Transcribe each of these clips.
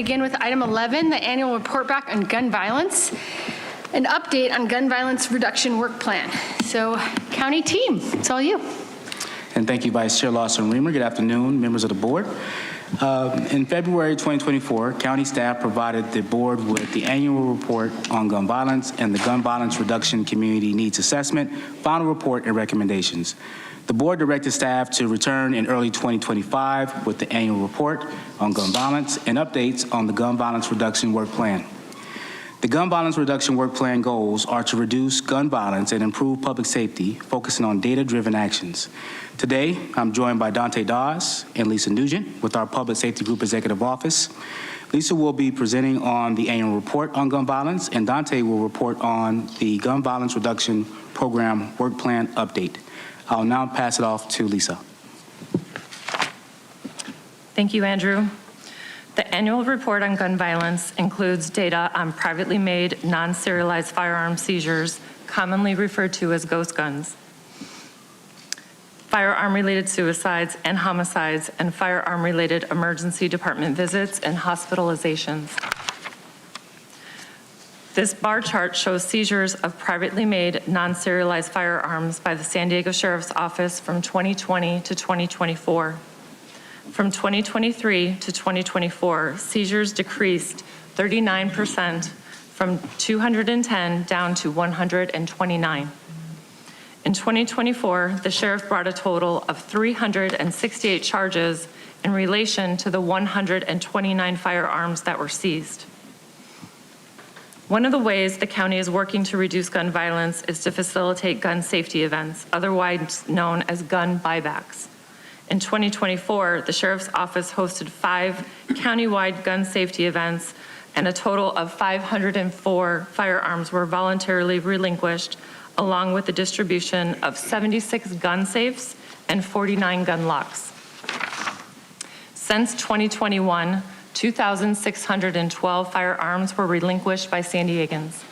begin with item 11, the annual report back on gun violence, an update on gun violence reduction work plan. So county team, it's all you. And thank you, Vice Chair Lawson-Remer. Good afternoon, members of the board. In February 2024, county staff provided the board with the annual report on gun violence and the gun violence reduction community needs assessment, final report and recommendations. The board directed staff to return in early 2025 with the annual report on gun violence and updates on the gun violence reduction work plan. The gun violence reduction work plan goals are to reduce gun violence and improve public safety, focusing on data-driven actions. Today, I'm joined by Dante Dawes and Lisa Nugent with our Public Safety Group Executive Office. Lisa will be presenting on the annual report on gun violence, and Dante will report on the gun violence reduction program work plan update. I'll now pass it off to Lisa. Thank you, Andrew. The annual report on gun violence includes data on privately made, non-serialized firearm seizures, commonly referred to as ghost guns, firearm-related suicides and homicides, and firearm-related emergency department visits and hospitalizations. This bar chart shows seizures of privately made, non-serialized firearms by the San Diego Sheriff's Office from 2020 to 2024. From 2023 to 2024, seizures decreased 39% from 210 down to 129. In 2024, the sheriff brought a total of 368 charges in relation to the 129 firearms that were seized. One of the ways the county is working to reduce gun violence is to facilitate gun safety events, otherwise known as gun buybacks. In 2024, the Sheriff's Office hosted 5 countywide gun safety events, and a total of 504 firearms were voluntarily relinquished, along with the distribution of 76 gun safes and 49 gun locks. Since 2021, 2,612 firearms were relinquished by San Diegans.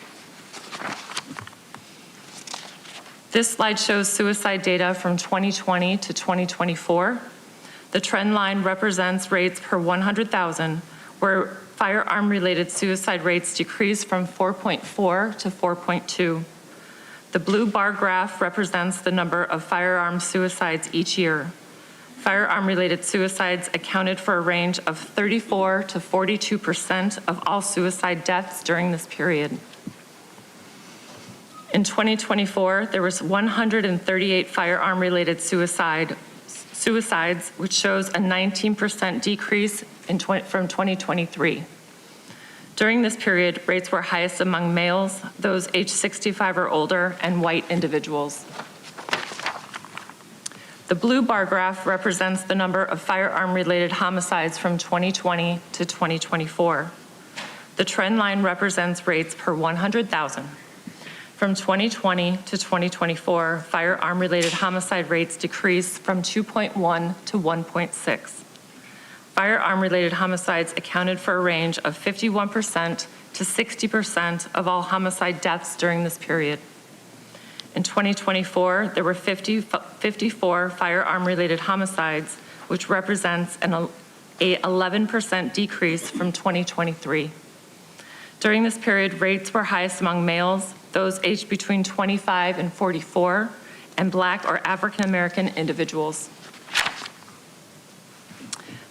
This slide shows suicide data from 2020 to 2024. The trend line represents rates per 100,000, where firearm-related suicide rates decreased from 4.4 to 4.2. The blue bar graph represents the number of firearm suicides each year. Firearm-related suicides accounted for a range of 34 to 42% of all suicide deaths during this period. In 2024, there was 138 firearm-related suicides, which shows a 19% decrease from 2023. During this period, rates were highest among males, those aged 65 or older, and white individuals. The blue bar graph represents the number of firearm-related homicides from 2020 to 2024. The trend line represents rates per 100,000. From 2020 to 2024, firearm-related homicide rates decreased from 2.1 to 1.6. Firearm-related homicides accounted for a range of 51% to 60% of all homicide deaths during this period. In 2024, there were 54 firearm-related homicides, which represents an 11% decrease from 2023. During this period, rates were highest among males, those aged between 25 and 44, and Black or African American individuals.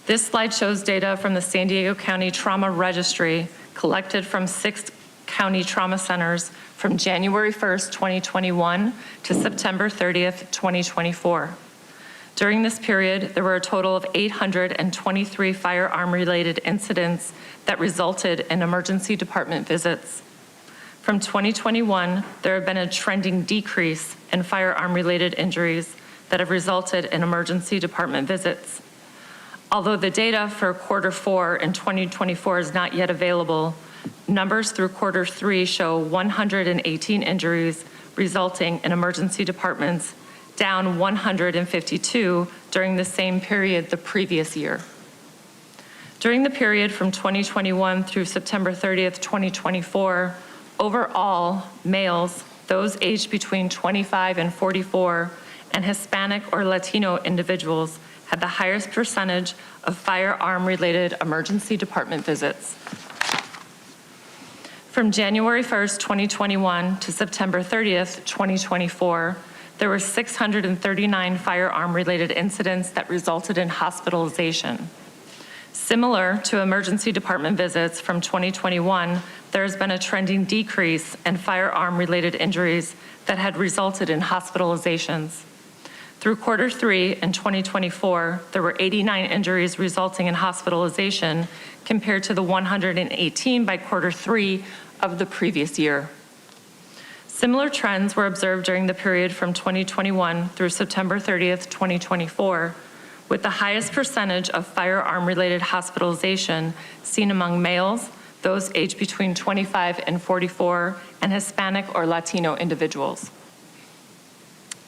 This slide shows data from the San Diego County Trauma Registry collected from 6 county trauma centers from January 1st, 2021 to September 30th, 2024. During this period, there were a total of 823 firearm-related incidents that resulted in emergency department visits. From 2021, there have been a trending decrease in firearm-related injuries that have resulted in emergency department visits. Although the data for Q4 in 2024 is not yet available, numbers through Q3 show 118 injuries resulting in emergency departments, down 152 during the same period the previous year. During the period from 2021 through September 30th, 2024, overall, males, those aged between 25 and 44, and Hispanic or Latino individuals had the highest percentage of firearm-related emergency department visits. From January 1st, 2021 to September 30th, 2024, there were 639 firearm-related incidents that resulted in hospitalization. Similar to emergency department visits from 2021, there has been a trending decrease in firearm-related injuries that had resulted in hospitalizations. Through quarter 3 in 2024, there were 89 injuries resulting in hospitalization compared to the 118 by quarter 3 of the previous year. Similar trends were observed during the period from 2021 through September 30th, 2024, with the highest percentage of firearm-related hospitalization seen among males, those aged between 25 and 44, and Hispanic or Latino individuals.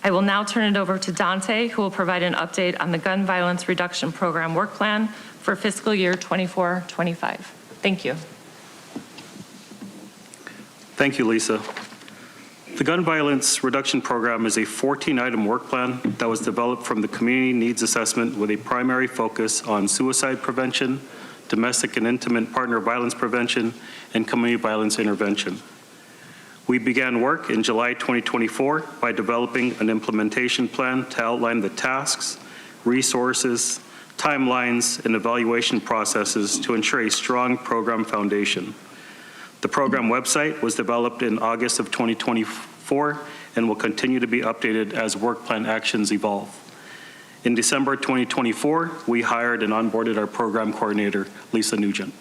I will now turn it over to Dante, who will provide an update on the Gun Violence Reduction Program work plan for fiscal year 24-25. Thank you. Thank you, Lisa. The Gun Violence Reduction Program is a 14-item work plan that was developed from the Community Needs Assessment with a primary focus on suicide prevention, domestic and intimate partner violence prevention, and community violence intervention. We began work in July 2024 by developing an implementation plan to outline the tasks, resources, timelines, and evaluation processes to ensure a strong program foundation. The program website was developed in August of 2024 and will continue to be updated as work plan actions evolve. In December 2024, we hired and onboarded our program coordinator, Lisa Nugent.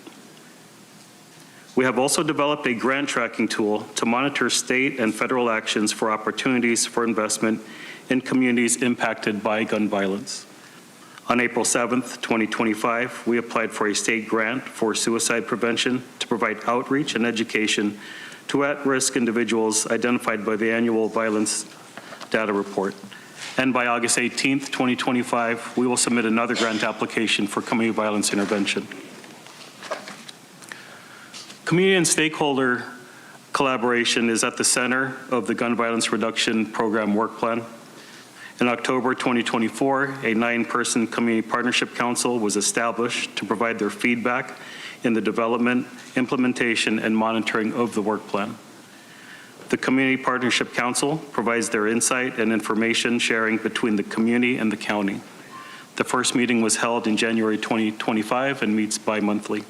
We have also developed a grant tracking tool to monitor state and federal actions for opportunities for investment in communities impacted by gun violence. On April 7th, 2025, we applied for a state grant for suicide prevention to provide outreach and education to at-risk individuals identified by the annual violence data report. And by August 18th, 2025, we will submit another grant application for community violence intervention. Community and stakeholder collaboration is at the center of the Gun Violence Reduction Program work plan. In October 2024, a 9-person Community Partnership Council was established to provide their feedback in the development, implementation, and monitoring of the work plan. The Community Partnership Council provides their insight and information sharing between the community and the county. The first meeting was held in January 2025 and meets bi-monthly.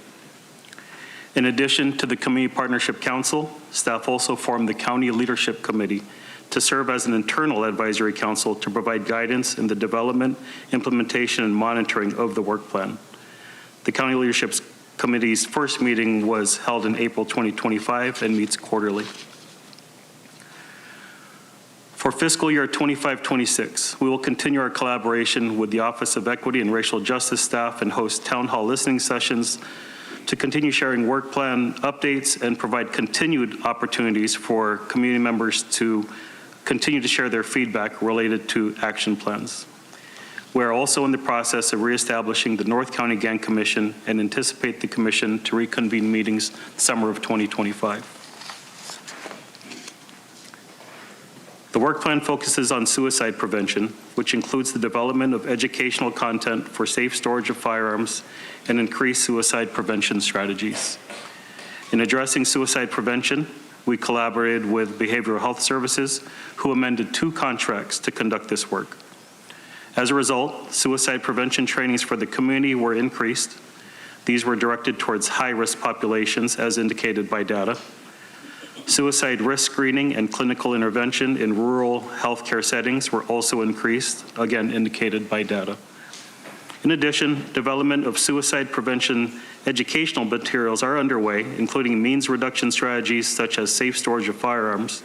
In addition to the Community Partnership Council, staff also formed the County Leadership Committee to serve as an internal advisory council to provide guidance in the development, implementation, and monitoring of the work plan. The County Leadership Committee's first meeting was held in April 2025 and meets quarterly. For fiscal year 25-26, we will continue our collaboration with the Office of Equity and Racial Justice staff and host town hall listening sessions to continue sharing work plan updates and provide continued opportunities for community members to continue to share their feedback related to action plans. We are also in the process of reestablishing the North County Gang Commission and anticipate the commission to reconvene meetings summer of 2025. The work plan focuses on suicide prevention, which includes the development of educational content for safe storage of firearms and increased suicide prevention strategies. In addressing suicide prevention, we collaborated with Behavioral Health Services, who amended 2 contracts to conduct this work. As a result, suicide prevention trainings for the community were increased. These were directed towards high-risk populations, as indicated by data. Suicide risk screening and clinical intervention in rural healthcare settings were also increased, again indicated by data. In addition, development of suicide prevention educational materials are underway, including means reduction strategies such as safe storage of firearms.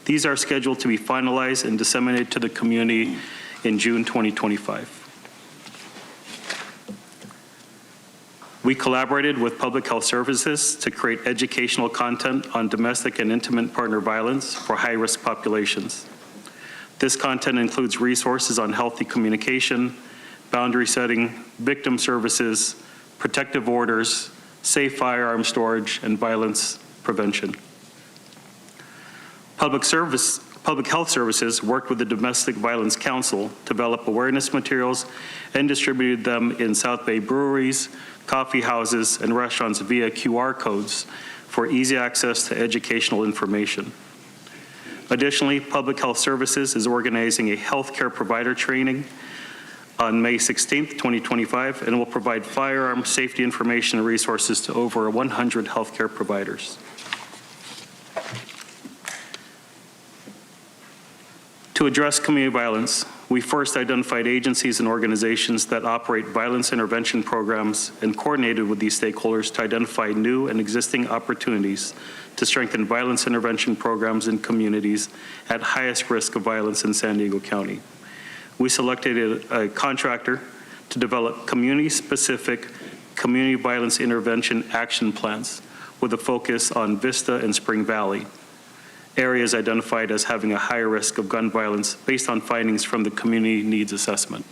These are scheduled to be finalized and disseminated to the community in June 2025. We collaborated with Public Health Services to create educational content on domestic and intimate partner violence for high-risk populations. This content includes resources on healthy communication, boundary setting, victim services, protective orders, safe firearm storage, and violence prevention. Public Public Health Services worked with the Domestic Violence Council to develop awareness materials and distributed them in South Bay breweries, coffee houses, and restaurants via QR codes for easy access to educational information. Additionally, Public Health Services is organizing a healthcare provider training on May 16th, 2025, and will provide firearm safety information and resources to over 100 healthcare providers. To address community violence, we first identified agencies and organizations that operate violence intervention programs and coordinated with these stakeholders to identify new and existing opportunities to strengthen violence intervention programs in communities at highest risk of violence in San Diego County. We selected a contractor to develop community-specific community violence intervention action plans with a focus on Vista and Spring Valley, areas identified as having a higher risk of gun violence based on findings from the community needs assessment.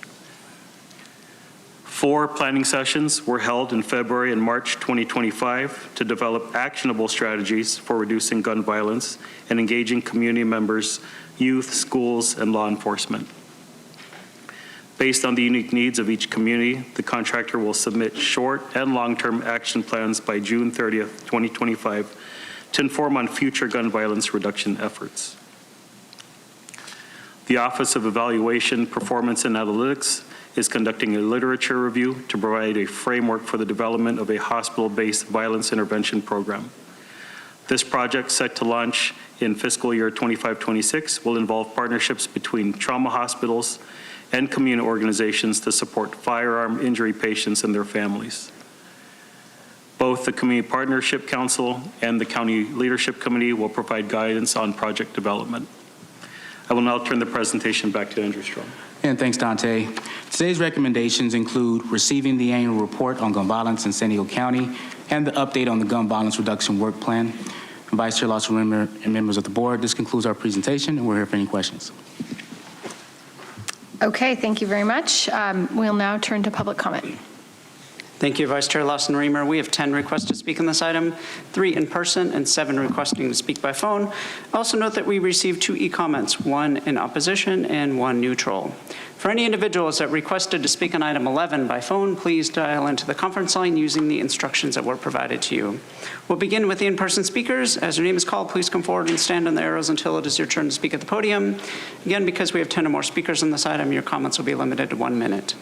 4 planning sessions were held in February and March 2025 to develop actionable strategies for reducing gun violence and engaging community members, youth, schools, and law enforcement. Based on the unique needs of each community, the contractor will submit short and long-term action plans by June 30th, 2025 to inform on future gun violence reduction efforts. The Office of Evaluation, Performance, and Analytics is conducting a literature review to provide a framework for the development of a hospital-based violence intervention program. This project, set to launch in fiscal year 25-26, will involve partnerships between trauma hospitals and community organizations to support firearm injury patients and their families. Both the Community Partnership Council and the County Leadership Committee will provide guidance on project development. I will now turn the presentation back to Andrew Strom. And thanks, Dante. Today's recommendations include receiving the annual report on gun violence in San Diego County and the update on the gun violence reduction work plan. Vice Chair Lawson Rimmer and members of the board, this concludes our presentation, and we're here for any questions. Okay, thank you very much. We'll now turn to public comment. Thank you, Vice Chair Lawson Reamer. We have 10 requests to speak on this item, 3 in person and 7 requesting to speak by phone. Also note that we received 2 e-comments, 1 in opposition and 1 neutral. For any individuals that requested to speak on item 11 by phone, please dial into the conference line using the instructions that were provided to you. We'll begin with the in-person speakers. As your name is called, please come forward and stand on the arrows until it is your turn to speak at the podium. Again, because we have 10 or more speakers on this item, your comments will be limited to 1 minute.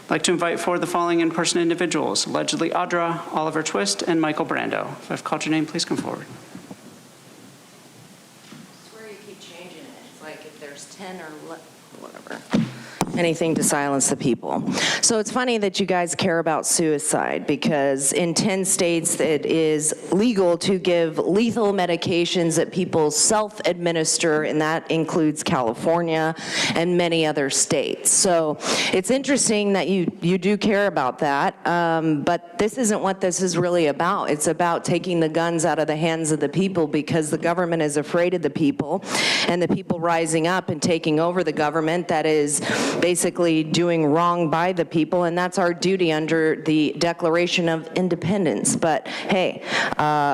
I'd like to invite forward the following in-person individuals: allegedly Audra, Oliver Twist, and Michael Brando. If I've called your name, please come forward. I swear you keep changing it. It's like if there's 10 or whatever. Anything to silence the people. So it's funny that you guys care about suicide, because in 10 states it is legal to give lethal medications that people self-administer, and that includes California and many other states. So it's interesting that you do care about that, but this isn't what this is really about. It's about taking the guns out of the hands of the people, because the government is afraid of the people, and the people rising up and taking over the government that is basically doing wrong by the people, and that's our duty under the Declaration of Independence. But hey,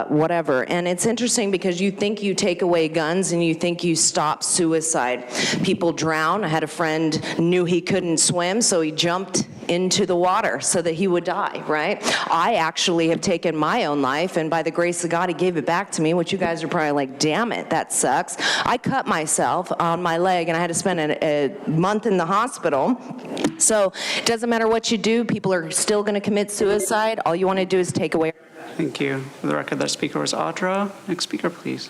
whatever. And it's interesting because you think you take away guns and you think you stop suicide. People drown. I had a friend knew he couldn't swim, so he jumped into the water so that he would die, right? I actually have taken my own life, and by the grace of God, he gave it back to me, which you guys are probably like, damn it, that sucks. I cut myself on my leg, and I had to spend a month in the hospital. So it doesn't matter what you do, people are still going to commit suicide. All you want to do is take away. Thank you. For the record, that speaker was Audra. Next speaker, please.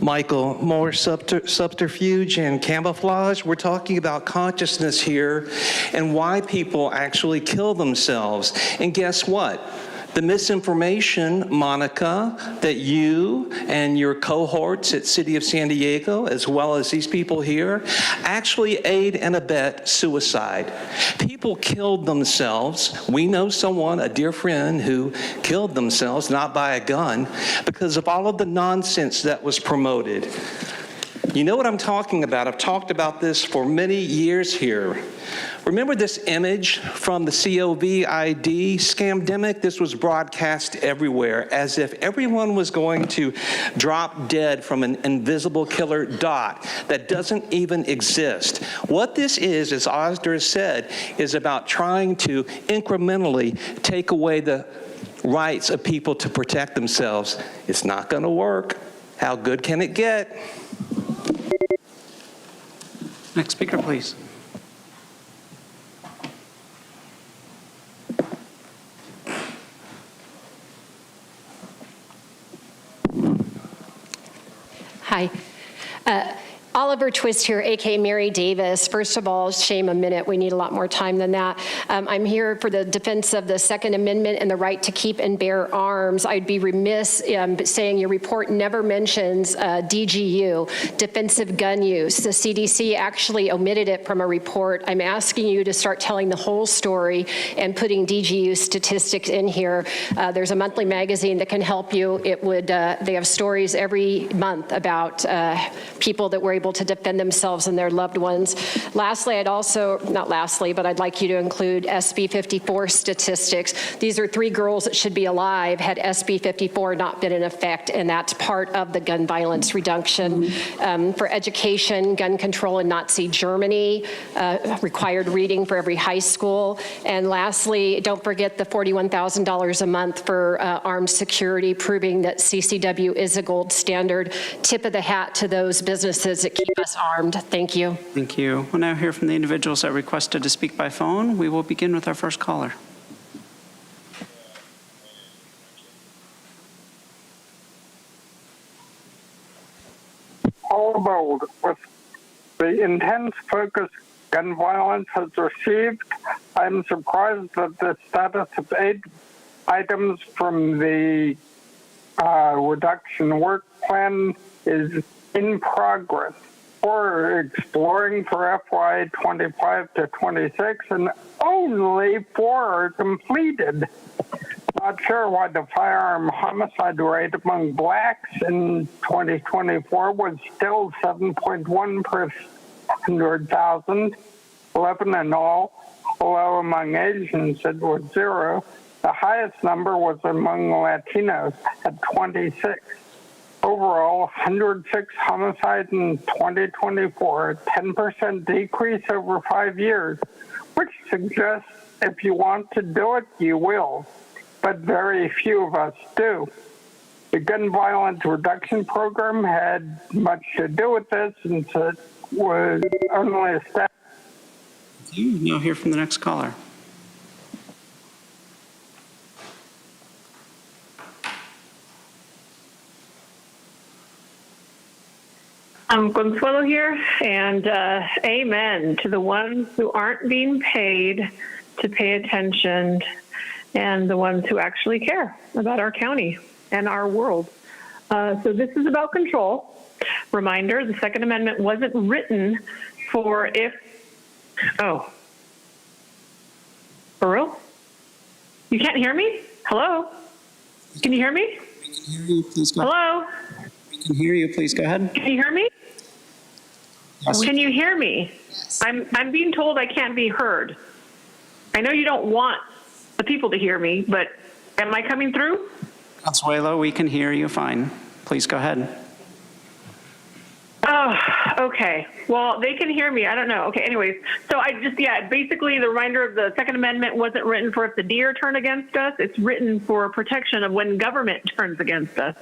Michael, more subterfuge and camouflage. We're talking about consciousness here and why people actually kill themselves. And guess what? The misinformation, Monica, that you and your cohorts at City of San Diego, as well as these people here, actually aid and abet suicide. People killed themselves. We know someone, a dear friend, who killed themselves, not by a gun, because of all of the nonsense that was promoted. You know what I'm talking about. I've talked about this for many years here. Remember this image from the COVID scamdemic? This was broadcast everywhere as if everyone was going to drop dead from an invisible killer dot that doesn't even exist. What this is, as Oscar said, is about trying to incrementally take away the rights of people to protect themselves. It's not going to work. How good can it get? Next speaker, please. Hi. Oliver Twist here, a.k.a. Mary Davis. First of all, shame a minute. We need a lot more time than that. I'm here for the defense of the Second Amendment and the right to keep and bear arms. I'd be remiss saying your report never mentions DGU, defensive gun use. The CDC actually omitted it from a report. I'm asking you to start telling the whole story and putting DGU statistics in here. There's a monthly magazine that can help you. It would. They have stories every month about people that were able to defend themselves and their loved ones. Lastly, I'd also, not lastly, but I'd like you to include SB 54 statistics. These are 3 girls that should be alive had SB 54 not been in effect, and that's part of the gun violence reduction. For education, gun control in Nazi Germany, required reading for every high school. And lastly, don't forget the $41,000 a month for armed security, proving that CCW is a gold standard. Tip of the hat to those businesses that keep us armed. Thank you. Thank you. We'll now hear from the individuals that requested to speak by phone. We will begin with our first caller. All bold with the intense focus gun violence has received, I'm surprised that the status of 8 items from the reduction work plan is in progress. We're exploring for FY 25 to 26, and only 4 are completed. Not sure why the firearm homicide rate among blacks in 2024 was still 7.1 per 100,000, 11 in all, although among Asians it was 0. The highest number was among Latinos at 26. Overall, 106 homicides in 2024, a 10% decrease over 5 years, which suggests if you want to do it, you will, but very few of us do. The gun violence reduction program had much to do with this, since it was only established. You now hear from the next caller. Consuelo here, and amen to the ones who aren't being paid to pay attention and the ones who actually care about our county and our world. So this is about control. Reminder, the Second Amendment wasn't written for for real? You can't hear me? Hello? Can you hear me? We can hear you. Please go ahead. Hello? We can hear you. Please go ahead. Can you hear me? Yes. Can you hear me? Yes. I'm being told I can't be heard. I know you don't want the people to hear me, but am I coming through? Consuelo, we can hear you fine. Please go ahead. Oh, okay. Well, they can hear me. I don't know. Okay, anyways. So basically the reminder of the Second Amendment wasn't written for if the deer turn against us. It's written for protection of when government turns against us.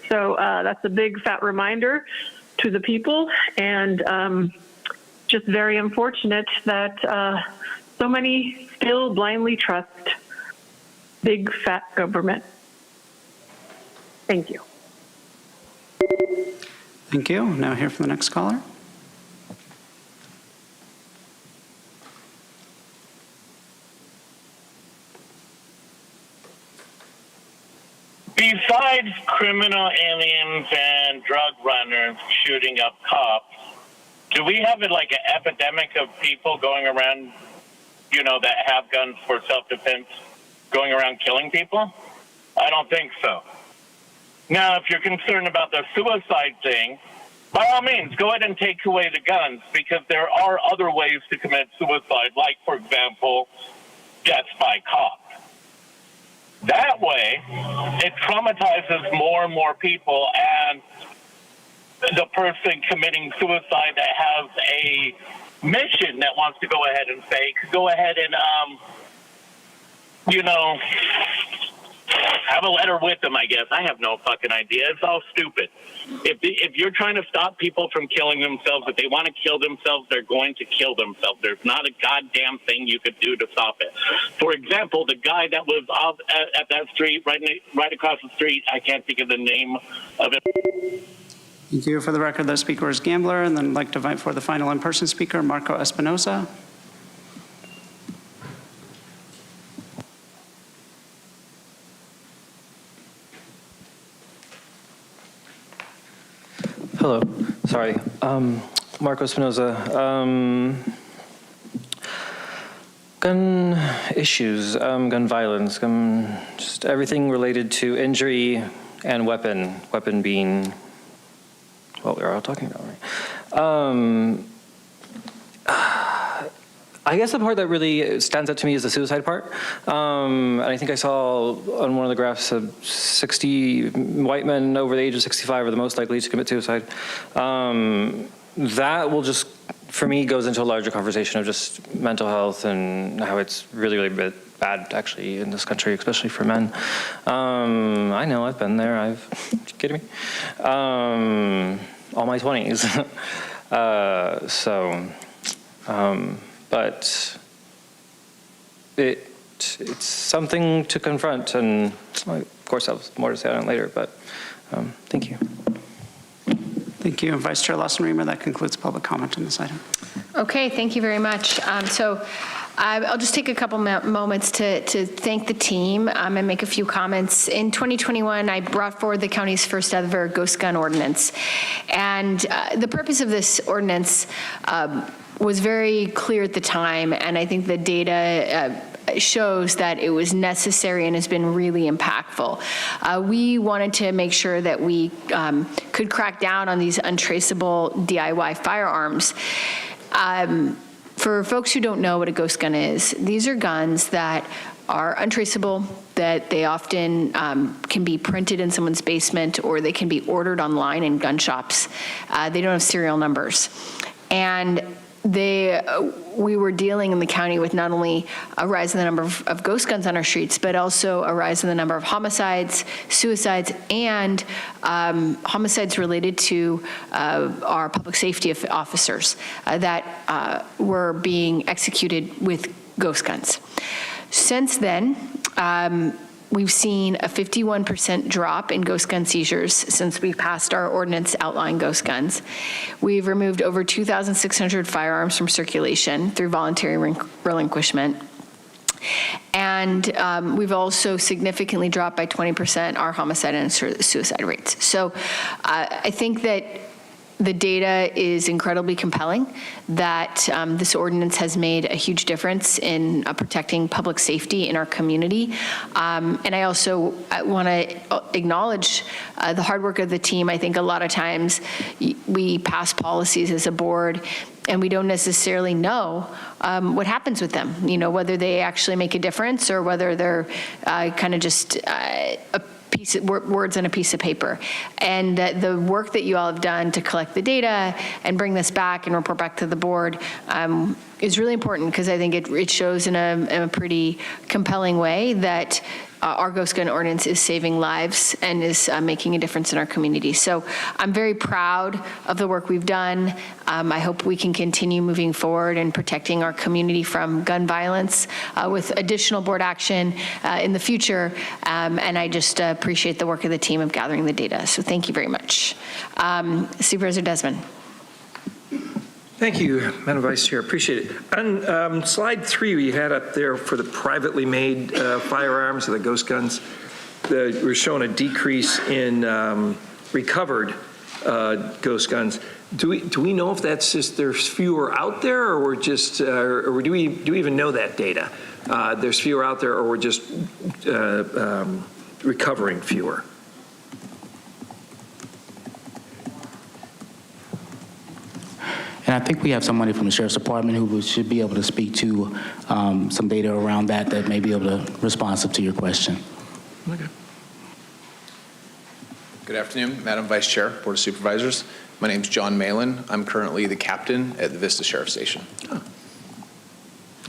So that's a big fat reminder to the people, and just very unfortunate that so many still blindly trust big fat government. Thank you. Thank you. Now hear from the next caller. Besides criminal aliens and drug runners shooting up cops, do we have an epidemic of people going around, that have guns for self-defense, going around killing people? I don't think so. Now, if you're concerned about the suicide thing, by all means, go ahead and take away the guns, because there are other ways to commit suicide, like, for example, death by cop. That way, it traumatizes more and more people, and the person committing suicide that has a mission that wants to go ahead and say, could go ahead and, have a letter with them, I guess. I have no fucking idea. It's all stupid. If you're trying to stop people from killing themselves, if they want to kill themselves, they're going to kill themselves. There's not a goddamn thing you could do to stop it. For example, the guy that was off at that street, right across the street, I can't think of the name of it. Thank you. For the record, the speaker is Gambler, and then I'd like to invite for the final in-person speaker, Marco Espinosa. Hello, sorry. Marco Espinosa. Gun issues, gun violence, just everything related to injury and weapon being what we're all talking about, right? I guess the part that really stands out to me is the suicide part. And I think I saw on one of the graphs 60 white men over the age of 65 are the most likely to commit suicide. That will just, for me, goes into a larger conversation of just mental health and how it's really, really bad actually in this country, especially for men. I know, I've been there. You kidding me? All my 20s. But it's something to confront, and of course I'll have more to say on it later, but thank you. Thank you. Vice Chair Lawson-Remer, that concludes public comment on this item. Okay, thank you very much. So I'll just take a couple moments to thank the team and make a few comments. In 2021, I brought forward the county's first ever ghost gun ordinance. And the purpose of this ordinance was very clear at the time, and I think the data shows that it was necessary and has been really impactful. We wanted to make sure that we could crack down on these untraceable DIY firearms. For folks who don't know what a ghost gun is, these are guns that are untraceable, that they often can be printed in someone's basement, or they can be ordered online in gun shops. They don't have serial numbers. And we were dealing in the county with not only a rise in the number of ghost guns on our streets, but also a rise in the number of homicides, suicides, and homicides related to our public safety officers that were being executed with ghost guns. Since then, we've seen a 51% drop in ghost gun seizures since we passed our ordinance outlining ghost guns. We've removed over 2,600 firearms from circulation through voluntary relinquishment. And we've also significantly dropped by 20% our homicide and suicide rates. So I think that the data is incredibly compelling, that this ordinance has made a huge difference in protecting public safety in our community. And I also want to acknowledge the hard work of the team. I think a lot of times we pass policies as a board and we don't necessarily know what happens with them, whether they actually make a difference or whether they're kind of just words on a piece of paper. And the work that you all have done to collect the data and bring this back and report back to the board is really important, because I think it shows in a pretty compelling way that our ghost gun ordinance is saving lives and is making a difference in our community. So I'm very proud of the work we've done. I hope we can continue moving forward and protecting our community from gun violence with additional board action in the future. And I just appreciate the work of the team of gathering the data. So thank you very much. Supervisor Desmond. Thank you, Madam Vice Chair. Appreciate it. On slide 3, we had up there for the privately made firearms, the ghost guns, we're showing a decrease in recovered ghost guns. Do we know if that's just there's fewer out there, or we're just, or do we even know that data? There's fewer out there, or we're just recovering fewer? And I think we have somebody from the Sheriff's Department who should be able to speak to some data around that may be able to responsive to your question. Okay. Good afternoon, Madam Vice Chair, Board of Supervisors. My name's John Malin. I'm currently the captain at the Vista Sheriff Station. Oh.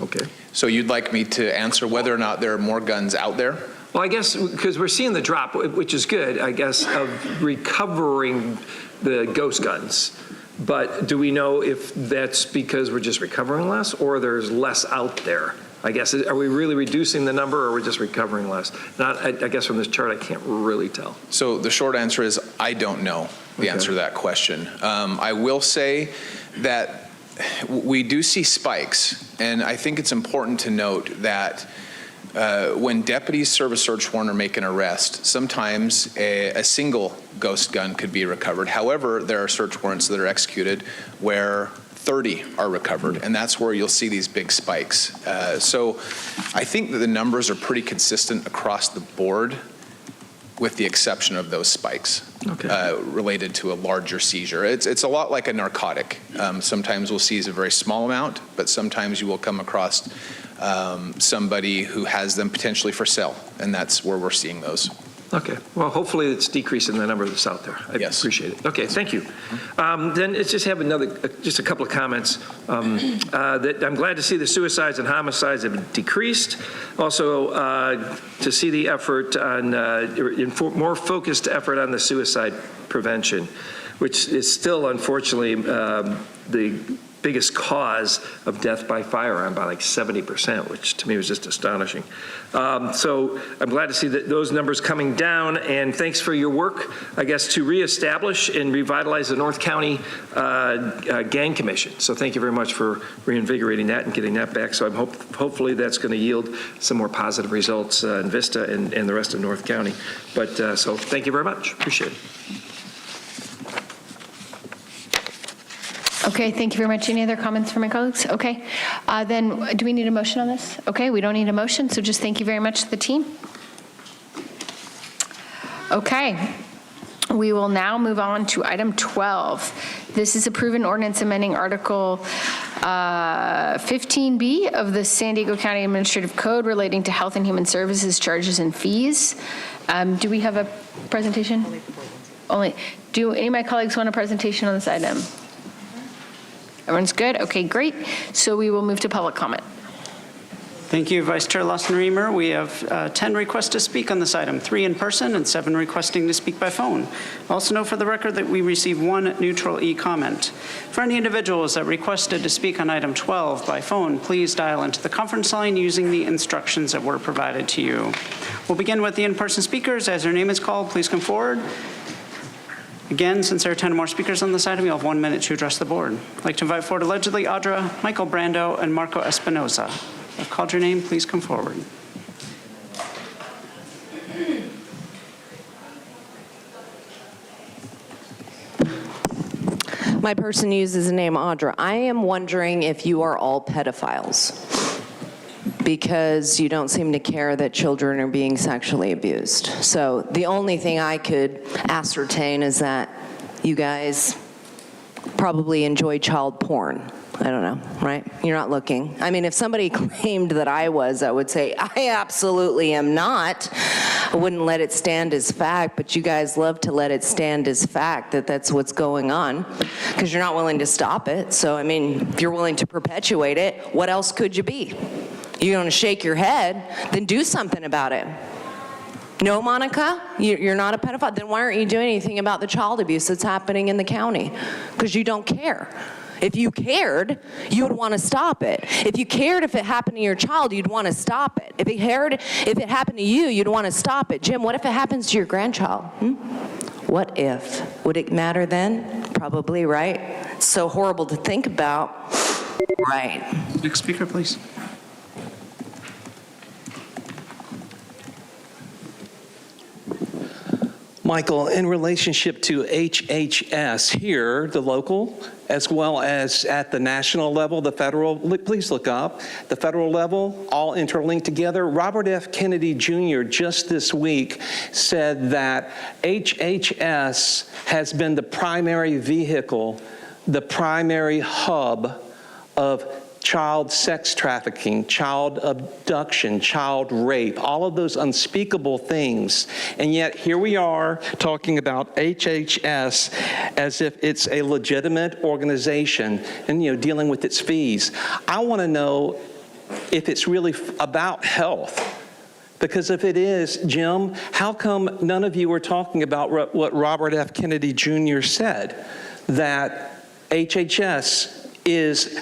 Okay. So you'd like me to answer whether or not there are more guns out there? Well, I guess because we're seeing the drop, which is good, I guess, of recovering the ghost guns. But do we know if that's because we're just recovering less or there's less out there? I guess, are we really reducing the number or are we just recovering less? I guess from this chart, I can't really tell. So the short answer is I don't know the answer to that question. I will say that we do see spikes, and I think it's important to note that when deputies serve a search warrant or make an arrest, sometimes a single ghost gun could be recovered. However, there are search warrants that are executed where 30 are recovered, and that's where you'll see these big spikes. So I think that the numbers are pretty consistent across the board, with the exception of those spikes related to a larger seizure. It's a lot like a narcotic. Sometimes we'll seize a very small amount, but sometimes you will come across somebody who has them potentially for sale, and that's where we're seeing those. Okay. Well, hopefully it's decreasing the number that's out there. I appreciate it. Okay, thank you. Then let's just have just a couple of comments. That I'm glad to see the suicides and homicides have decreased. Also, to see the effort on, more focused effort on the suicide prevention, which is still, unfortunately, the biggest cause of death by firearm by like 70%, which to me was just astonishing. So I'm glad to see that those numbers coming down, and thanks for your work, I guess, to reestablish and revitalize the North County Gang Commission. So thank you very much for reinvigorating that and getting that back. So hopefully that's going to yield some more positive results in Vista and the rest of North County. But so thank you very much. Appreciate it. Okay, thank you very much. Any other comments from my colleagues? Okay, then do we need a motion on this? Okay, we don't need a motion, so just thank you very much to the team. Okay, we will now move on to item 12. This is approve an ordinance amending Article 15B of the San Diego County Administrative Code relating to health and human services charges and fees. Do we have a presentation? Only. Do any of my colleagues want a presentation on this item? Everyone's good? Okay, great. So we will move to public comment. Thank you, Vice Chair Lawson-Remer. We have 10 requests to speak on this item, 3 in person and 7 requesting to speak by phone. Also note for the record that we received 1 neutral e-comment. For any individuals that requested to speak on item 12 by phone, please dial into the conference line using the instructions that were provided to you. We'll begin with the in-person speakers. As their name is called, please come forward. Again, since there are 10 more speakers on this item, you'll have 1 minute to address the board. I'd like to invite forward allegedly Audra, Michael Brando, and Marco Espinoza. I've called your name. Please come forward. My person uses the name Audra. I am wondering if you are all pedophiles, because you don't seem to care that children are being sexually abused. So the only thing I could ascertain is that you guys probably enjoy child porn. I don't know, right? You're not looking. I mean, if somebody claimed that I was, I would say, I absolutely am not. I wouldn't let it stand as fact, but you guys love to let it stand as fact that that's what's going on, because you're not willing to stop it. So, I mean, if you're willing to perpetuate it, what else could you be? You're going to shake your head, then do something about it. No, Monica, you're not a pedophile. Then why aren't you doing anything about the child abuse that's happening in the county? Because you don't care. If you cared, you would want to stop it. If you cared if it happened to your child, you'd want to stop it. If it happened to you, you'd want to stop it. Jim, what if it happens to your grandchild? What if? Would it matter then? Probably, right? It's so horrible to think about. Right. Next speaker, please. Michael, in relationship to HHS here, the local, as well as at the national level, the federal, please look up, the federal level, all interlinked together. Robert F. Kennedy Jr. just this week said that HHS has been the primary vehicle the primary hub of child sex trafficking, child abduction, child rape, all of those unspeakable things. And yet here we are talking about HHS as if it's a legitimate organization and, dealing with its fees. I want to know if it's really about health. Because if it is, Jim, how come none of you are talking about what Robert F. Kennedy Jr. said, that HHS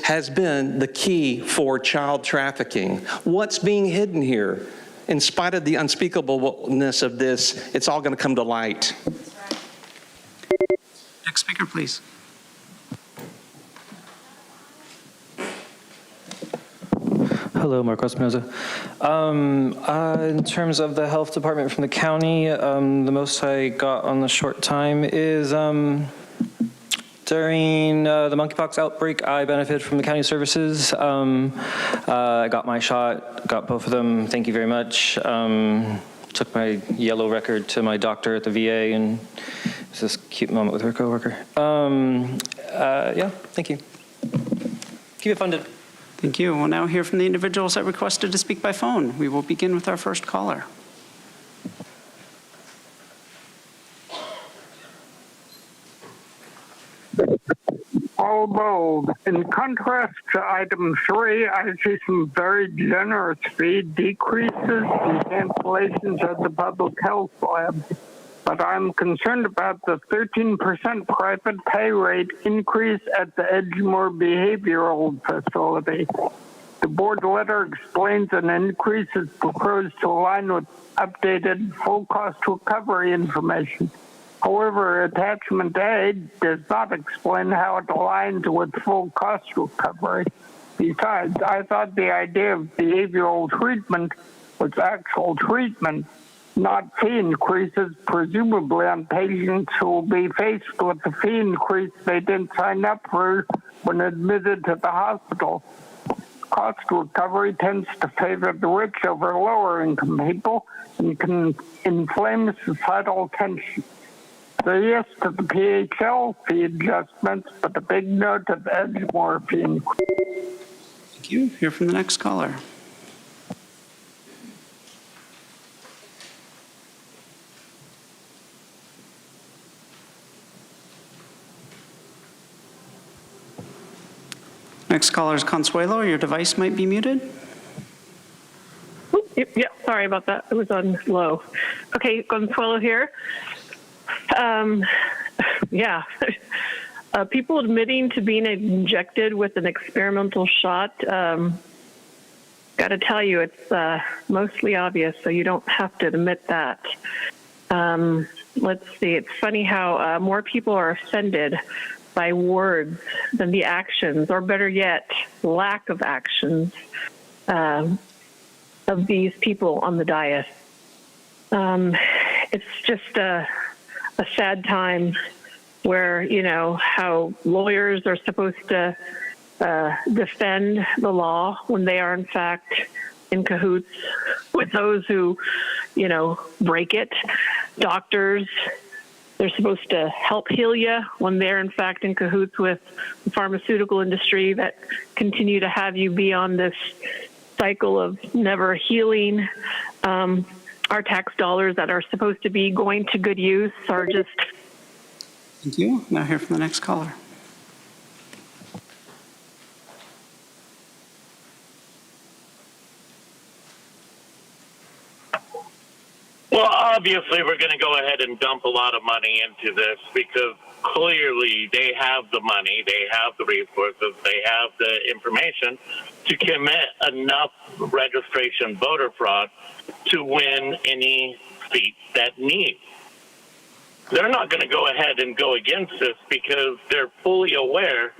has been the key for child trafficking? What's being hidden here? In spite of the unspeakableness of this, it's all going to come to light. Next speaker, please. Hello, Marco Espinoza. In terms of the health department from the county, the most I got on the short time is during the monkeypox outbreak, I benefited from the county services. I got my shot, got both of them. Thank you very much. Took my yellow record to my doctor at the VA, and it was this cute moment with her coworker. Yeah, thank you. Keep it funded. Thank you. We'll now hear from the individuals that requested to speak by phone. We will begin with our first caller. Although, in contrast to item 3, I see some very generous fee decreases and cancellations at the public health lab. But I'm concerned about the 13% private pay rate increase at the Edgemore Behavioral Facility. The board letter explains an increase is proposed to align with updated full cost recovery information. However, attachment A does not explain how it aligns with full cost recovery. Besides, I thought the idea of behavioral treatment was actual treatment, not fee increases, presumably on patients who will be faced with the fee increase they didn't sign up for when admitted to the hospital. Cost recovery tends to favor the rich over lower-income people and can inflame societal tension. So yes to the PHL fee adjustments, but a big no to the Edgemore fee increase. Thank you. Hear from the next caller. Next caller is Consuelo. Your device might be muted. Yep, sorry about that. It was on low. Okay, Consuelo here. People admitting to being injected with an experimental shot, got to tell you, it's mostly obvious, so you don't have to admit that. Let's see, it's funny how more people are offended by words than the actions, or better yet, lack of actions of these people on the dais. It's just a sad time where, how lawyers are supposed to defend the law when they are in fact in cahoots with those who, break it. Doctors, they're supposed to help heal you when they're in fact in cahoots with the pharmaceutical industry that continue to have you be on this cycle of never healing. Our tax dollars that are supposed to be going to good use are just... Thank you. Now hear from the next caller. Well, obviously, we're going to go ahead and dump a lot of money into this because clearly they have the money, they have the resources, they have the information to commit enough registration voter fraud to win any seat that needs. They're not going to go ahead and go against this because they're fully aware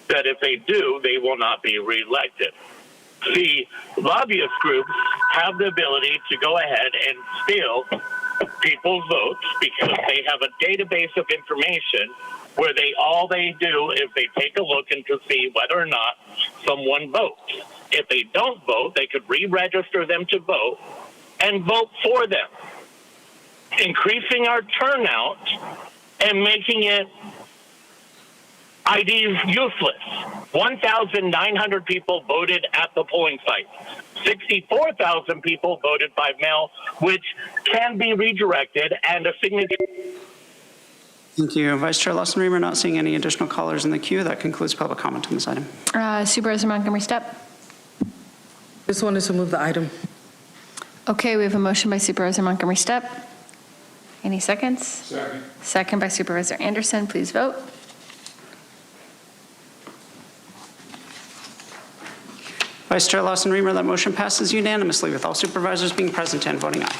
that if they do, they will not be reelected. The lobbyist groups have the ability to go ahead and steal people's votes because they have a database of information where all they do is they take a look and to see whether or not someone votes. If they don't vote, they could re-register them to vote and vote for them, increasing our turnout and making it IDs useless. 1,900 people voted at the polling site. 64,000 people voted by mail, which can be redirected, and a signature. Thank you. Vice Chair Lawson-Remer, not seeing any additional callers in the queue. That concludes public comment on this item. Supervisor Montgomery Steppe. Just wanted to move the item. Okay, we have a motion by Supervisor Montgomery Steppe. Any seconds? Second. Second by Supervisor Anderson. Please vote. Vice Chair Lawson-Remer, that motion passes unanimously with all supervisors being present and voting aye.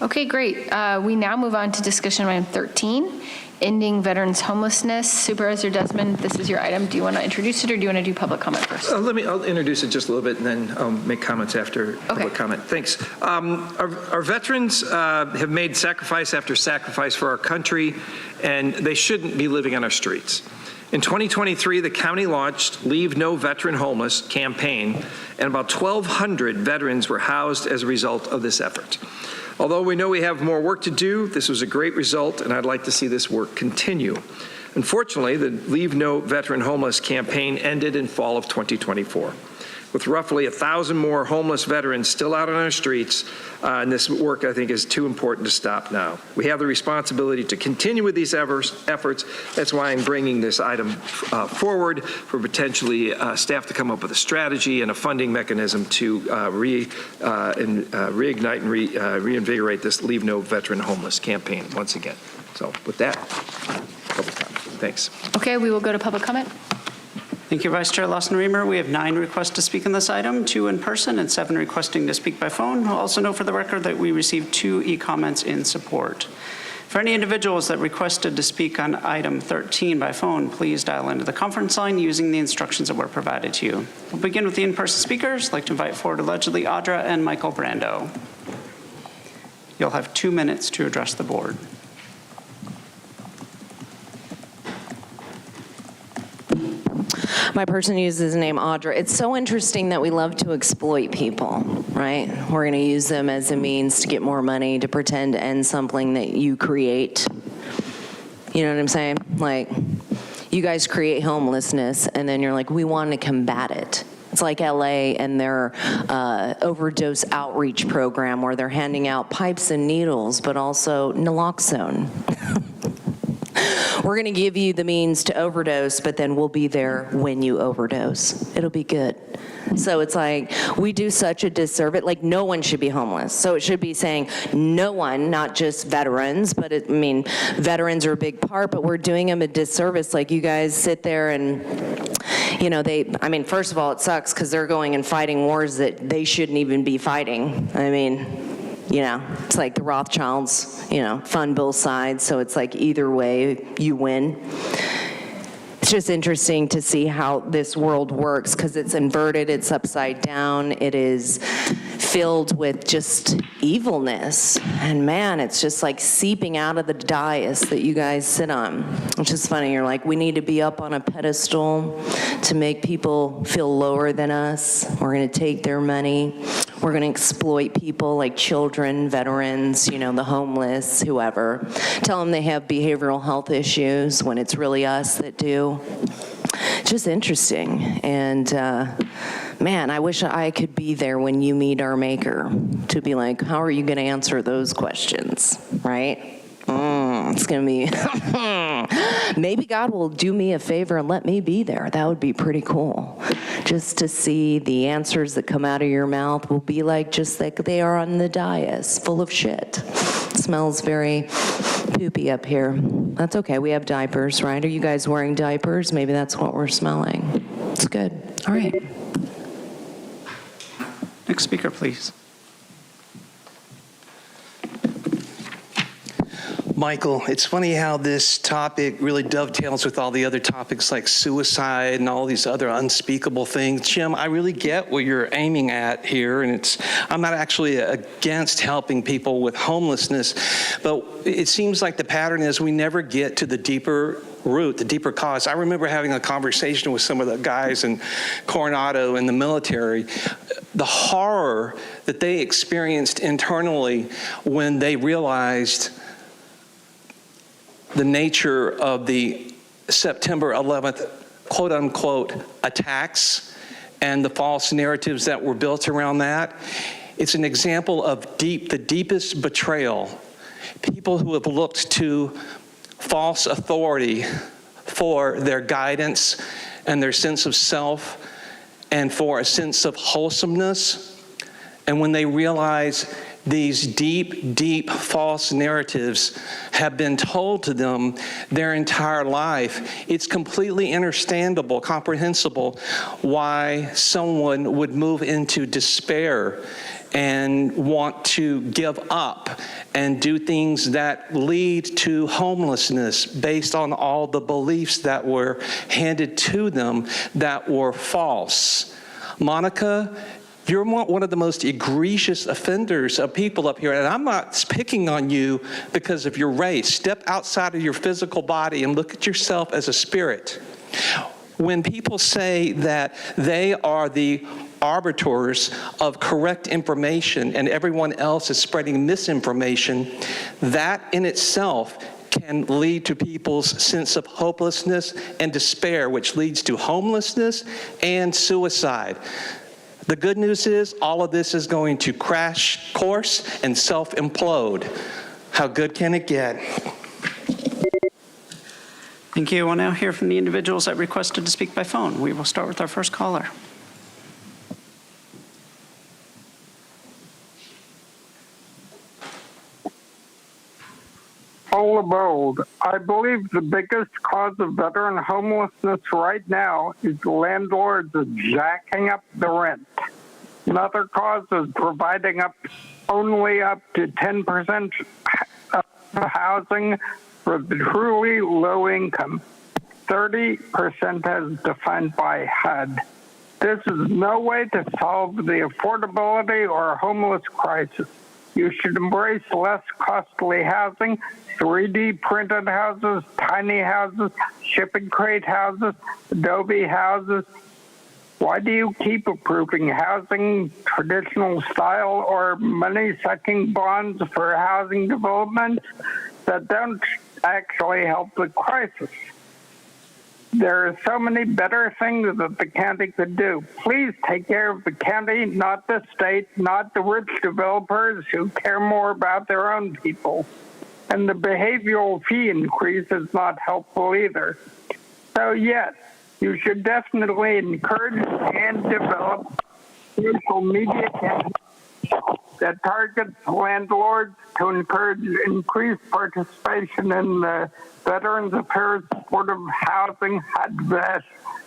Okay, great. We now move on to discussion item 13, ending veterans homelessness. Supervisor Desmond, this is your item. Do you want to introduce it or do you want to do public comment first? I'll introduce it just a little bit and then I'll make comments after public comment. Thanks. Our veterans have made sacrifice after sacrifice for our country, and they shouldn't be living on our streets. In 2023, the county launched Leave No Veteran Homeless campaign, and about 1,200 veterans were housed as a result of this effort. Although we know we have more work to do, this was a great result, and I'd like to see this work continue. Unfortunately, the Leave No Veteran Homeless campaign ended in fall of 2024. With roughly 1,000 more homeless veterans still out on our streets, and this work, I think, is too important to stop now. We have the responsibility to continue with these efforts. That's why I'm bringing this item forward for potentially staff to come up with a strategy and a funding mechanism to reignite and reinvigorate this Leave No Veteran Homeless campaign once again. So with that, public comment. Thanks. Okay, we will go to public comment. Thank you, Vice Chair Lawson-Remer. We have 9 requests to speak on this item, 2 in person and 7 requesting to speak by phone. I'll also note for the record that we received 2 e-comments in support. For any individuals that requested to speak on item 13 by phone, please dial into the conference line using the instructions that were provided to you. We'll begin with the in-person speakers. I'd like to invite forward allegedly Audra and Michael Brando. You'll have 2 minutes to address the board. My person uses the name Audra. It's so interesting that we love to exploit people, right? We're going to use them as a means to get more money, to pretend to end something that you create. You know what I'm saying? Like, you guys create homelessness, and then you're like, we want to combat it. It's like LA and their overdose outreach program where they're handing out pipes and needles, but also naloxone. We're going to give you the means to overdose, but then we'll be there when you overdose. It'll be good. So it's like, we do such a disservice. Like, no one should be homeless. So it should be saying no one, not just veterans, but veterans are a big part, but we're doing them a disservice. Like, you guys sit there and, first of all, it sucks because they're going and fighting wars that they shouldn't even be fighting. It's like the Rothschilds, fund both sides. So it's like either way, you win. It's just interesting to see how this world works because it's inverted, it's upside down, it is filled with just evilness. And man, it's just like seeping out of the dais that you guys sit on. Which is funny, you're like, we need to be up on a pedestal to make people feel lower than us. We're gonna take their money. We're going to exploit people like children, veterans, the homeless, whoever. Tell them they have behavioral health issues when it's really us that do. Just interesting. And man, I wish I could be there when you meet our maker to be like, how are you going to answer those questions, right? It's going to be, maybe God will do me a favor and let me be there. That would be pretty cool. Just to see the answers that come out of your mouth will be like just like they are on the dais, full of shit. It smells very poopy up here. That's okay. We have diapers, right? Are you guys wearing diapers? Maybe that's what we're smelling. It's good. All right. Next speaker, please. Michael, it's funny how this topic really dovetails with all the other topics like suicide and all these other unspeakable things. Jim, I really get what you're aiming at here, and I'm not actually against helping people with homelessness, but it seems like the pattern is we never get to the deeper root, the deeper cause. I remember having a conversation with some of the guys in Coronado in the military, the horror that they experienced internally when they realized the nature of the September 11th, quote unquote, attacks and the false narratives that were built around that. It's an example of the deepest betrayal. People who have looked to false authority for their guidance and their sense of self and for a sense of wholesomeness. And when they realize these deep false narratives have been told to them their entire life, it's completely understandable, comprehensible why someone would move into despair and want to give up and do things that lead to homelessness based on all the beliefs that were handed to them that were false. Monica, you're one of the most egregious offenders of people up here, and I'm not picking on you because of your race. Step outside of your physical body and look at yourself as a spirit. When people say that they are the arbiters of correct information and everyone else is spreading misinformation, that in itself can lead to people's sense of hopelessness and despair, which leads to homelessness and suicide. The good news is all of this is going to crash course and self-implode. How good can it get? Thank you. We'll now hear from the individuals that requested to speak by phone. We will start with our first caller. Bold. I believe the biggest cause of veteran homelessness right now is landlords jacking up the rent. Another cause is providing only up to 10% of housing for the truly low income. 30% as defined by HUD. This is no way to solve the affordability or homeless crisis. You should embrace less costly housing, 3D printed houses, tiny houses, shipping crate houses, adobe houses. Why do you keep approving housing traditional style or money-sucking bonds for housing development that don't actually help the crisis? There are so many better things that the county could do. Please take care of the county, not the state, not the rich developers who care more about their own people. And the behavioral fee increase is not helpful either. So yes, you should definitely encourage and develop social media campaigns that targets landlords to encourage increased participation in the Veterans Affairs Supportive Housing HUD-VEST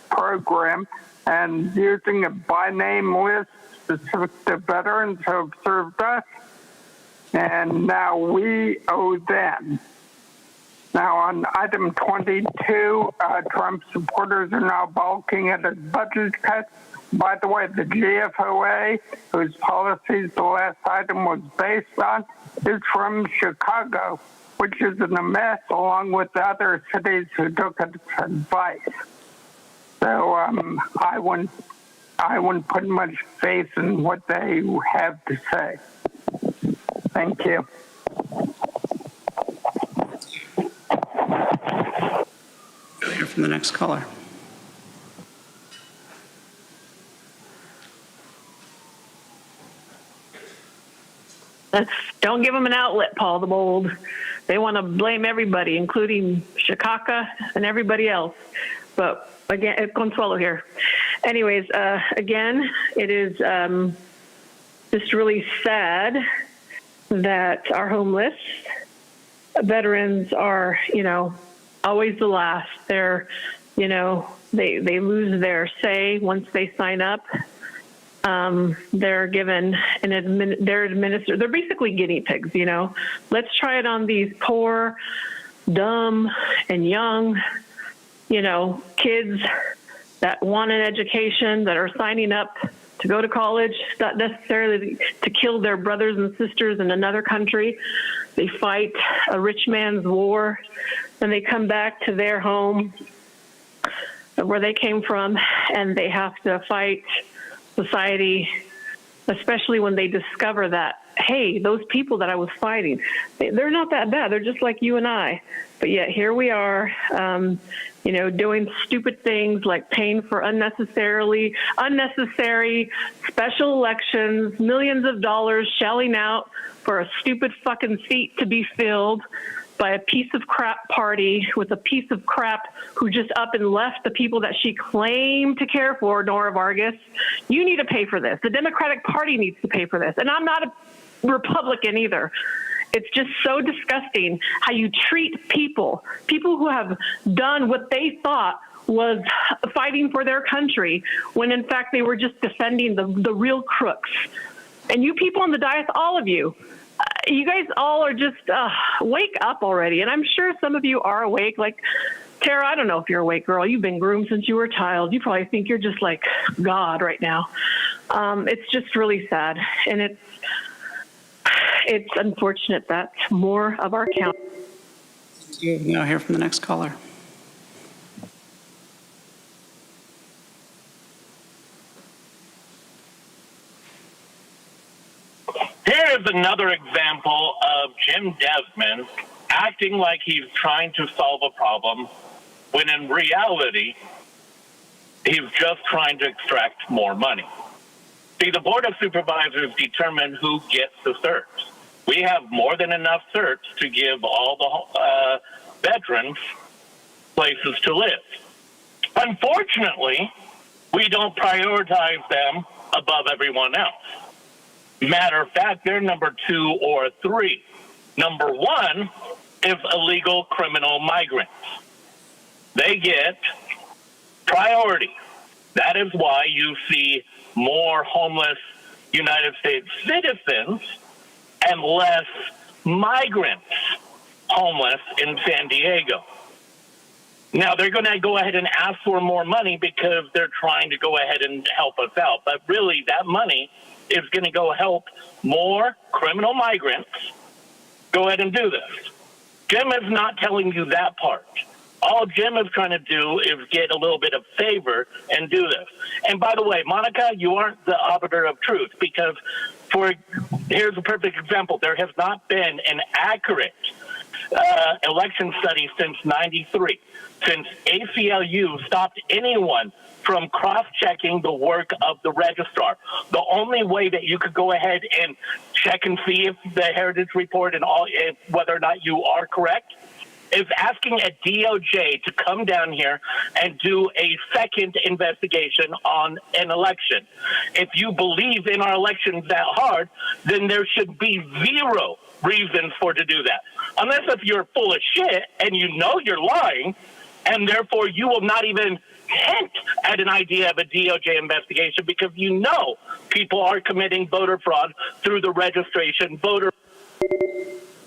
program and using a by-name list specific to veterans who have served us, and now we owe them. Now on item 22, Trump supporters are now balking at his budget cuts. By the way, the GFOA, whose policies the last item was based on, is from Chicago, which is in a mess along with other cities who took its advice. So I wouldn't put much faith in what they have to say. Thank you. We'll hear from the next caller. Don't give them an outlet, Paul the Bold. They want to blame everybody, including Chicago and everybody else. But again, Consuelo here. Anyways, again, it is just really sad that our homeless veterans are, always the last. They're, they lose their say once they sign up. They're given they're administered. They're basically guinea pigs, Let's try it on these poor, dumb, and young, kids that want an education, that are signing up to go to college, not necessarily to kill their brothers and sisters in another country. They fight a rich man's war, and they come back to their home where they came from, and they have to fight society, especially when they discover that, hey, those people that I was fighting, they're not that bad. They're just like you and I. But yet here we are, doing stupid things like paying for unnecessary special elections, millions of dollars shelling out for a stupid fucking seat to be filled by a piece of crap party with a piece of crap who just up and left the people that she claimed to care for, Nora Vargas. You need to pay for this. The Democratic Party needs to pay for this. And I'm not a Republican either. It's just so disgusting how you treat people who have done what they thought was fighting for their country, when in fact they were just defending the real crooks. And you people on the dais, all of you, you guys all are just, wake up already. And I'm sure some of you are awake. Like, Tara, I don't know if you're awake, girl. You've been groomed since you were a child. You probably think you're just like God right now. It's just really sad. And it's unfortunate that more of our county. Now hear from the next caller. Here is another example of Jim Desmond acting like he's trying to solve a problem when in reality, he's just trying to extract more money. See, the Board of Supervisors determine who gets the certs. We have more than enough certs to give all the veterans places to live. Unfortunately, we don't prioritize them above everyone else. Matter of fact, they're number 2 or 3. Number 1 is illegal criminal migrants. They get priority. That is why you see more homeless United States citizens and less migrants homeless in San Diego. Now, they're going to go ahead and ask for more money because they're trying to go ahead and help us out. But really, that money is going to go help more criminal migrants go ahead and do this. Jim is not telling you that part. All Jim is trying to do is get a little bit of favor and do this. And by the way, Monica, you aren't the arbiter of truth, because here's a perfect example. There has not been an accurate election study since '93, since ACLU stopped anyone from cross-checking the work of the registrar. The only way that you could go ahead and check and see if the Heritage Report and whether or not you are correct is asking a DOJ to come down here and do a second investigation on an election. If you believe in our elections that hard, then there should be zero reason for to do that. Unless if you're full of shit and you know you're lying, and therefore you will not even hint at an idea of a DOJ investigation because you know people are committing voter fraud through the registration voter.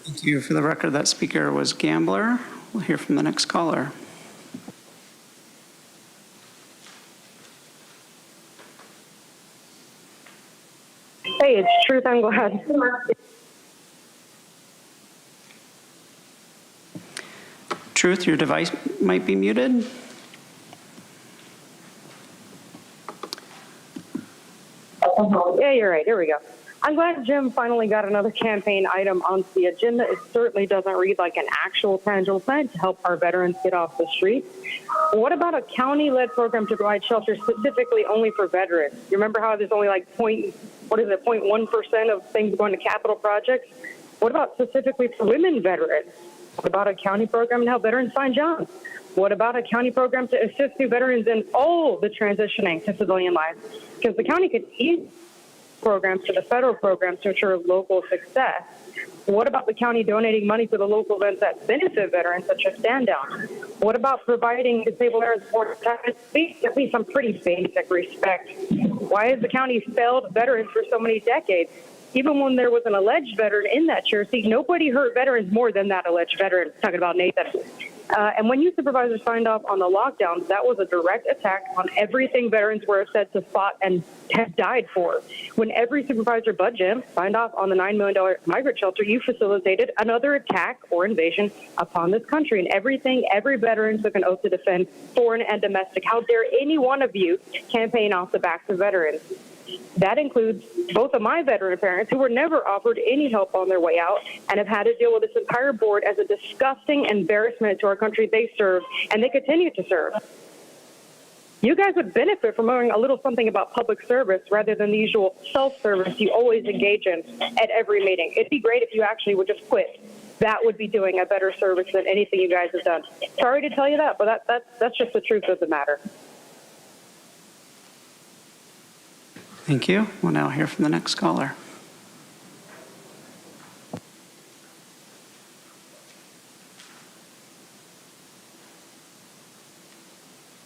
Thank you. For the record, that speaker was Gambler. We'll hear from the next caller. Hey, it's Truth. I'm glad. Truth, your device might be muted. Yeah, you're right. Here we go. I'm glad Jim finally got another campaign item onto the agenda. It certainly doesn't read like an actual tangible plan to help our veterans get off the street. What about a county-led program to provide shelter specifically only for veterans? You remember how there's only like 0.1% of things going to capital projects? What about specifically for women veterans? What about a county program to help veterans find jobs? What about a county program to assist new veterans in all the transitioning to civilian life? Because the county could use programs to the federal programs to ensure local success. What about the county donating money to the local events that benefit veterans, such as Stand Down? What about providing disabled veterans more time to speak? At least some pretty basic respect. Why has the county failed veterans for so many decades? Even when there was an alleged veteran in that chair seat, nobody hurt veterans more than that alleged veteran, talking about Nathan. And when you supervisors signed off on the lockdowns, that was a direct attack on everything veterans were said to fought and have died for. When every supervisor but Jim signed off on the $9 million migrant shelter, you facilitated another attack or invasion upon this country. And every veteran took an oath to defend, foreign and domestic. How dare any one of you campaign off the backs of veterans? That includes both of my veteran parents who were never offered any help on their way out and have had to deal with this entire board as a disgusting embarrassment to our country they serve and they continue to serve. You guys would benefit from knowing a little something about public service rather than the usual self-service you always engage in at every meeting. It'd be great if you actually would just quit. That would be doing a better service than anything you guys have done. Sorry to tell you that, but that's just the truth of the matter. Thank you. We'll now hear from the next caller.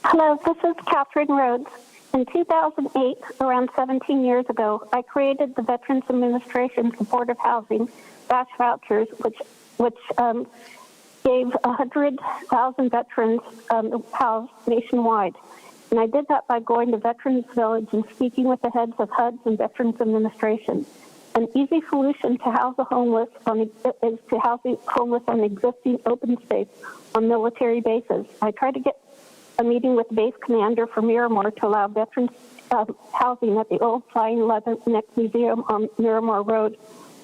Hello, this is Catherine Rhodes. In 2008, around 17 years ago, I created the Veterans Administration Supportive Housing VASH vouchers, which gave 100,000 veterans housed nationwide. And I did that by going to Veterans Village and speaking with the heads of HUDs and Veterans Administration. An easy solution to house the homeless is to house the homeless on existing open space on military bases. I tried to get a meeting with base commander for Miramar to allow veterans housing at the old Flying Leatherneck Museum on Miramar Road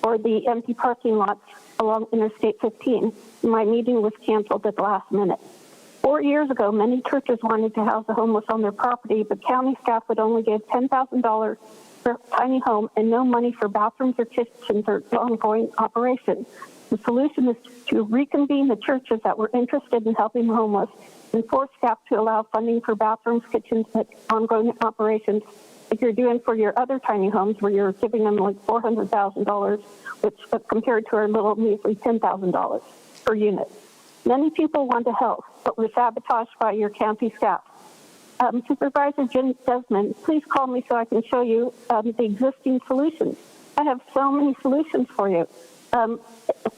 or the empty parking lots along Interstate 15. My meeting was canceled at the last minute. 4 years ago, many churches wanted to house the homeless on their property, but county staff would only give $10,000 for a tiny home and no money for bathrooms or kitchens or ongoing operations. The solution is to reconvene the churches that were interested in helping the homeless and force staff to allow funding for bathrooms, kitchens, and ongoing operations like you're doing for your other tiny homes where you're giving them like $400,000, which compared to our little measly $10,000 per unit. Many people want to help, but were sabotaged by your county staff. Supervisor Jim Desmond, please call me so I can show you the existing solutions. I have so many solutions for you.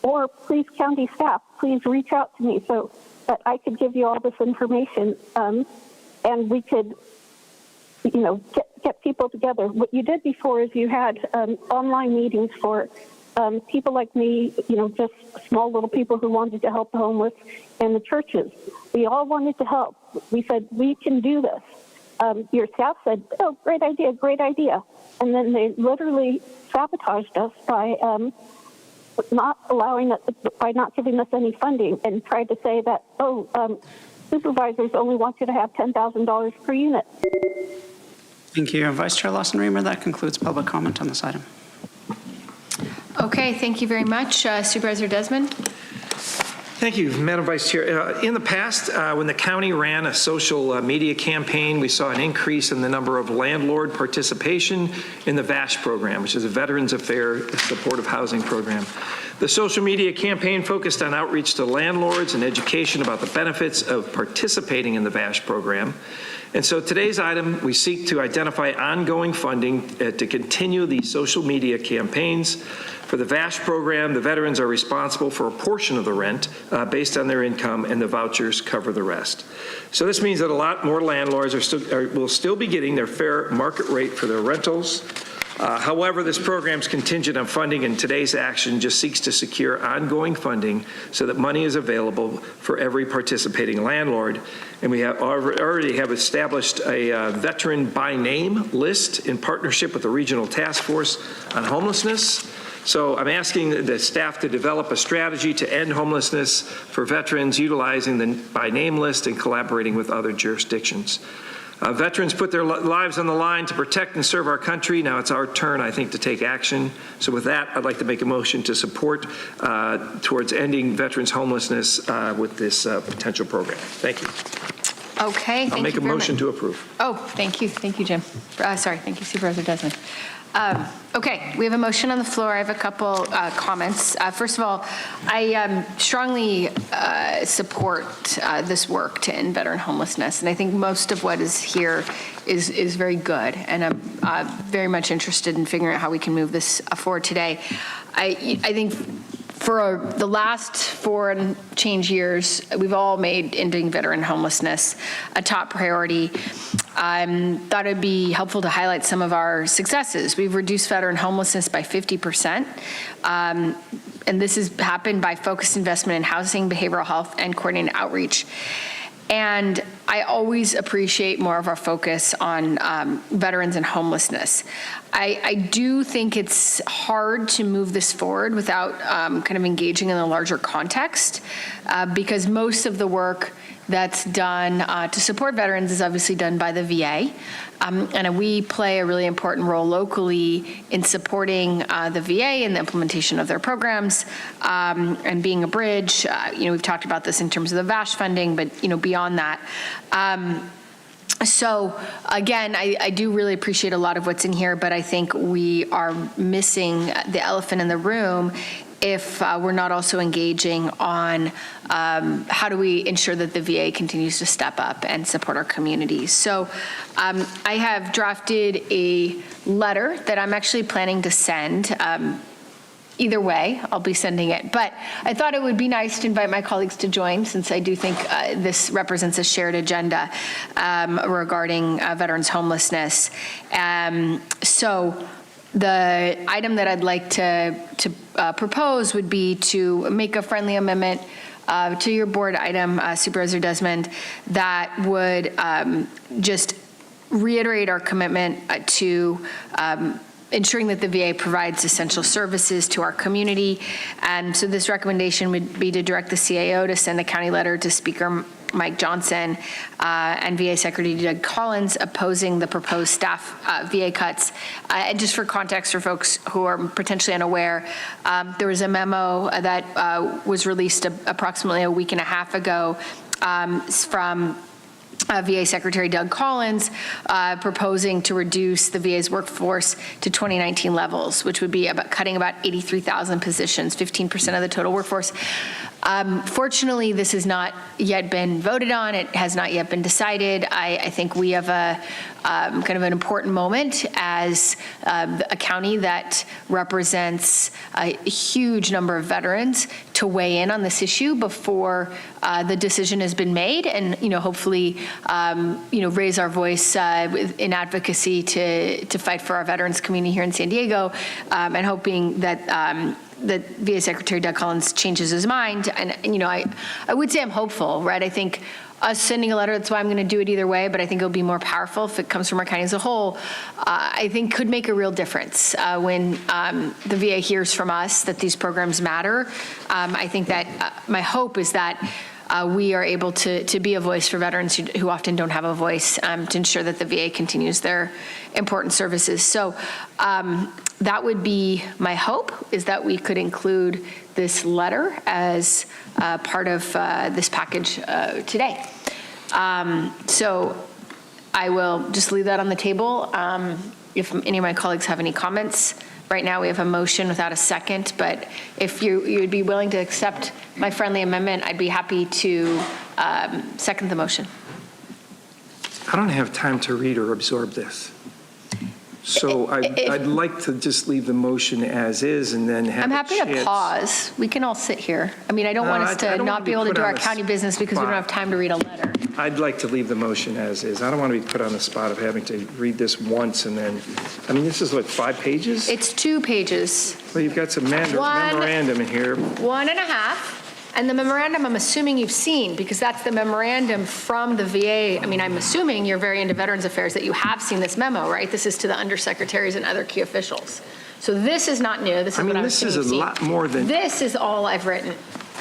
Or please, county staff, please reach out to me so that I could give you all this information and we could, get people together. What you did before is you had online meetings for people like me, just small little people who wanted to help the homeless and the churches. We all wanted to help. We said, we can do this. Your staff said, oh, great idea. And then they literally sabotaged us by not giving us any funding and tried to say that, supervisors only want you to have $10,000 per unit. Thank you. Vice Chair Lawson-Remer, that concludes public comment on this item. Okay, thank you very much. Supervisor Desmond? Thank you, Madam Vice Chair. In the past, when the county ran a social media campaign, we saw an increase in the number of landlord participation in the VASH program, which is a Veterans Affairs Supportive Housing Program. The social media campaign focused on outreach to landlords and education about the benefits of participating in the VASH program. And so today's item, we seek to identify ongoing funding to continue the social media campaigns. For the VASH program, the veterans are responsible for a portion of the rent based on their income, and the vouchers cover the rest. So this means that a lot more landlords will still be getting their fair market rate for their rentals. However, this program is contingent on funding, and today's action just seeks to secure ongoing funding so that money is available for every participating landlord. And we already have established a veteran by name list in partnership with the Regional Task Force on Homelessness. So I'm asking the staff to develop a strategy to end homelessness for veterans utilizing the by name list and collaborating with other jurisdictions. Veterans put their lives on the line to protect and serve our country. Now it's our turn, I think, to take action. So with that, I'd like to make a motion to support towards ending veterans homelessness with this potential program. Thank you. Okay, I'll make a motion to approve. Oh, thank you, Jim. Thank you, Supervisor Desmond. Okay, we have a motion on the floor. I have a couple comments. First of all, I strongly support this work to end veteran homelessness, and I think most of what is here is very good, and I'm very much interested in figuring out how we can move this forward today. I think for the last 4 and change years, we've all made ending veteran homelessness a top priority. Thought it'd be helpful to highlight some of our successes. We've reduced veteran homelessness by 50%. And this has happened by focused investment in housing, behavioral health, and coordinated outreach. And I always appreciate more of our focus on veterans and homelessness. I do think it's hard to move this forward without kind of engaging in the larger context, because most of the work that's done to support veterans is obviously done by the VA. And we play a really important role locally in supporting the VA and the implementation of their programs and being a bridge. We've talked about this in terms of the VASH funding, but beyond that. So again, I do really appreciate a lot of what's in here, but I think we are missing the elephant in the room if we're not also engaging on how do we ensure that the VA continues to step up and support our communities. So I have drafted a letter that I'm actually planning to send. Either way, I'll be sending it. But I thought it would be nice to invite my colleagues to join, since I do think this represents a shared agenda regarding veterans homelessness. So the item that I'd like to propose would be to make a friendly amendment to your board item, Supervisor Desmond, that would just reiterate our commitment to ensuring that the VA provides essential services to our community. And so this recommendation would be to direct the CAO to send a county letter to Speaker Mike Johnson and VA Secretary Doug Collins opposing the proposed staff VA cuts. And just for context for folks who are potentially unaware, there was a memo that was released approximately a week and a half ago from VA Secretary Doug Collins proposing to reduce the VA's workforce to 2019 levels, which would be about cutting about 83,000 positions, 15% of the total workforce. Fortunately, this has not yet been voted on. It has not yet been decided. I think we have a kind of an important moment as a county that represents a huge number of veterans to weigh in on this issue before the decision has been made, and hopefully raise our voice in advocacy to fight for our veterans community here in San Diego, and hoping that that VA Secretary Doug Collins changes his mind. And I would say I'm hopeful, right? I think us sending a letter, that's why I'm going to do it either way, but I think it'll be more powerful if it comes from our county as a whole, I think could make a real difference when the VA hears from us that these programs matter. I think that my hope is that we are able to be a voice for veterans who often don't have a voice, to ensure that the VA continues their important services. So that would be my hope, is that we could include this letter as part of this package today. So I will just leave that on the table. If any of my colleagues have any comments. Right now we have a motion without a second, but if you'd be willing to accept my friendly amendment, I'd be happy to second the motion. I don't have time to read or absorb this. So I'd like to just leave the motion as is and then have I'm happy a chance. to pause. We can all sit here. I mean, I don't want us to not be able to do our county business because we don't have time to read a letter. I'd like to leave the motion as is. I don't want to be put on the spot of having to read this once and then, I mean, this is what, 5 pages? It's 2 pages. Well, you've got some memorandum in here. 1.5. And the memorandum, I'm assuming you've seen, because that's the memorandum from the VA. I mean, I'm assuming you're very into Veterans Affairs, that you have seen this memo, right? This is to the undersecretaries and other key officials. So this is not new. This is what I'm assuming you've seen. This is a lot more than. This is all I've written.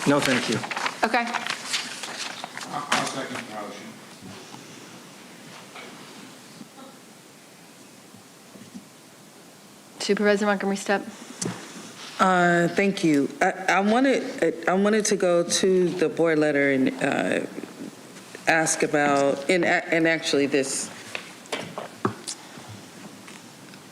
No, thank you. Okay. I'll second the motion. Supervisor Montgomery Stepp. Thank you. I wanted to go to the board letter and ask about, and actually this,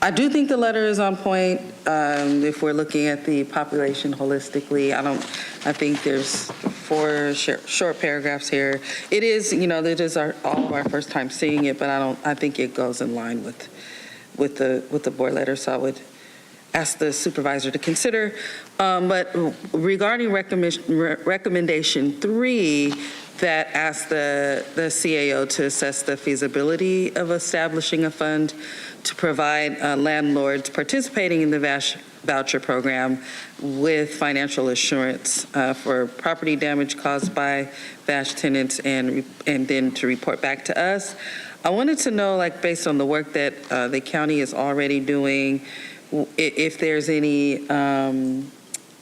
I do think the letter is on point. If we're looking at the population holistically, I think there's 4 short paragraphs here. It is, it is all of our first time seeing it, but I think it goes in line with the board letter. So ask the supervisor to consider. But regarding recommendation 3, that asks the CAO to assess the feasibility of establishing a fund to provide landlords participating in the VASH voucher program with financial assurance for property damage caused by VASH tenants and then to report back to us. I wanted to know, like, based on the work that the county is already doing, if there's any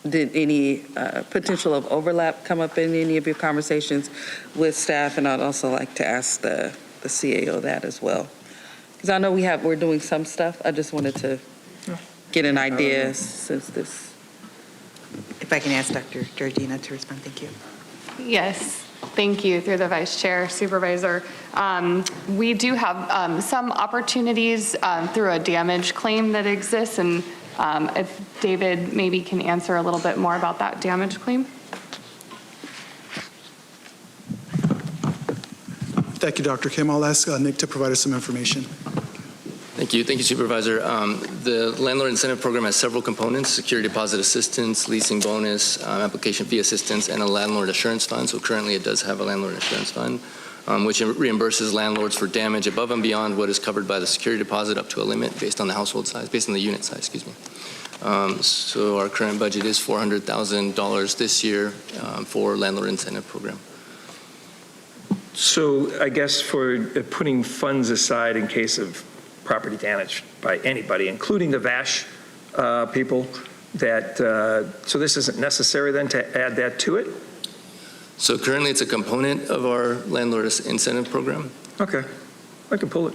did any potential of overlap come up in any of your conversations with staff? And I'd also like to ask the CAO that as well. Because I know we're doing some stuff. I just wanted to get an idea since this. If I can ask Dr. Georgina to respond, thank you. Yes, thank you, through the Vice Chair, Supervisor. We do have some opportunities through a damage claim that exists, and if David maybe can answer a little bit more about that damage claim. Thank you, Dr. Kim. I'll ask Nick to provide us some information. Thank you, Supervisor. The landlord incentive program has several components: security deposit assistance, leasing bonus, application fee assistance, and a landlord assurance fund. So currently it does have a landlord assurance fund, which reimburses landlords for damage above and beyond what is covered by the security deposit up to a limit based on the household size, based on the unit size, excuse me. So our current budget is $400,000 this year for landlord incentive program. So I guess for putting funds aside in case of property damage by anybody, including the VASH people, that so this isn't necessary then to add that to it? So currently it's a component of our landlord incentive program. Okay, I can pull it.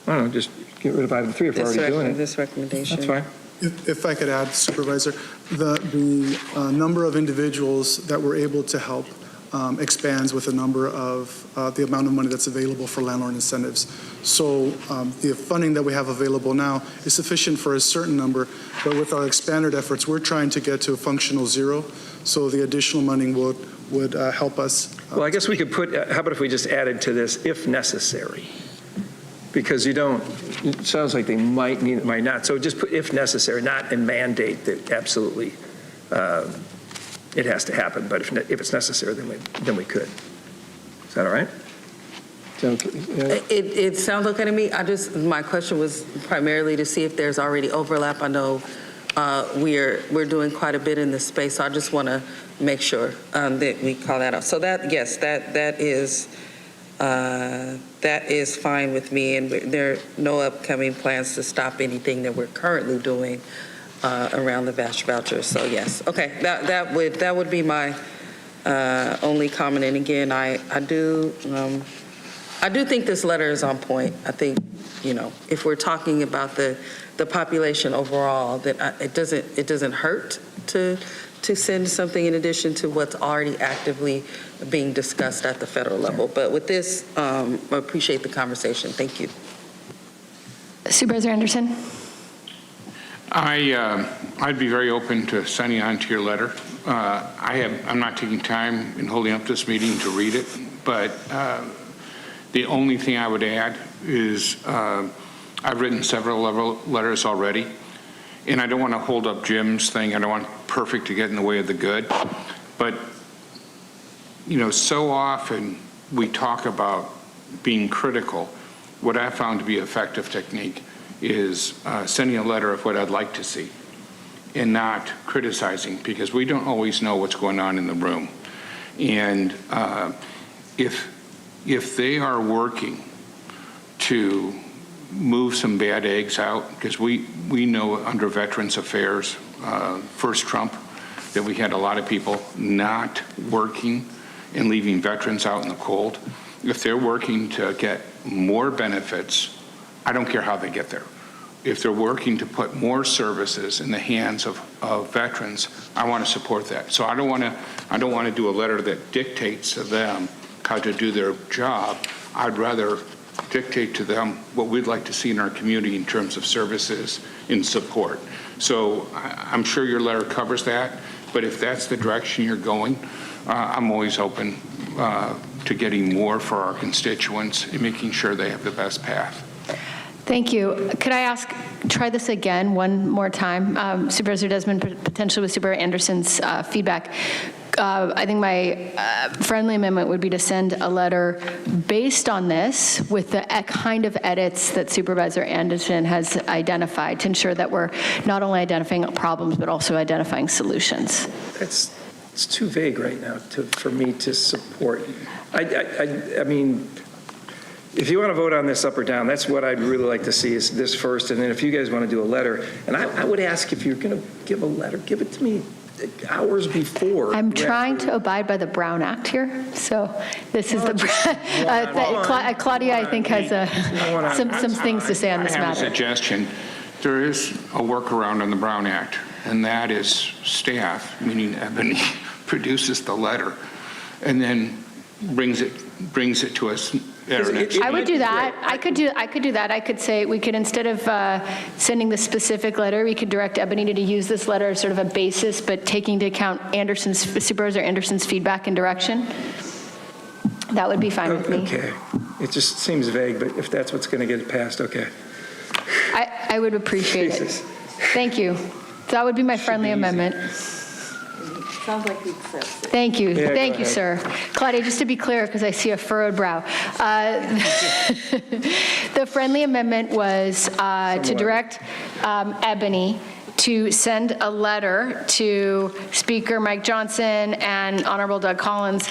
I don't know, just get rid of item 3 if we're already doing it. This recommendation. That's fine. If I could add, Supervisor, the number of individuals that we're able to help expands with the number of the amount of money that's available for landlord incentives. So the funding that we have available now is sufficient for a certain number, but with our expanded efforts, we're trying to get to a functional 0. So the additional money would help us. Well, I guess we could put, how about if we just added to this, if necessary? Because you don't, it sounds like they might need it, might not. So just put if necessary, not and mandate that absolutely it has to happen. But if it's necessary, then we could. Is that all right? It sounds okay to me. My question was primarily to see if there's already overlap. I know we're doing quite a bit in this space, so I just want to make sure that we call that out. So that, yes, that is fine with me, and there are no upcoming plans to stop anything that we're currently doing around the VASH voucher. So yes, okay, that would be my only comment. And again, I do think this letter is on point. I think, if we're talking about the population overall, that it doesn't hurt to send something in addition to what's already actively being discussed at the federal level. But with this, I appreciate the conversation. Thank you. Supervisor Anderson. I'd be very open to signing on to your letter. I'm not taking time in holding up this meeting to read it, but the only thing I would add is I've written several letters already, and I don't want to hold up Jim's thing. I don't want perfect to get in the way of the good. But, so often we talk about being critical. What I found to be an effective technique is sending a letter of what I'd like to see and not criticizing, because we don't always know what's going on in the room. And if they are working to move some bad eggs out, because we know under Veterans Affairs, first Trump, that we had a lot of people not working and leaving veterans out in the cold. If they're working to get more benefits, I don't care how they get there. If they're working to put more services in the hands of veterans, I want to support that. So I don't want to do a letter that dictates to them how to do their job. I'd rather dictate to them what we'd like to see in our community in terms of services and support. So I'm sure your letter covers that, but if that's the direction you're going, I'm always open to getting more for our constituents and making sure they have the best path. Thank you. Could I try this again one more time? Supervisor Desmond, potentially with Supervisor Anderson's feedback. I think my friendly amendment would be to send a letter based on this with the kind of edits that Supervisor Anderson has identified to ensure that we're not only identifying problems, but also identifying solutions. It's too vague right now for me to support. I mean, if you want to vote on this up or down, that's what I'd really like to see is this first. And then if you guys want to do a letter, and I would ask if you're going to give a letter, give it to me hours before. I'm trying to abide by the Brown Act here, so this is Claudia, I think, has some things to say on this I have matter. a suggestion. There is a workaround on the Brown Act, and that is staff, meaning Ebony, produces the letter and then brings it to us at our next I would meeting. do that. I could do that. I could say we could, instead of sending the specific letter, we could direct Ebony to use this letter as sort of a basis, but taking into account Supervisor Anderson's feedback and direction. That would be fine with me. Okay. It just seems vague, but if that's what's going to get passed, okay. I would appreciate it. Thank you. That would be my friendly amendment. Sounds like we accept it. Thank you. Yeah, Thank go you, ahead. sir. Claudia, just to be clear, because I see a furrowed brow. The friendly amendment was to direct Ebony to send a letter to Speaker Mike Johnson and Honorable Doug Collins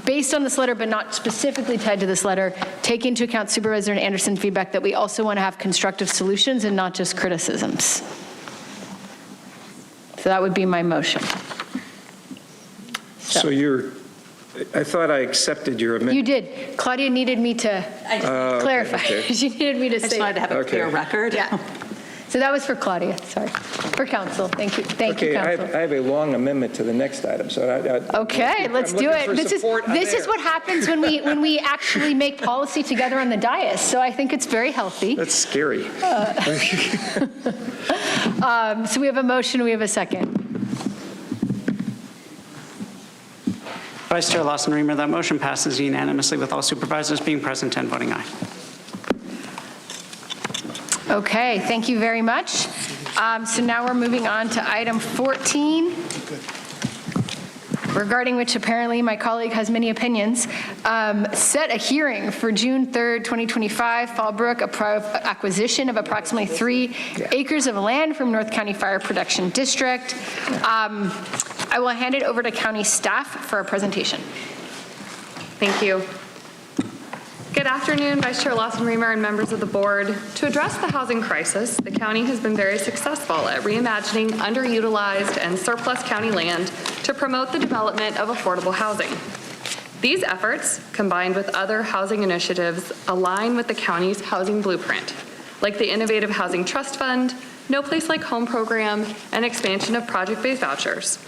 based on this letter, but not specifically tied to this letter, take into account Supervisor Anderson's feedback that we also want to have constructive solutions and not just criticisms. So that would be my motion. So I thought I accepted your amendment. You did. Claudia needed me to clarify. okay. She needed me to say. I just wanted to have a clear record. Yeah. So that was for Claudia, sorry. For council, thank you, Okay, I council. have a long amendment to the next item, so Okay, let's do it. This is there. what happens when we actually make policy together on the dais. So I think it's very healthy. That's scary. So we have a motion, we have a second. Vice Chair Lawson-Remer, that motion passes unanimously with all supervisors being present and voting aye. Okay, thank you very much. So now we're moving on to item 14, regarding which apparently my colleague has many opinions. Set a hearing for June 3rd, 2025, Fallbrook, acquisition of approximately 3 acres of land from North County Fire Protection District. I will hand it over to county staff for a presentation. Thank you. Good afternoon, Vice Chair Lawson-Remer and members of the board. To address the housing crisis, the county has been very successful at reimagining underutilized and surplus county land to promote the development of affordable housing. These efforts, combined with other housing initiatives, align with the county's housing blueprint, like the Innovative Housing Trust Fund, No Place Like Home program, and expansion of project-based vouchers,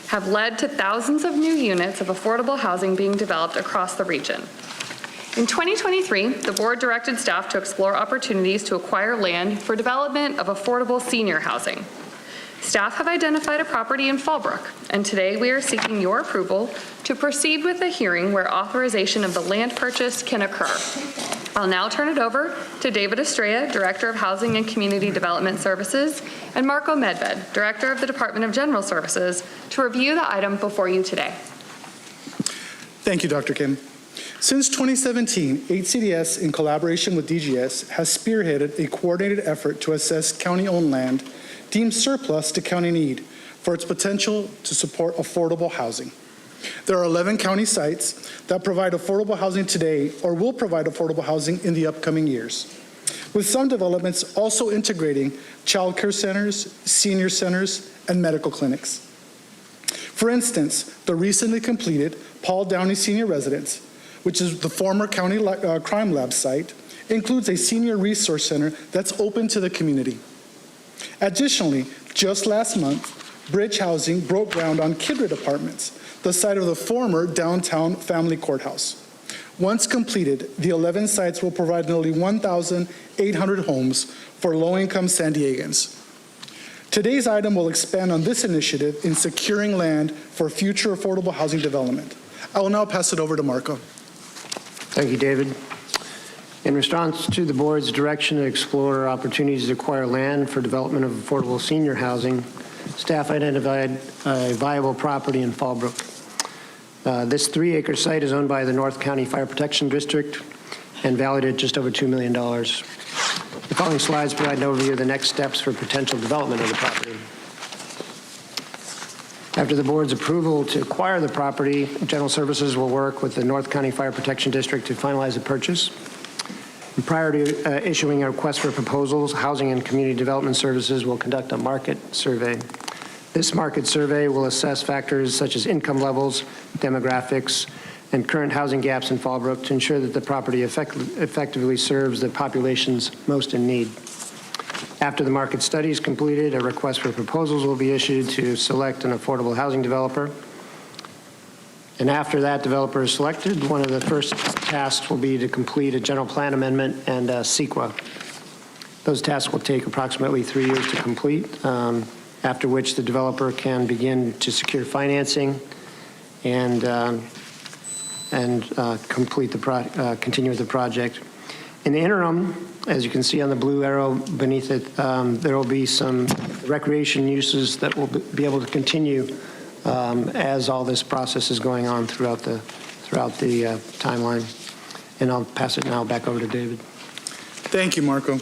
have led to thousands of new units of affordable housing being developed across the region. In 2023, the board directed staff to explore opportunities to acquire land for development of affordable senior housing. Staff have identified a property in Fallbrook, and today we are seeking your approval to proceed with a hearing where authorization of the land purchase can occur. I'll now turn it over to David Estrella, Director of Housing and Community Development Services, and Marco Medved, Director of the Department of General Services, to review the item before you today. Thank you, Dr. Kim. Since 2017, HCDS, in collaboration with DGS, has spearheaded a coordinated effort to assess county-owned land deemed surplus to county need for its potential to support affordable housing. There are 11 county sites that provide affordable housing today or will provide affordable housing in the upcoming years, with some developments also integrating child care centers, senior centers, and medical clinics. For instance, the recently completed Paul Downey Senior Residence, which is the former county crime lab site, includes a senior resource center that's open to the community. Additionally, just last month, Bridge Housing broke ground on Kidred Apartments, the site of the former downtown family courthouse. Once completed, the 11 sites will provide nearly 1,800 homes for low-income San Diegans. Today's item will expand on this initiative in securing land for future affordable housing development. I will now pass it over to Marco. Thank you, David. In response to the board's direction to explore opportunities to acquire land for development of affordable senior housing, staff identified a viable property in Fallbrook. This 3-acre site is owned by the North County Fire Protection District and valued at just over $2 million. The following slides provide an overview of the next steps for potential development of the property. After the board's approval to acquire the property, General Services will work with the North County Fire Protection District to finalize the purchase. And prior to issuing a request for proposals, Housing and Community Development Services will conduct a market survey. This market survey will assess factors such as income levels, demographics, and current housing gaps in Fallbrook to ensure that the property effectively serves the populations most in need. After the market study is completed, a request for proposals will be issued to select an affordable housing developer. And after that developer is selected, one of the first tasks will be to complete a general plan amendment and a CEQA. Those tasks will take approximately 3 years to complete, after which the developer can begin to secure financing and continue with the project. In the interim, as you can see on the blue arrow beneath it, there will be some recreation uses that will be able to continue as all this process is going on throughout the timeline. And I'll pass it now back over to David. Thank you, Marco.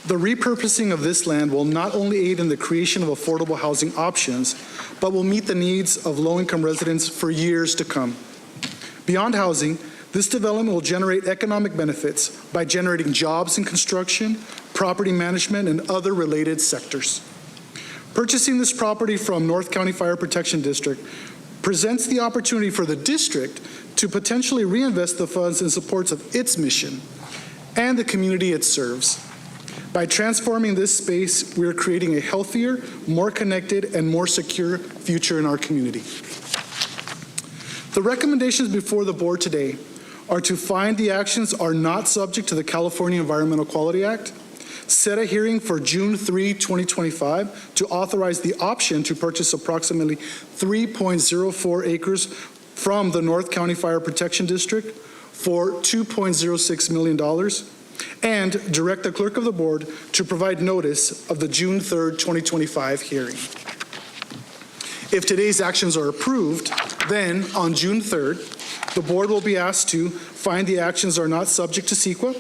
The repurposing of this land will not only aid in the creation of affordable housing options, but will meet the needs of low-income residents for years to come. Beyond housing, this development will generate economic benefits by generating jobs in construction, property management, and other related sectors. Purchasing this property from North County Fire Protection District presents the opportunity for the district to potentially reinvest the funds in support of its mission and the community it serves. By transforming this space, we are creating a healthier, more connected, and more secure future in our community. The recommendations before the board today are to find the actions are not subject to the California Environmental Quality Act, set a hearing for June 3, 2025 to authorize the option to purchase approximately 3.04 acres from the North County Fire Protection District for $2.06 million, and direct the clerk of the board to provide notice of the June 3, 2025 hearing. If today's actions are approved, then on June 3rd, the board will be asked to find the actions are not subject to CEQA,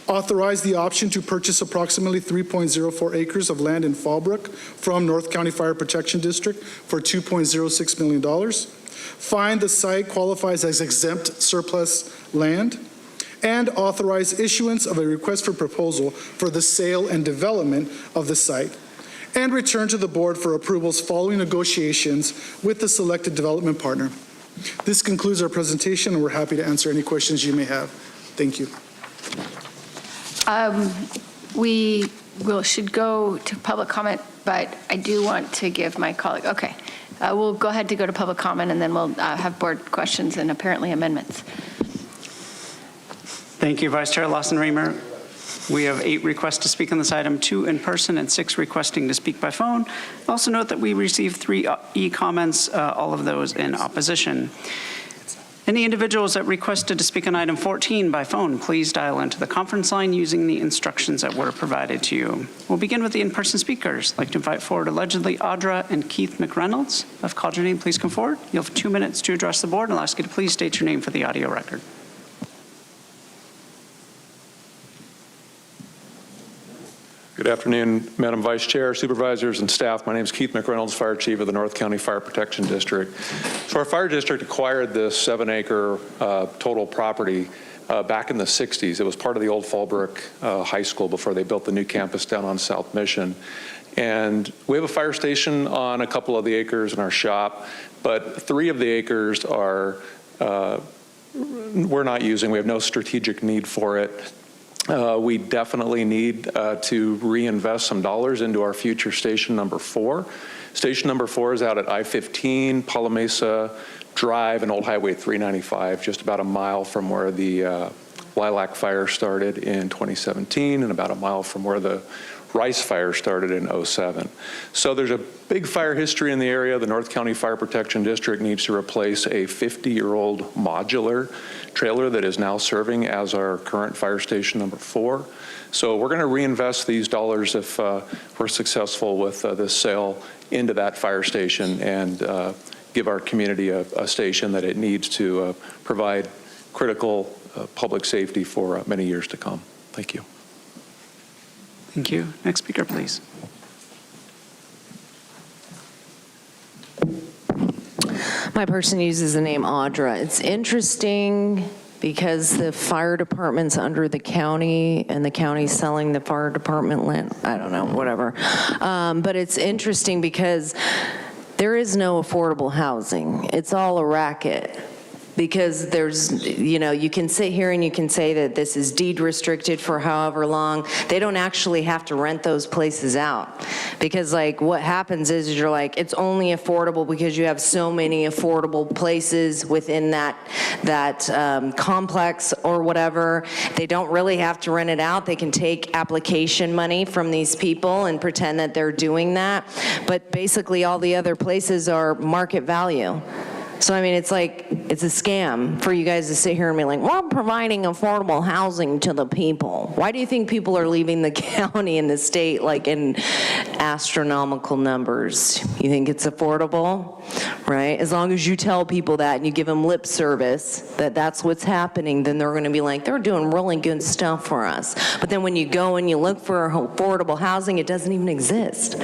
authorize the option to purchase approximately 3.04 acres of land in Fallbrook from North County Fire Protection District for $2.06 million, find the site qualifies as exempt surplus land, and authorize issuance of a request for proposal for the sale and development of the site, and return to the board for approvals following negotiations with the selected development partner. This concludes our presentation, and we're happy to answer any questions you may have. Thank you. We should go to public comment, but I do want to give my colleague, okay. We'll go ahead to go to public comment, and then we'll have board questions and apparently amendments. Thank you, Vice Chair Lawson-Remer. We have 8 requests to speak on this item, 2 in person and 6 requesting to speak by phone. Also note that we received 3 e-comments, all of those in opposition. Any individuals that requested to speak on item 14 by phone, please dial into the conference line using the instructions that were provided to you. We'll begin with the in-person speakers. I'd like to invite forward allegedly Audra and Keith McReynolds. If I've called your name, please come forward. You'll have 2 minutes to address the board, and I'll ask you to please state your name for the audio record. Good afternoon, Madam Vice Chair, Supervisors, and staff. My name is Keith McReynolds, Fire Chief of the North County Fire Protection District. So our fire district acquired this 7-acre total property back in the 60s. It was part of the old Fallbrook High School before they built the new campus down on South Mission. And we have a fire station on a couple of the acres in our shop, but 3 of the acres are we're not using. We have no strategic need for it. We definitely need to reinvest some dollars into our future station number 4. Station number 4 is out at I-15, Palamesa Drive and Old Highway 395, just about a mile from where the Lilac fire started in 2017 and about a mile from where the Rice Fire started in '07. So there's a big fire history in the area. The North County Fire Protection District needs to replace a 50-year-old modular trailer that is now serving as our current fire station number 4. So we're going to reinvest these dollars if we're successful with this sale into that fire station and give our community a station that it needs to provide critical public safety for many years to come. Thank you. Thank you. Next speaker, please. My person uses the name Audra. It's interesting because the fire department's under the county and the county's selling the fire department land. I don't know, whatever. But it's interesting because there is no affordable housing. It's all a racket. Because there's, you can sit here and you can say that this is deed restricted for however long. They don't actually have to rent those places out. Because what happens is you're it's only affordable because you have so many affordable places within that complex or whatever. They don't really have to rent it out. They can take application money from these people and pretend that they're doing that. But basically all the other places are market value. So, I mean, it's a scam for you guys to sit here and be like, we're providing affordable housing to the people. Why do you think people are leaving the county and the state in astronomical numbers? You think it's affordable, right? As long as you tell people that and you give them lip service that that's what's happening, then they're going to be like, they're doing really good stuff for us. But then when you go and you look for affordable housing, it doesn't even exist.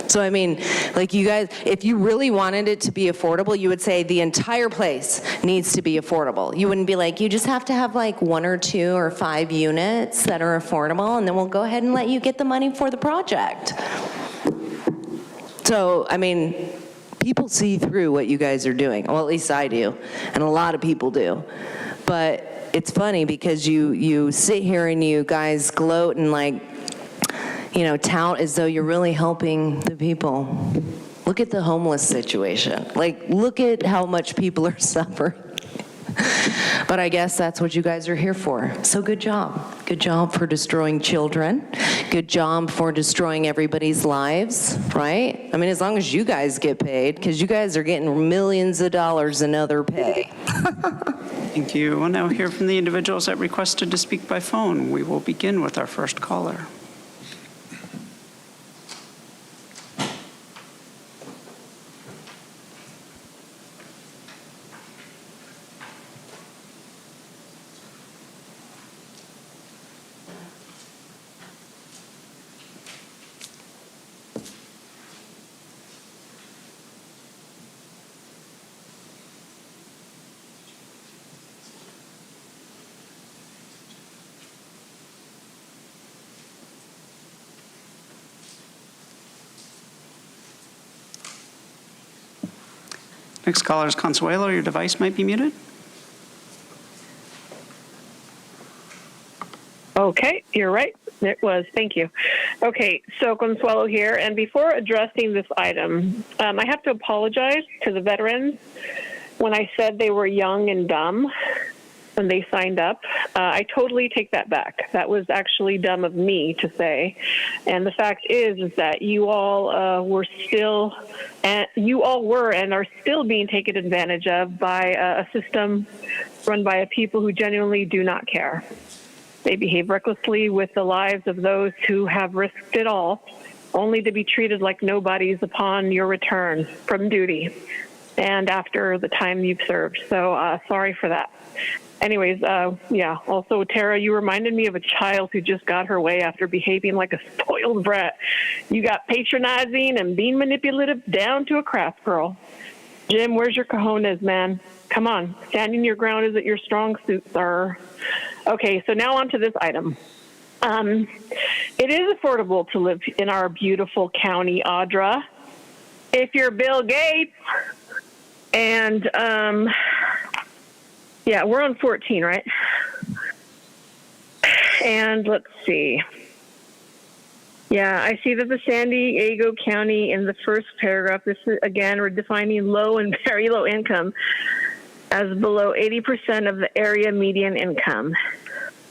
So, I mean, you guys, if you really wanted it to be affordable, you would say the entire place needs to be affordable. You wouldn't be like, you just have to have 1 or 2 or 5 units that are affordable, and then we'll go ahead and let you get the money for the project. So, I mean, people see through what you guys are doing. Well, at least I do, and a lot of people do. But it's funny because you sit here and you guys gloat and tout as though you're really helping the people. Look at the homeless situation. Look at how much people are suffering. But I guess that's what you guys are here for. So good job. Good job for destroying children. Good job for destroying everybody's lives, right? I mean, as long as you guys get paid, because you guys are getting millions of dollars in other pay. Thank you. We'll now hear from the individuals that requested to speak by phone. We will begin with our first caller. Next caller is Consuelo. Your device might be muted. Okay, you're right. It was. Thank you. Okay, so Consuelo here. And before addressing this item, I have to apologize to the veterans when I said they were young and dumb when they signed up. I totally take that back. That was actually dumb of me to say. And the fact is that you all were and are still being taken advantage of by a system run by a people who genuinely do not care. They behave recklessly with the lives of those who have risked it all, only to be treated like nobodies upon your return from duty and after the time you've served. So sorry for that. Anyways, yeah, also, Tara, you reminded me of a child who just got her way after behaving like a spoiled brat. You got patronizing and being manipulative down to a craft girl. Jim, where's your cojones, man? Come on, standing your ground isn't your strong suit, sir. Okay, so now on to this item. It is affordable to live in our beautiful county, Audra, if you're Bill Gates. And, yeah, we're on 14, right? And let's see. Yeah, I see that the San Diego County in the first paragraph, this is, again, we're defining low and very low income as below 80% of the area median income.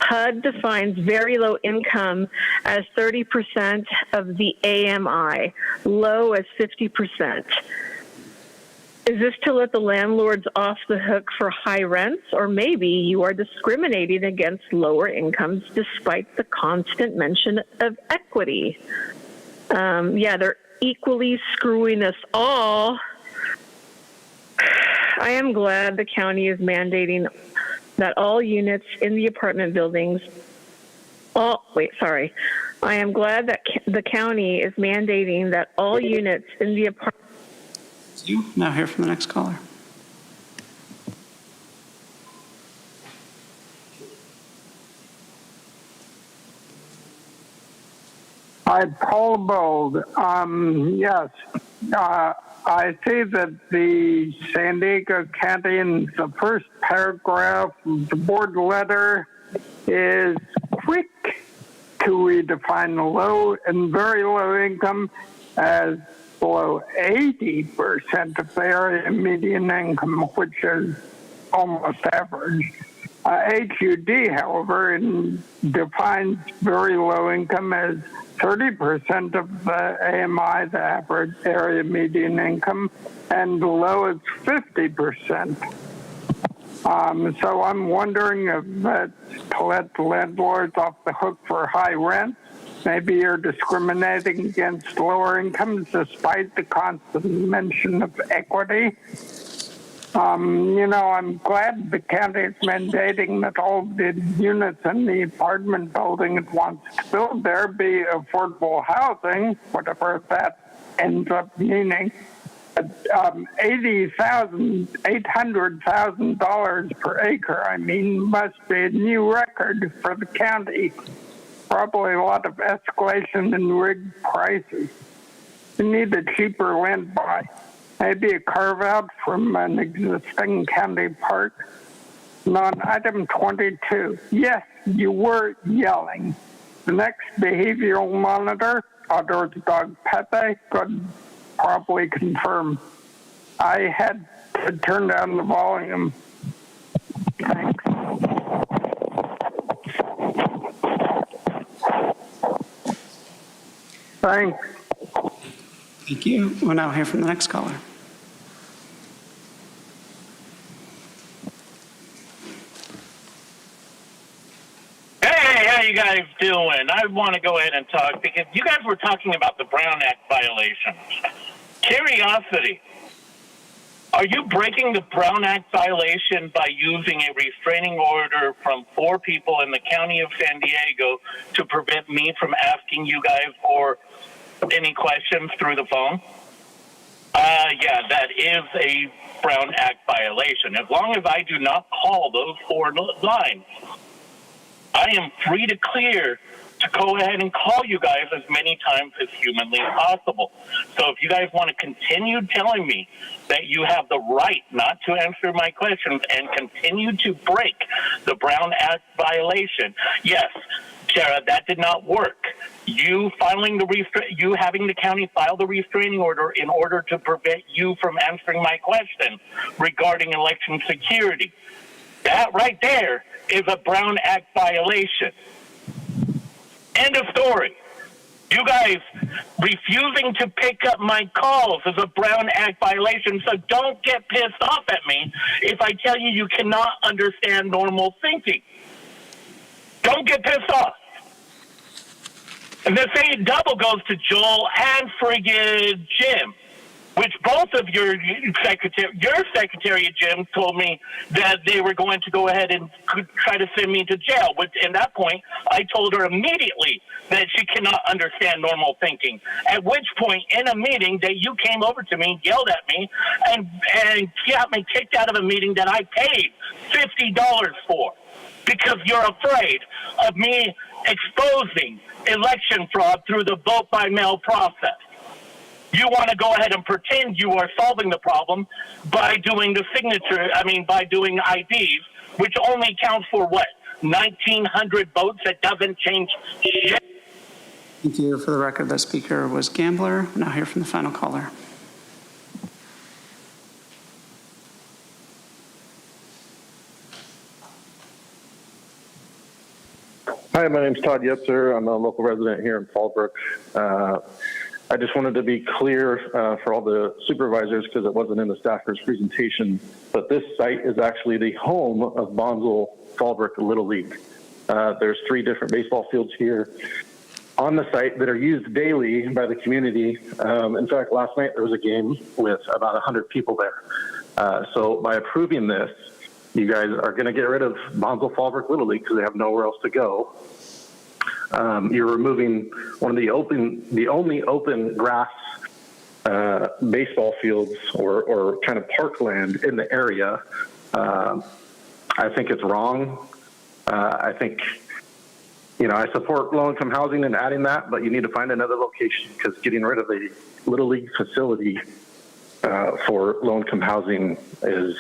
HUD defines very low income as 30% of the AMI, low as 50%. Is this to let the landlords off the hook for high rents, or maybe you are discriminating against lower incomes despite the constant mention of equity? Yeah, they're equally screwing us all. I am glad the county is mandating that all units in the apartment buildings, I am glad that the county is mandating that all units in the apartment. You now hear from the next caller. Hi, Paul Bold. Yes, I see that the San Diego County in the first paragraph of the board letter is quick to redefine low and very low income as below 80% of the area median income, which is almost average. HUD, however, defines very low income as 30% of the AMI, the average area median income, and low is 50%. So I'm wondering if that's to let the landlords off the hook for high rent. Maybe you're discriminating against lower incomes despite the constant mention of equity. I'm glad the county is mandating that all the units in the apartment building it wants to build there be affordable housing, whatever that ends up meaning. $800,000 per acre, must be a new record for the county. Probably a lot of escalation in rig prices. We need a cheaper land buy. Maybe a carve out from an existing county park. And on item 22, yes, you were yelling. The next behavioral monitor, outdoors dog Pepe, could probably confirm. I had to turn down the volume. Thanks. Thanks. Thank you. We'll now hear from the next caller. Hey, how you guys doing? I want to go ahead and talk because you guys were talking about the Brown Act violations. Curiosity. Are you breaking the Brown Act violation by using a restraining order from 4 people in the county of San Diego to prevent me from asking you guys for any questions through the phone? Yeah, that is a Brown Act violation. As long as I do not call those 4 lines, I am free to clear to go ahead and call you guys as many times as humanly possible. So if you guys want to continue telling me that you have the right not to answer my questions and continue to break the Brown Act violation, yes, Tara, that did not work. You having the county file the restraining order in order to prevent you from answering my question regarding election security. That right there is a Brown Act violation. End of story. You guys refusing to pick up my calls is a Brown Act violation, so don't get pissed off at me if I tell you you cannot understand normal thinking. Don't get pissed off. And the same double goes to Joel and friggin' Jim, which both of your secretary Jim told me that they were going to go ahead and try to send me to jail. Which, at that point, I told her immediately that she cannot understand normal thinking. At which point, in a meeting, that you came over to me, yelled at me, and got me kicked out of a meeting that I paid $50 for, because you're afraid of me exposing election fraud through the vote by mail process. You want to go ahead and pretend you are solving the problem by doing by doing IDs, which only counts for what, 1,900 votes? That doesn't change shit. Thank you. For the record, that speaker was Gambler. We'll now hear from the final caller. Hi, my name's Todd Yetzer. I'm a local resident here in Fallbrook. I just wanted to be clear for all the supervisors, because it wasn't in the staffer's presentation, but this site is actually the home of Bonsall Fallbrook Little League. There's 3 different baseball fields here on the site that are used daily by the community. In fact, last night there was a game with about 100 people there. So by approving this, you guys are going to get rid of Bonsall Fallbrook Little League because they have nowhere else to go. You're removing one of the only open grass baseball fields or kind of parkland in the area. I think it's wrong. I think, I support low-income housing and adding that, but you need to find another location because getting rid of a Little League facility for low-income housing is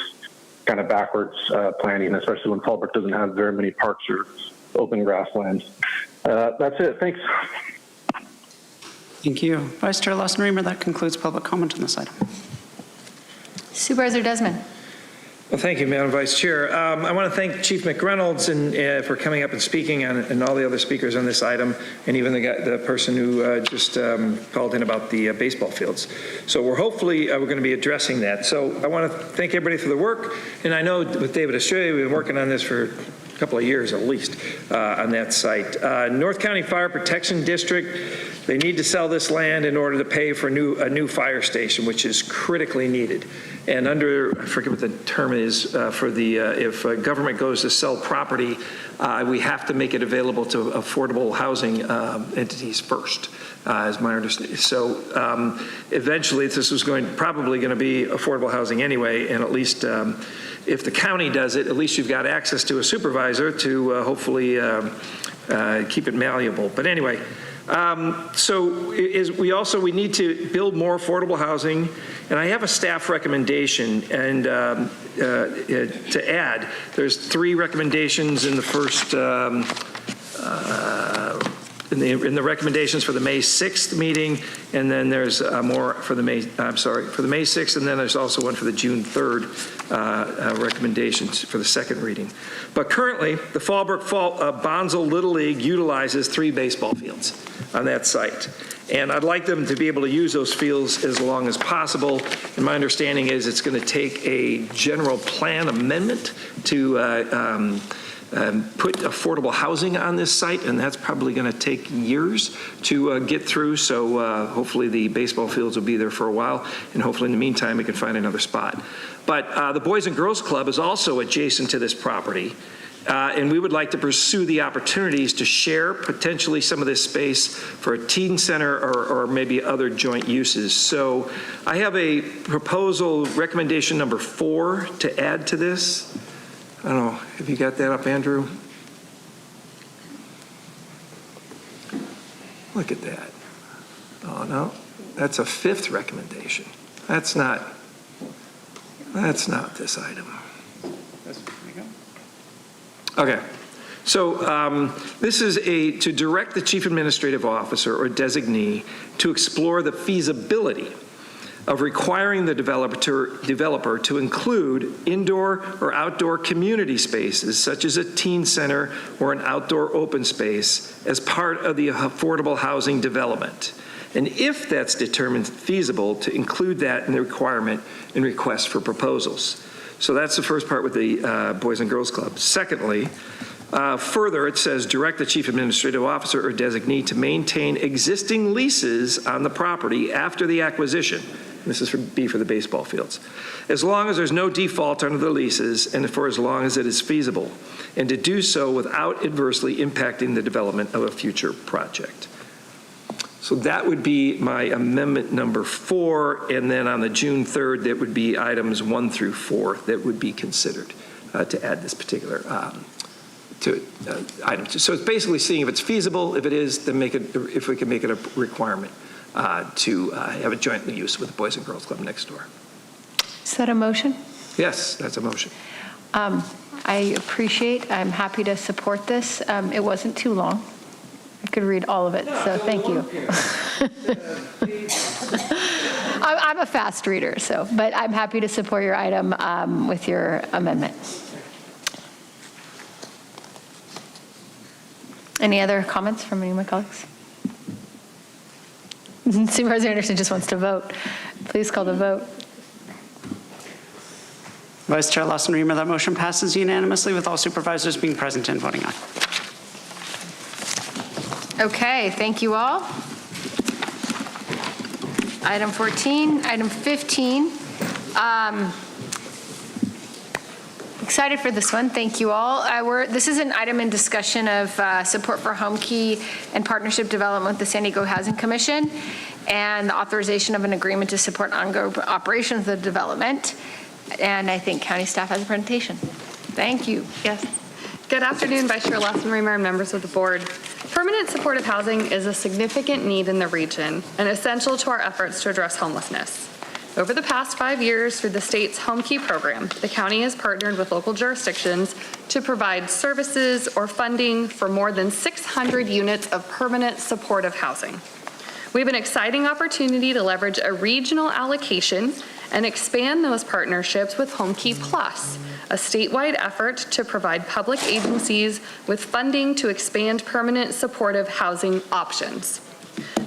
kind of backwards planning, especially when Fallbrook doesn't have very many parks or open grasslands. That's it. Thanks. Thank you. Vice Chair Lawson-Remer, that concludes public comment on this item. Supervisor Desmond. Well, thank you, Madam Vice Chair. I want to thank Chief McReynolds for coming up and speaking and all the other speakers on this item, and even the person who just called in about the baseball fields. So we're going to be addressing that. So I want to thank everybody for the work, and I know with David Estrella, we've been working on this for a couple of years at least on that site. North County Fire Protection District, they need to sell this land in order to pay for a new fire station, which is critically needed. And I forget what the term is for if government goes to sell property, we have to make it available to affordable housing entities first, is my understanding. So eventually this was probably going to be affordable housing anyway, and at least if the county does it, at least you've got access to a supervisor to hopefully keep it malleable. But anyway, we need to build more affordable housing, and I have a staff recommendation and to add. There's 3 recommendations in the first in the recommendations for the May 6th meeting, and then there's more for the May 6th, and then there's also one for the June 3rd recommendations for the second reading. But currently, the Fallbrook Bonsall Little League utilizes 3 baseball fields on that site. And I'd like them to be able to use those fields as long as possible. And my understanding is it's going to take a general plan amendment to put affordable housing on this site, and that's probably going to take years to get through. So hopefully the baseball fields will be there for a while, and hopefully in the meantime we can find another spot. But the Boys and Girls Club is also adjacent to this property, and we would like to pursue the opportunities to share potentially some of this space for a teen center or maybe other joint uses. So I have a proposal, recommendation number 4, to add to this. I don't know, have you got that up, Andrew? Look at that. Oh, no, that's a 5th recommendation. That's not this item. Okay, so this is to direct the chief administrative officer or designee to explore the feasibility of requiring the developer to include indoor or outdoor community spaces, such as a teen center or an outdoor open space, as part of the affordable housing development. And if that's determined feasible, to include that in the requirement and request for proposals. So that's the first part with the Boys and Girls Club. Secondly, further, it says direct the chief administrative officer or designee to maintain existing leases on the property after the acquisition. This is for the baseball fields. As long as there's no default under the leases and for as long as it is feasible, and to do so without adversely impacting the development of a future project. So that would be my amendment number 4, and then on the June 3rd, that would be items 1 through 4 that would be considered to add this particular item. So it's basically seeing if it's feasible. If it is, then if we can make it a requirement to have a joint use with the Boys and Girls Club next door. Is that a motion? Yes, that's a motion. I'm happy to support this. It wasn't too long. I could read all of it, so thank you. I'm a fast reader, but I'm happy to support your item with your amendment. Any other comments from any of my colleagues? Supervisor Anderson just wants to vote. Please call the vote. Vice Chair Lawson-Remer, that motion passes unanimously with all supervisors being present and voting aye. Okay, thank you all. Item 14, item 15. Excited for this one. Thank you all. This is an item in discussion of support for HomeKey and partnership development with the San Diego Housing Commission and the authorization of an agreement to support ongoing operations of the development. And I think county staff has a presentation. Thank you. Yes. Good afternoon, Vice Chair Lawson-Remer and members of the board. Permanent supportive housing is a significant need in the region and essential to our efforts to address homelessness. Over the past 5 years, through the state's HomeKey program, the county has partnered with local jurisdictions to provide services or funding for more than 600 units of permanent supportive housing. We have an exciting opportunity to leverage a regional allocation and expand those partnerships with HomeKey Plus, a statewide effort to provide public agencies with funding to expand permanent supportive housing options.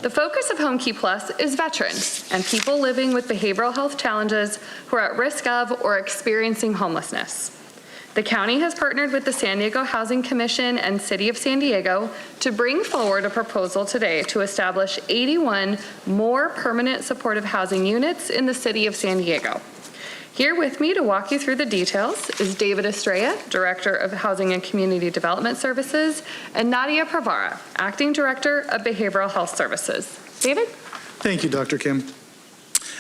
The focus of HomeKey Plus is veterans and people living with behavioral health challenges who are at risk of or experiencing homelessness. The county has partnered with the San Diego Housing Commission and City of San Diego to bring forward a proposal today to establish 81 more permanent supportive housing units in the City of San Diego. Here with me to walk you through the details is David Estrella, Director of Housing and Community Development Services, and Nadia Pravara, Acting Director of Behavioral Health Services. David? Thank you, Dr. Kim.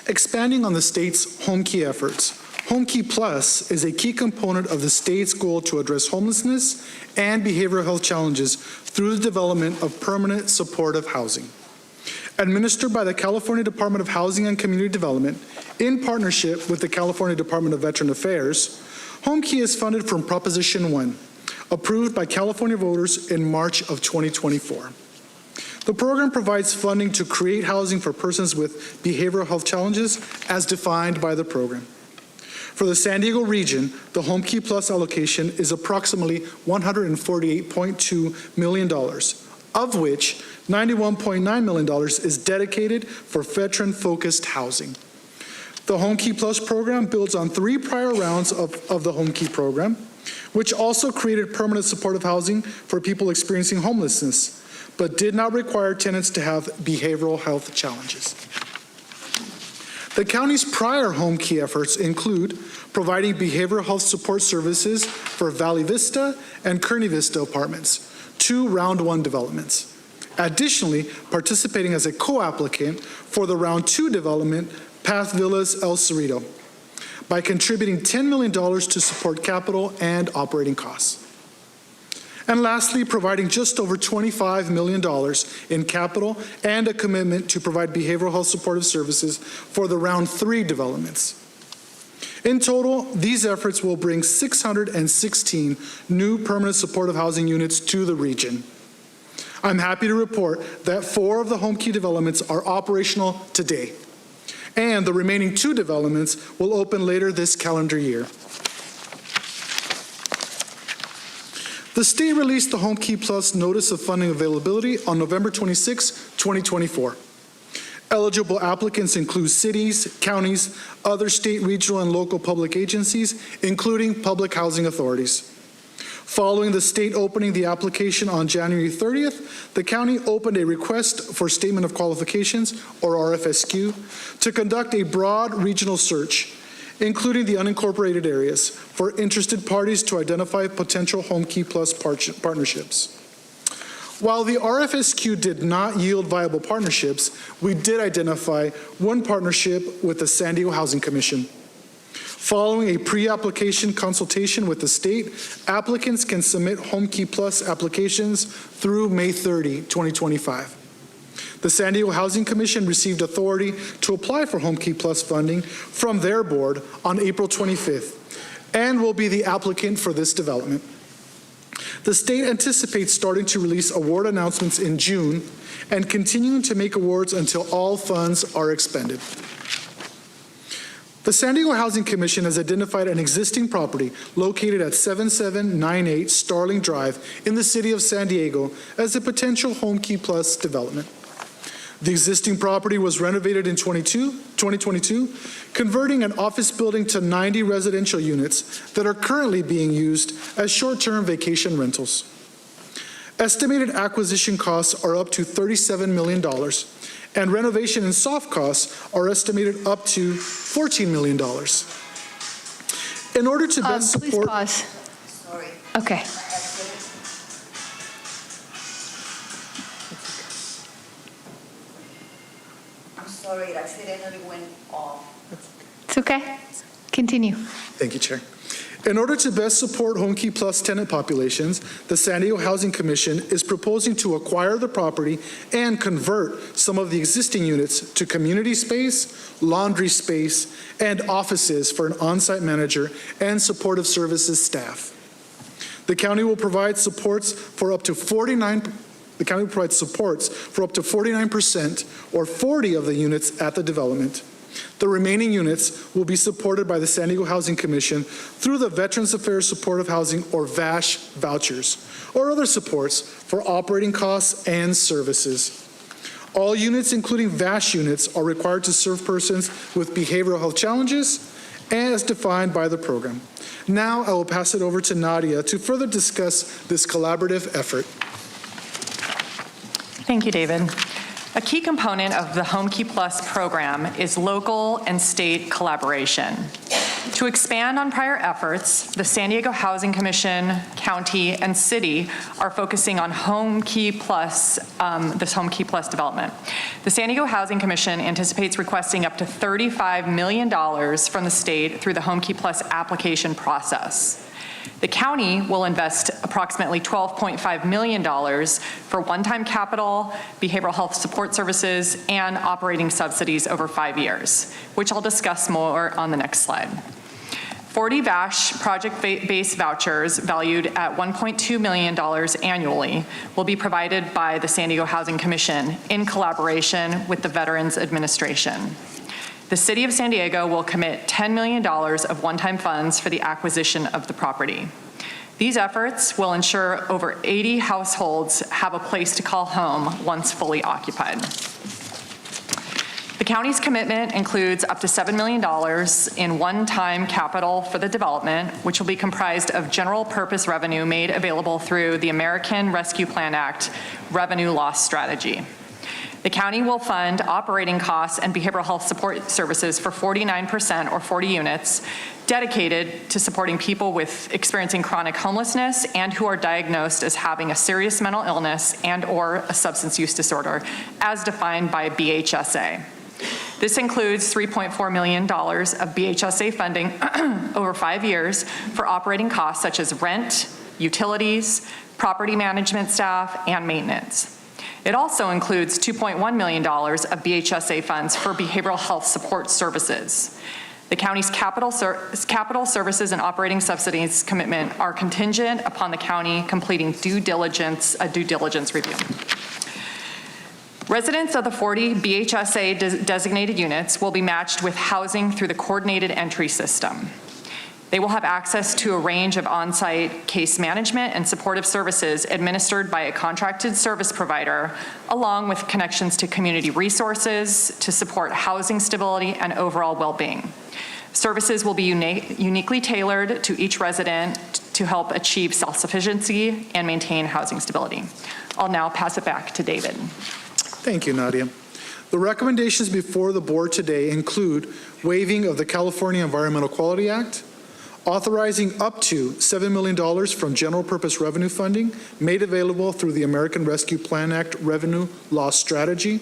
Expanding on the state's HomeKey efforts, HomeKey Plus is a key component of the state's goal to address homelessness and behavioral health challenges through the development of permanent supportive housing. Administered by the California Department of Housing and Community Development in partnership with the California Department of Veteran Affairs, HomeKey is funded from Proposition 1, approved by California voters in March of 2024. The program provides funding to create housing for persons with behavioral health challenges as defined by the program. For the San Diego region, the HomeKey Plus allocation is approximately $148.2 million, of which $91.9 million is dedicated for veteran-focused housing. The HomeKey Plus program builds on 3 prior rounds of the HomeKey program, which also created permanent supportive housing for people experiencing homelessness, but did not require tenants to have behavioral health challenges. The county's prior HomeKey efforts include providing behavioral health support services for Valley Vista and Kearney Vista apartments, 2 Round 1 developments. Additionally, participating as a co-applicant for the Round 2 development, Path Villas El Cerrito, by contributing $10 million to support capital and operating costs. And lastly, providing just over $25 million in capital and a commitment to provide behavioral health supportive services for the Round 3 developments. In total, these efforts will bring 616 new permanent supportive housing units to the region. I'm happy to report that 4 of the HomeKey developments are operational today, and the remaining 2 developments will open later this calendar year. The state released the HomeKey Plus Notice of Funding Availability on November 26, 2024. Eligible applicants include cities, counties, other state, regional, and local public agencies, including public housing authorities. Following the state opening the application on January 30th, the county opened a request for Statement of Qualifications, or RFSQ, to conduct a broad regional search, including the unincorporated areas, for interested parties to identify potential HomeKey Plus partnerships. While the RFSQ did not yield viable partnerships, we did identify one partnership with the San Diego Housing Commission. Following a pre-application consultation with the state, applicants can submit HomeKey Plus applications through May 30, 2025. The San Diego Housing Commission received authority to apply for HomeKey Plus funding from their board on April 25th and will be the applicant for this development. The state anticipates starting to release award announcements in June and continuing to make awards until all funds are expended. The San Diego Housing Commission has identified an existing property located at 7798 Starling Drive in the city of San Diego as a potential HomeKey Plus development. The existing property was renovated in 2022, converting an office building to 90 residential units that are currently being used as short-term vacation rentals. Estimated acquisition costs are up to $37 million, and renovation and soft costs are estimated up to $14 million. In order to best support... Please pause. Sorry. Okay. I'm sorry, it accidentally went off. It's okay. Continue. Thank you, Chair. In order to best support HomeKey Plus tenant populations, the San Diego Housing Commission is proposing to acquire the property and convert some of the existing units to community space, laundry space, and offices for an on-site manager and supportive services staff. The county will provide supports for up to 49%, or 40 of the units at the development. The remaining units will be supported by the San Diego Housing Commission through the Veterans Affairs Supportive Housing, or VASH, vouchers, or other supports for operating costs and services. All units, including VASH units, are required to serve persons with behavioral health challenges as defined by the program. Now I will pass it over to Nadia to further discuss this collaborative effort. Thank you, David. A key component of the HomeKey Plus program is local and state collaboration. To expand on prior efforts, the San Diego Housing Commission, county, and city are focusing on HomeKey Plus, this HomeKey Plus development. The San Diego Housing Commission anticipates requesting up to $35 million from the state through the HomeKey Plus application process. The county will invest approximately $12.5 million for one-time capital, behavioral health support services, and operating subsidies over 5 years, which I'll discuss more on the next slide. 40 VASH project-based vouchers valued at $1.2 million annually will be provided by the San Diego Housing Commission in collaboration with the Veterans Administration. The City of San Diego will commit $10 million of one-time funds for the acquisition of the property. These efforts will ensure over 80 households have a place to call home once fully occupied. The county's commitment includes up to $7 million in one-time capital for the development, which will be comprised of general purpose revenue made available through the American Rescue Plan Act revenue loss strategy. The county will fund operating costs and behavioral health support services for 49%, or 40 units, dedicated to supporting people with experiencing chronic homelessness and who are diagnosed as having a serious mental illness and/or a substance use disorder, as defined by BHSA. This includes $3.4 million of BHSA funding over 5 years for operating costs such as rent, utilities, property management staff, and maintenance. It also includes $2.1 million of BHSA funds for behavioral health support services. The county's capital services and operating subsidies commitment are contingent upon the county completing a due diligence review. Residents of the 40 BHSA designated units will be matched with housing through the coordinated entry system. They will have access to a range of on-site case management and supportive services administered by a contracted service provider, along with connections to community resources to support housing stability and overall well-being. Services will be uniquely tailored to each resident to help achieve self-sufficiency and maintain housing stability. I'll now pass it back to David. Thank you, Nadia. The recommendations before the board today include waiving of the California Environmental Quality Act, authorizing up to $7 million from general purpose revenue funding made available through the American Rescue Plan Act revenue loss strategy,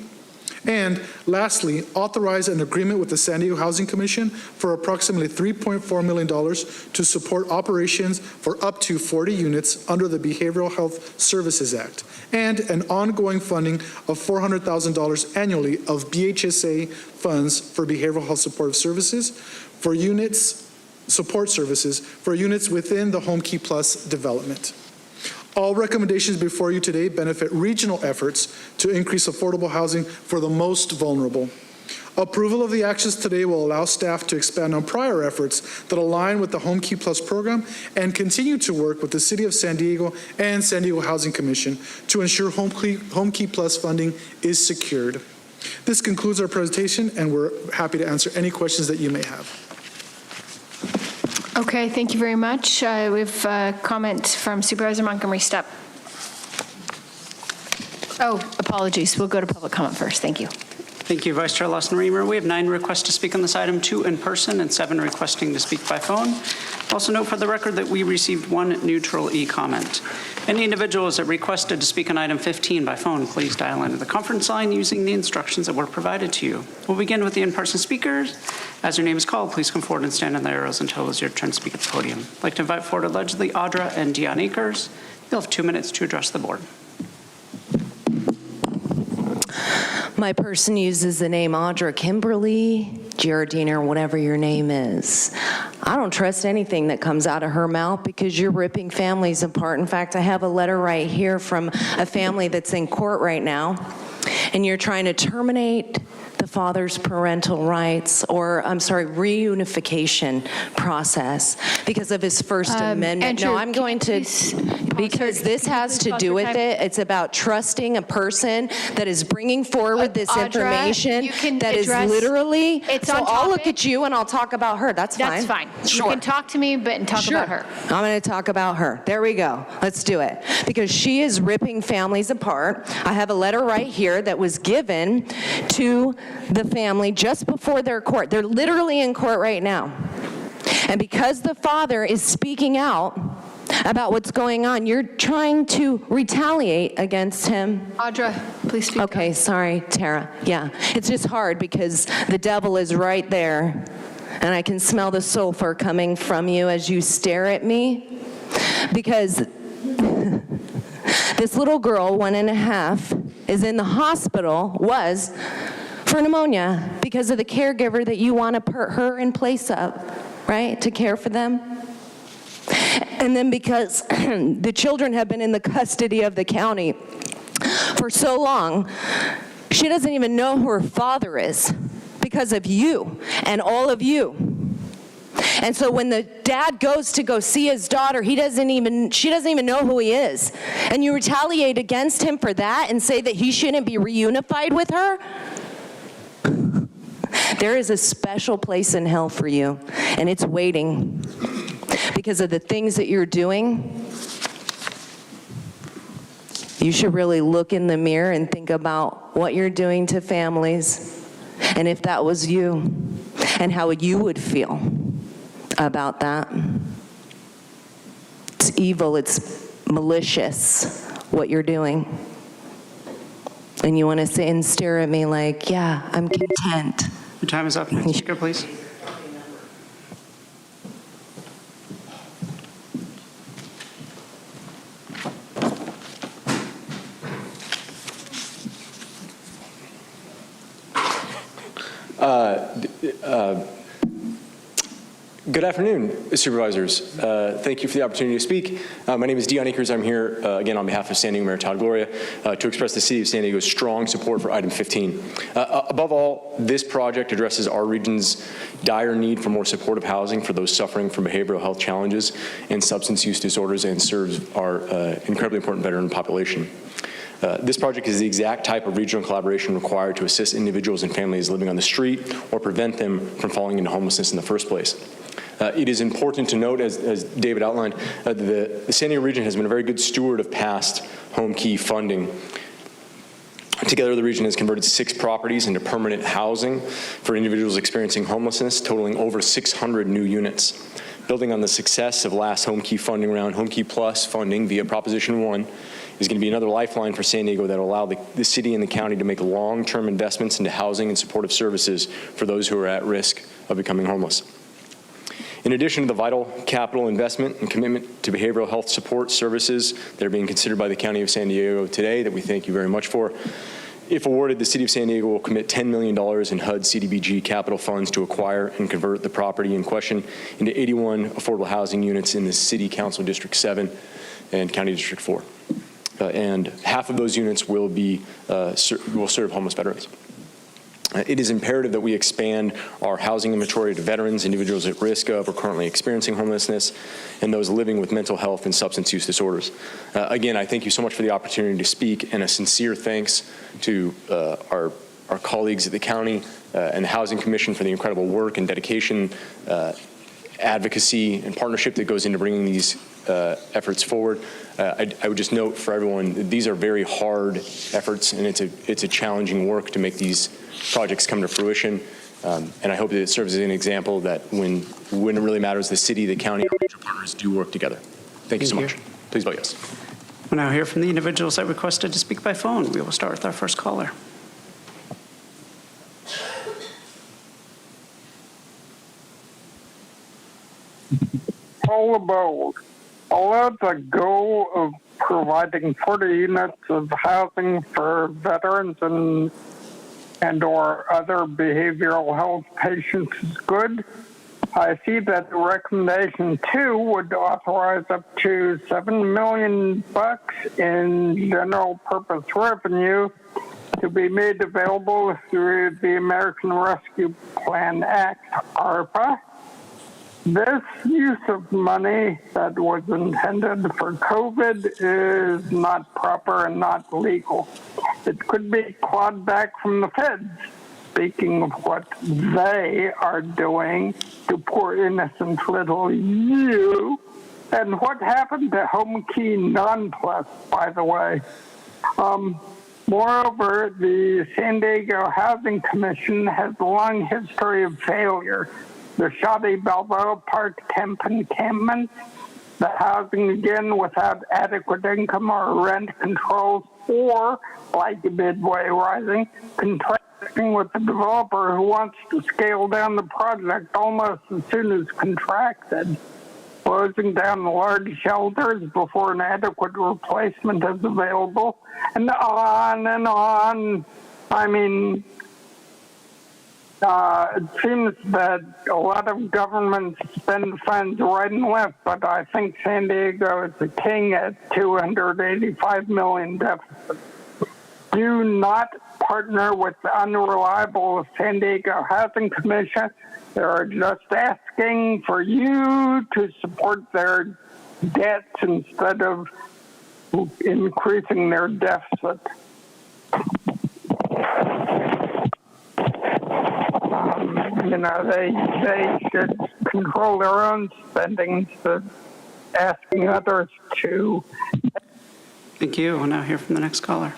and lastly, authorize an agreement with the San Diego Housing Commission for approximately $3.4 million to support operations for up to 40 units under the Behavioral Health Services Act, and an ongoing funding of $400,000 annually of BHSA funds for behavioral health supportive services for units support services for units within the HomeKey Plus development. All recommendations before you today benefit regional efforts to increase affordable housing for the most vulnerable. Approval of the actions today will allow staff to expand on prior efforts that align with the HomeKey Plus program and continue to work with the City of San Diego and San Diego Housing Commission to ensure HomeKey Plus funding is secured. This concludes our presentation, and we're happy to answer any questions that you may have. Okay, thank you very much. We have a comment from Supervisor Montgomery Stepp. Oh, apologies. We'll go to public comment first. Thank you. Thank you, Vice Chair Lawson-Remer. We have 9 requests to speak on this item, 2 in person and 7 requesting to speak by phone. Also note for the record that we received 1 neutral e-comment. Any individuals that requested to speak on item 15 by phone, please dial into the conference line using the instructions that were provided to you. We'll begin with the in-person speakers. As your name is called, please come forward and stand on the arrows until it's your turn to speak at the podium. I'd like to invite forward allegedly Audra and Dion Akers. You'll have 2 minutes to address the board. My person uses the name Audra Kimberly, Geraldine, or whatever your name is. I don't trust anything that comes out of her mouth because you're ripping families apart. In fact, I have a letter right here from a family that's in court right now, and you're trying to terminate the father's parental rights, or I'm sorry, reunification process because of his First Amendment. Andrew, no, I'm going to, because this has to do with it. It's about trusting a person that is bringing forward this Audra, information that is literally, it's so on I'll look topic. at you and I'll talk about her. That's fine. That's fine. Sure. You can talk to me, but talk Sure. about her. I'm going to talk about her. There we go. Let's do it. Because she is ripping families apart. I have a letter right here that was given to the family just before their court. They're literally in court right now. And because the father is speaking out about what's going on, you're trying to retaliate against him. Audra, please speak. Okay, sorry, Tara. Yeah, it's just hard because the devil is right there. And I can smell the sulfur coming from you as you stare at me. Because this little girl, 1.5, is in the hospital, was, for pneumonia because of the caregiver that you want to put her in place of, right, to care for them. And then because the children have been in the custody of the county for so long, she doesn't even know who her father is because of you and all of you. And so when the dad goes to go see his daughter, she doesn't even know who he is. And you retaliate against him for that and say that he shouldn't be reunified with her? There is a special place in hell for you, and it's waiting because of the things that you're doing. You should really look in the mirror and think about what you're doing to families, and if that was you, and how you would feel about that. It's evil, it's malicious, what you're doing. And you want to sit and stare at me like, yeah, I'm content. Your time is up. Next speaker, please. Good afternoon, Supervisors. Thank you for the opportunity to speak. My name is Dion Akers. I'm here again on behalf of San Diego Mayor Todd Gloria to express the City of San Diego's strong support for item 15. Above all, this project addresses our region's dire need for more supportive housing for those suffering from behavioral health challenges and substance use disorders, and serves our incredibly important veteran population. This project is the exact type of regional collaboration required to assist individuals and families living on the street or prevent them from falling into homelessness in the first place. It is important to note, as David outlined, the San Diego region has been a very good steward of past HomeKey funding. Together, the region has converted 6 properties into permanent housing for individuals experiencing homelessness, totaling over 600 new units. Building on the success of last HomeKey funding round, HomeKey Plus funding via Proposition 1 is going to be another lifeline for San Diego that will allow the city and the county to make long-term investments into housing and supportive services for those who are at risk of becoming homeless. In addition to the vital capital investment and commitment to behavioral health support services that are being considered by the County of San Diego today, that we thank you very much for, if awarded, the City of San Diego will commit $10 million in HUD CDBG capital funds to acquire and convert the property in question into 81 affordable housing units in the City Council District 7 and County District 4. And half of those units will serve homeless veterans. It is imperative that we expand our housing inventory to veterans, individuals at risk of or currently experiencing homelessness, and those living with mental health and substance use disorders. Again, I thank you so much for the opportunity to speak, and a sincere thanks to our colleagues at the county and the Housing Commission for the incredible work and dedication, advocacy, and partnership that goes into bringing these efforts forward. I would just note for everyone, these are very hard efforts, and it's a challenging work to make these projects come to fruition. And I hope that it serves as an example that when it really matters, the city, the county, our major partners do work together. Thank you so much. Please vote yes. We'll now hear from the individuals that requested to speak by phone. We will start with our first caller. All about the goal of providing 40 units of housing for veterans and or other behavioral health patients is good. I see that the recommendation 2 would authorize up to $7 million in general purpose revenue to be made available through the American Rescue Plan Act, ARPA. This use of money that was intended for COVID is not proper and not legal. It could be clawed back from the feds, speaking of what they are doing to poor innocent little you. And what happened to HomeKey non-plus, by the way? Moreover, the San Diego Housing Commission has a long history of failure. The shoddy Balboa Park temp encampment, the housing again without adequate income or rent controls, or, like Midway Rising, contracting with the developer who wants to scale down the project almost as soon as contracted, closing down large shelters before an adequate replacement is available, and on and on. I mean, it seems that a lot of governments spend funds right and left, but I think San Diego is the king at $285 million deficit. Do not partner with the unreliable San Diego Housing Commission. They're just asking for you to support their debts instead of increasing their deficit. They should control their own spending instead of asking others to. Thank you. We'll now hear from the next caller.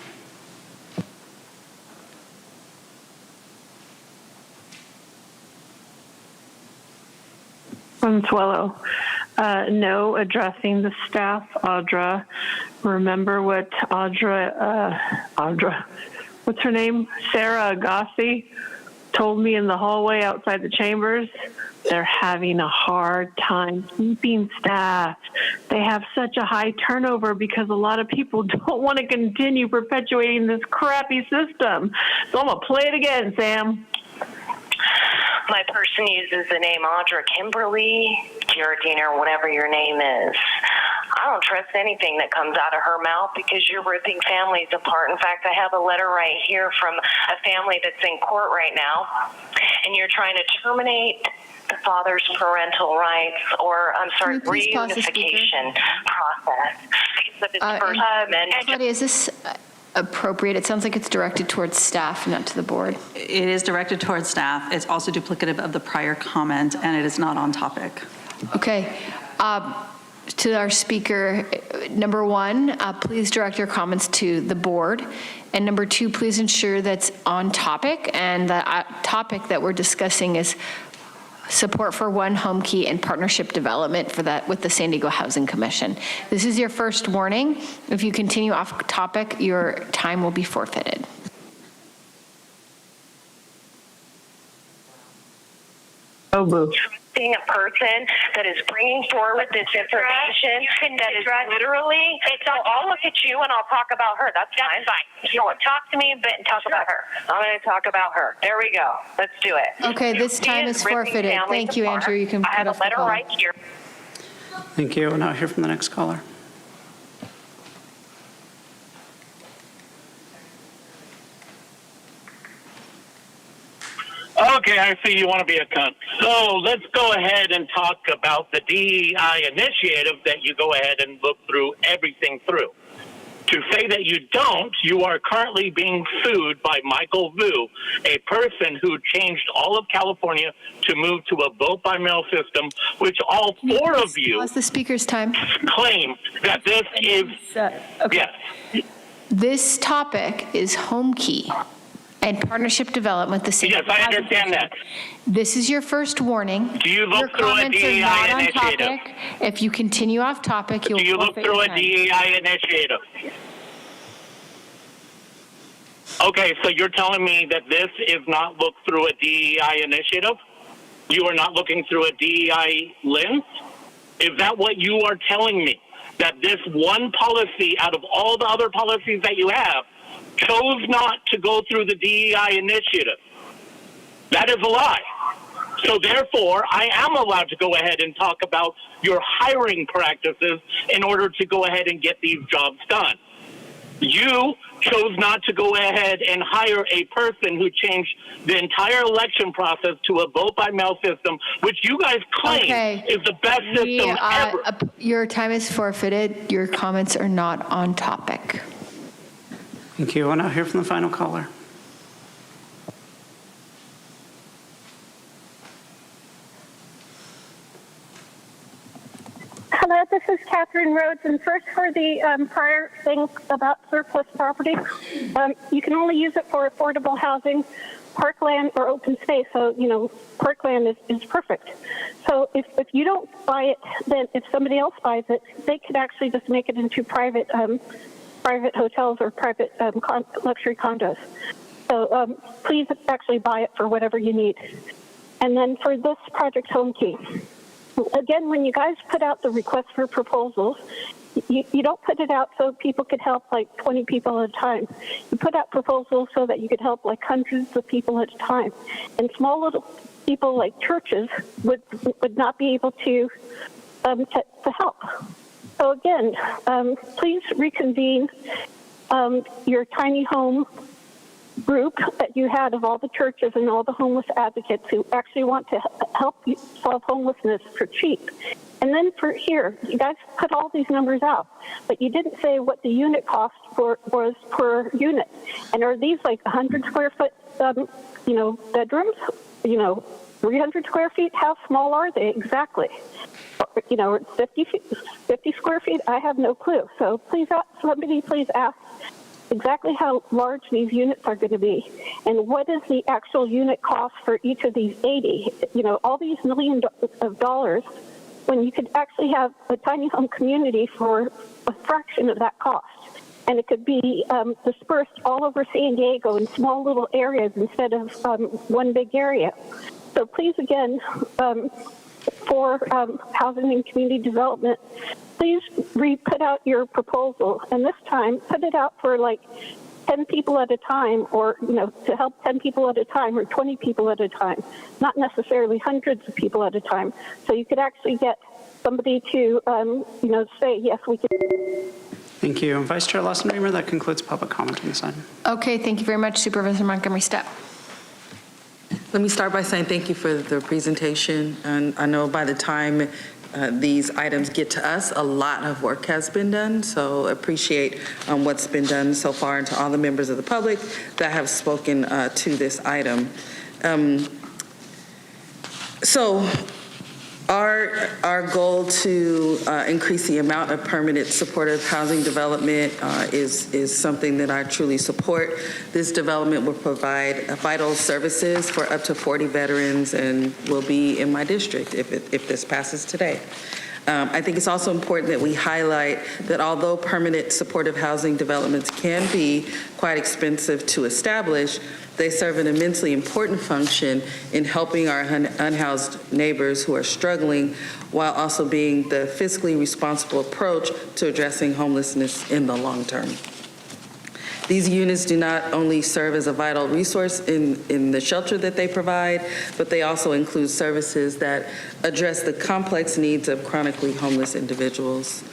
Consuelo. No, addressing the staff, Audra. Remember what Audra, what's her name? Sarah Agassi told me in the hallway outside the chambers. They're having a hard time keeping staff. They have such a high turnover because a lot of people don't want to continue perpetuating this crappy system. So I'm going to play it again, Sam. My person uses the name Audra Kimberly, Geraldine, or whatever your name is. I don't trust anything that comes out of her mouth because you're ripping families apart. In fact, I have a letter right here from a family that's in court right now, and you're trying to terminate the father's parental rights, or, I'm sorry, reunification process. Claudia, is this appropriate? It sounds like it's directed towards staff, not to the board. It is directed towards staff. It's also duplicative of the prior comment, and it is not on topic. Okay. To our speaker, number one, please direct your comments to the board. And number two, please ensure that's on topic. And the topic that we're discussing is support for One HomeKey and partnership development for that with the San Diego Housing Commission. This is your first warning. If you continue off topic, your time will be forfeited. Oh, boo. Trusting a person that is bringing forward this information that is literally, so I'll look at you and I'll talk about her. That's fine. You want to talk to me a bit and talk about her. I'm going to talk about her. There we go. Let's do it. Okay, this time is forfeited. Thank you, Andrew. You can I have a letter right here. Thank you. We'll now hear from the next caller. Okay, I see you want to be a cunt. So let's go ahead and talk about the DEI initiative that you go ahead and look through everything through. To say that you don't, you are currently being sued by Michael Vu, a person who changed all of California to move to a vote-by-mail system, which all four of you Pause the speaker's time. claim that this is, Okay. yes. This topic is HomeKey and partnership development with the city. Yes, I understand that. This is your first warning. Do you look Your through a comments are DEI not on initiative? topic. If you continue off topic, you'll Do you look forfeit through your a time. DEI initiative? Okay, so you're telling me that this is not looked through a DEI initiative? You are not looking through a DEI lens? Is that what you are telling me? That this one policy out of all the other policies that you have chose not to go through the DEI initiative? That is a lie. So therefore, I am allowed to go ahead and talk about your hiring practices in order to go ahead and get these jobs done. You chose not to go ahead and hire a person who changed the entire election process to a vote-by-mail system, which you guys claim is the best system ever. Your time is forfeited. Your comments are not on topic. Thank you. We'll now hear from the final caller. Hello, this is Catherine Rhodes, and first for the prior thing about surplus property, you can only use it for affordable housing, parkland, or open space. So, you know, parkland is perfect. So if you don't buy it, then if somebody else buys it, they could actually just make it into private hotels or private luxury condos. So please actually buy it for whatever you need. And then for this project, HomeKey. Again, when you guys put out the request for proposals, you don't put it out so people could help like 20 people at a time. You put out proposals so that you could help like hundreds of people at a time. And small little people like churches would not be able to help. So again, please reconvene your tiny home group that you had of all the churches and all the homeless advocates who actually want to help you solve homelessness for cheap. And then for here, you guys put all these numbers out, but you didn't say what the unit cost was per unit. And are these like 100 square foot, bedrooms? 300 square feet? How small are they exactly? 50 square feet? I have no clue. So please, somebody please ask exactly how large these units are going to be, and what is the actual unit cost for each of these 80. All these millions of dollars, when you could actually have a tiny home community for a fraction of that cost. And it could be dispersed all over San Diego in small little areas instead of one big area. So please, again, for housing and community development, please put out your proposal, and this time put it out for like 10 people at a time, or to help 10 people at a time or 20 people at a time, not necessarily hundreds of people at a time. So you could actually get somebody to say yes, we can. Thank you. Vice Chair Lawson-Remer, that concludes public comment on this item. Okay, thank you very much, Supervisor Montgomery Stepp. Let me start by saying thank you for the presentation. And I know by the time these items get to us, a lot of work has been done. So appreciate what's been done so far, and to all the members of the public that have spoken to this item. So our goal to increase the amount of permanent supportive housing development is something that I truly support. This development will provide vital services for up to 40 veterans and will be in my district if this passes today. I think it's also important that we highlight that although permanent supportive housing developments can be quite expensive to establish, they serve an immensely important function in helping our unhoused neighbors who are struggling, while also being the fiscally responsible approach to addressing homelessness in the long term. These units do not only serve as a vital resource in the shelter that they provide, but they also include services that address the complex needs of chronically homeless individuals.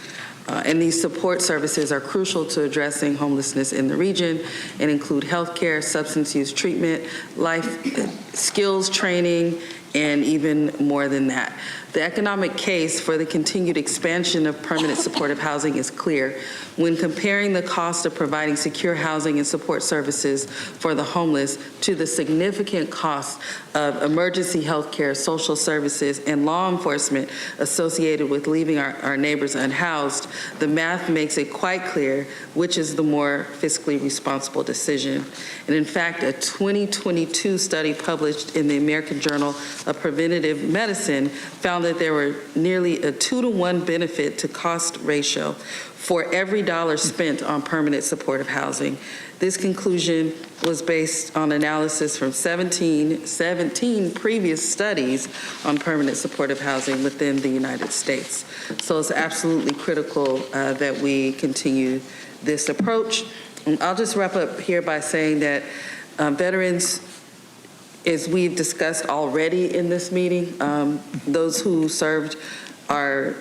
And these support services are crucial to addressing homelessness in the region and include healthcare, substance use treatment, life skills training, and even more than that. The economic case for the continued expansion of permanent supportive housing is clear. When comparing the cost of providing secure housing and support services for the homeless to the significant cost of emergency health care, social services, and law enforcement associated with leaving our neighbors unhoused, the math makes it quite clear which is the more fiscally responsible decision. And in fact, a 2022 study published in the American Journal of Preventative Medicine found that there were nearly a 2-to-1 benefit to cost ratio for every dollar spent on permanent supportive housing. This conclusion was based on analysis from 17 previous studies on permanent supportive housing within the United States. So it's absolutely critical that we continue this approach. And I'll just wrap up here by saying that veterans, as we've discussed already in this meeting, those who served our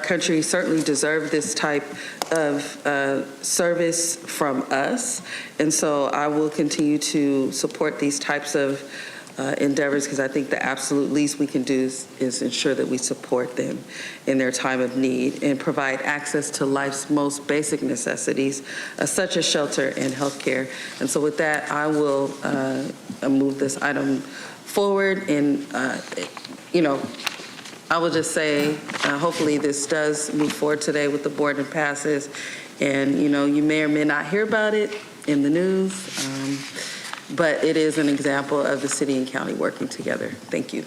country certainly deserve this type of service from us. And so I will continue to support these types of endeavors because I think the absolute least we can do is ensure that we support them in their time of need and provide access to life's most basic necessities, such as shelter and health care. And so with that, I will move this item forward. And, I will just say, hopefully this does move forward today with the board and passes. And, you may or may not hear about it in the news, but it is an example of the city and county working together. Thank you.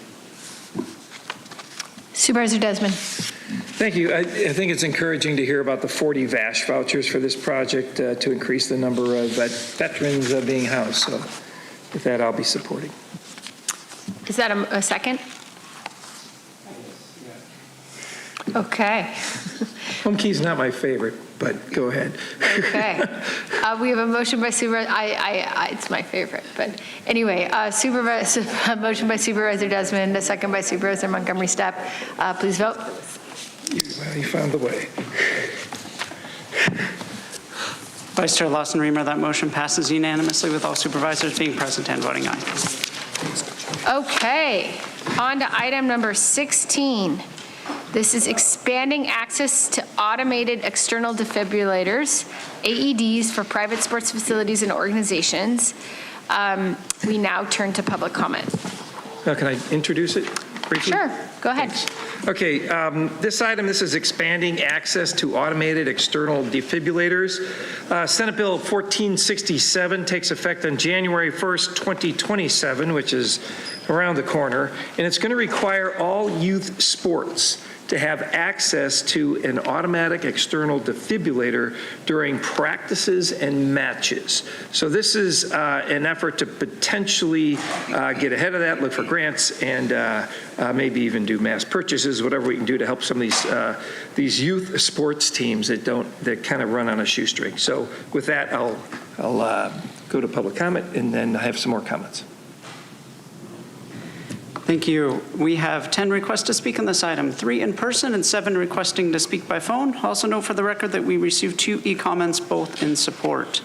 Supervisor Desmond. Thank you. I think it's encouraging to hear about the 40 VASH vouchers for this project to increase the number of veterans being housed. So with that, I'll be supporting. Is that a second? Okay. HomeKey is not my favorite, but go ahead. Okay. We have a motion by Supervisor, it's my favorite, but anyway, motion by Supervisor Desmond, a second by Supervisor Montgomery Stepp. Please vote. You found the way. Vice Chair Lawson-Remer, that motion passes unanimously with all supervisors being present and voting aye. Okay, on to item number 16. This is expanding access to automated external defibrillators, AEDs, for private sports facilities and organizations. We now turn to public comment. Now, can I introduce it briefly? Sure, go ahead. Thanks. Okay, this is expanding access to automated external defibrillators. Senate Bill 1467 takes effect on January 1st, 2027, which is around the corner, and it's going to require all youth sports to have access to an automatic external defibrillator during practices and matches. So this is an effort to potentially get ahead of that, look for grants, and maybe even do mass purchases, whatever we can do to help some of these youth sports teams that kind of run on a shoestring. So with that, I'll go to public comment and then I have some more comments. Thank you. We have 10 requests to speak on this item, 3 in person and 7 requesting to speak by phone. Also note for the record that we received 2 e-comments, both in support.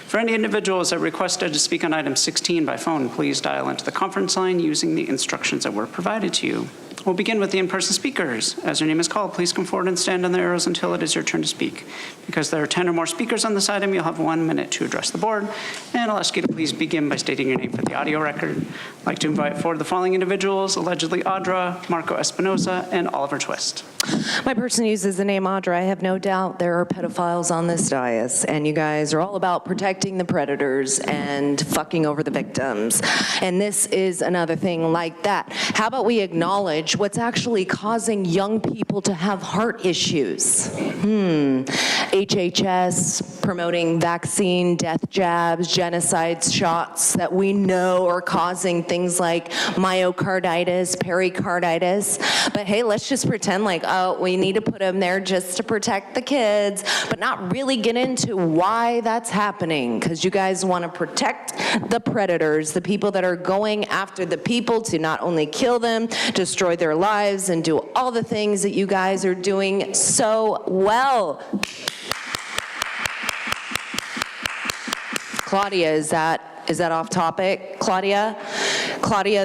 For any individuals that requested to speak on item 16 by phone, please dial into the conference line using the instructions that were provided to you. We'll begin with the in-person speakers. As your name is called, please come forward and stand on the arrows until it is your turn to speak. Because there are 10 or more speakers on this item, you'll have 1 minute to address the board. And I'll ask you to please begin by stating your name for the audio record. I'd like to invite forward the following individuals: allegedly Audra, Marco Espinosa, and Oliver Twist. My person uses the name Audra. I have no doubt there are pedophiles on this dais, and you guys are all about protecting the predators and fucking over the victims. And this is another thing like that. How about we acknowledge what's actually causing young people to have heart issues? HHS, promoting vaccine death jabs, genocide shots that we know are causing things like myocarditis, pericarditis. But hey, let's just pretend like, oh, we need to put them there just to protect the kids, but not really get into why that's happening, because you guys want to protect the predators, the people that are going after the people to not only kill them, destroy their lives, and do all the things that you guys are doing so well. Claudia, is that off topic? Claudia,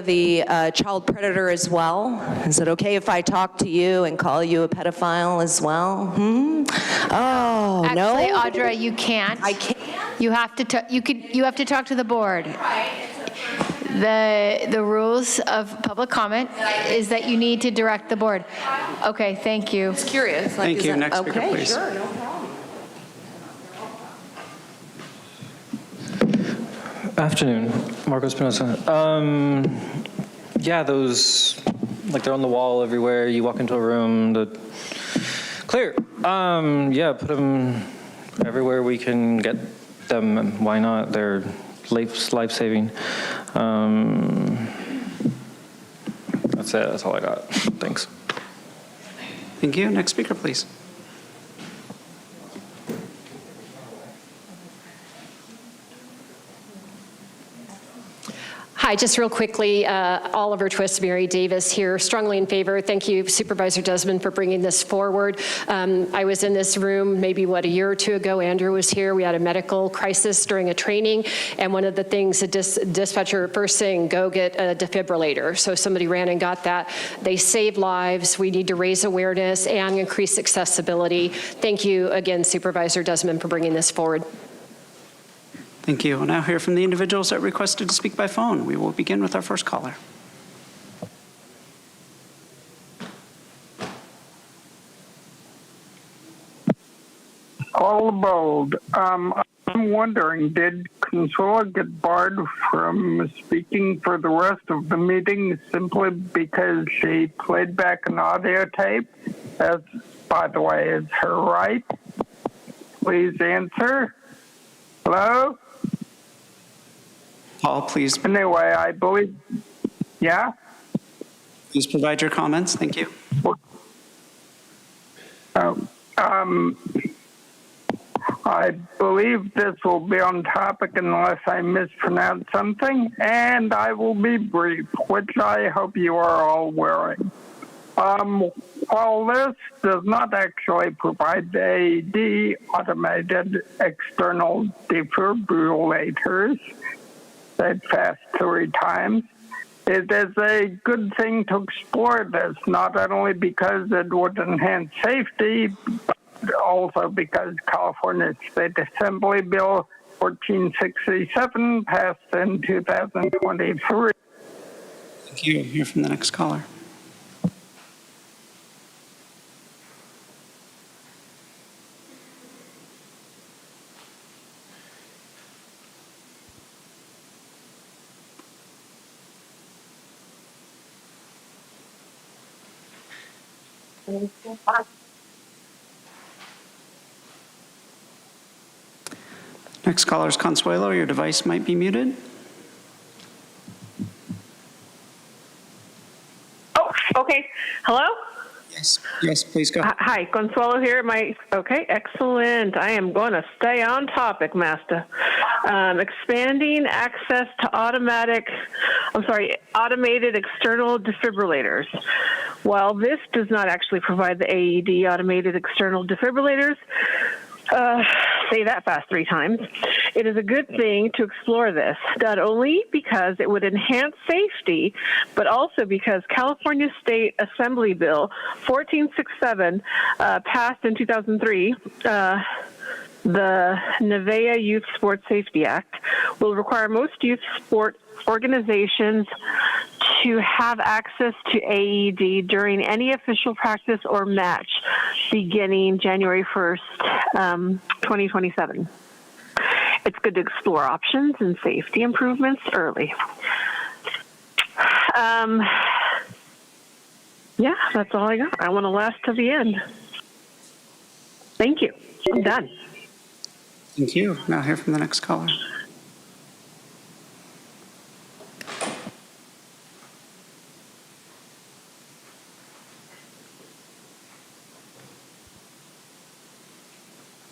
the child predator as well. Is it okay if I talk to you and call you a pedophile as well? Oh, Actually, no? Audra, you can't. I can't. You have to. You have to talk to the board. The rules of public comment is that you need to direct the board. Okay, thank you. Just curious. Thank you. Next speaker, please. Sure, no problem. Afternoon, Marco Espinosa. Yeah, those, like they're on the wall everywhere. You walk into a room, clear. Yeah, put them everywhere we can get them. Why not? They're life-saving. That's it. That's all I got. Thanks. Thank you. Next speaker, please. Hi, just real quickly, Oliver Twist, Mary Davis here, strongly in favor. Thank you, Supervisor Desmond, for bringing this forward. I was in this room maybe, a year or two ago. Andrew was here. We had a medical crisis during a training, and one of the things the dispatcher first saying, go get a defibrillator. So somebody ran and got that. They save lives. We need to raise awareness and increase accessibility. Thank you again, Supervisor Desmond, for bringing this forward. Thank you. We'll now hear from the individuals that requested to speak by phone. We will begin with our first caller. All bold. I'm wondering, did Consuela get barred from speaking for the rest of the meeting simply because she played back an audio tape? As, by the way, is her right? Please answer. Hello? Paul, please. Anyway, I believe, yeah? Please provide your comments. Thank you. I believe this will be on topic unless I mispronounce something, and I will be brief, which I hope you are all wearing. While this does not actually provide the automated external defibrillators, said fast 3 times, it is a good thing to explore this, not only because it would enhance safety, but also because California State Assembly Bill 1467 passed in 2023. Thank you. Hear from the next caller. Next caller is Consuelo. Your device might be muted. Oh, okay. Hello? Yes, please go. Hi, Consuelo here. Okay, excellent. I am going to stay on topic, Master. Expanding access to automated external defibrillators. While this does not actually provide the AED automated external defibrillators, say that fast 3 times, it is a good thing to explore this, not only because it would enhance safety, but also because California State Assembly Bill 1467 passed in 2003, the Nevada Youth Sports Safety Act will require most youth sport organizations to have access to AED during any official practice or match beginning January 1st, 2027. It's good to explore options and safety improvements early. Yeah, that's all I got. I want to last to the end. Thank you. I'm done. Thank you. Now hear from the next caller.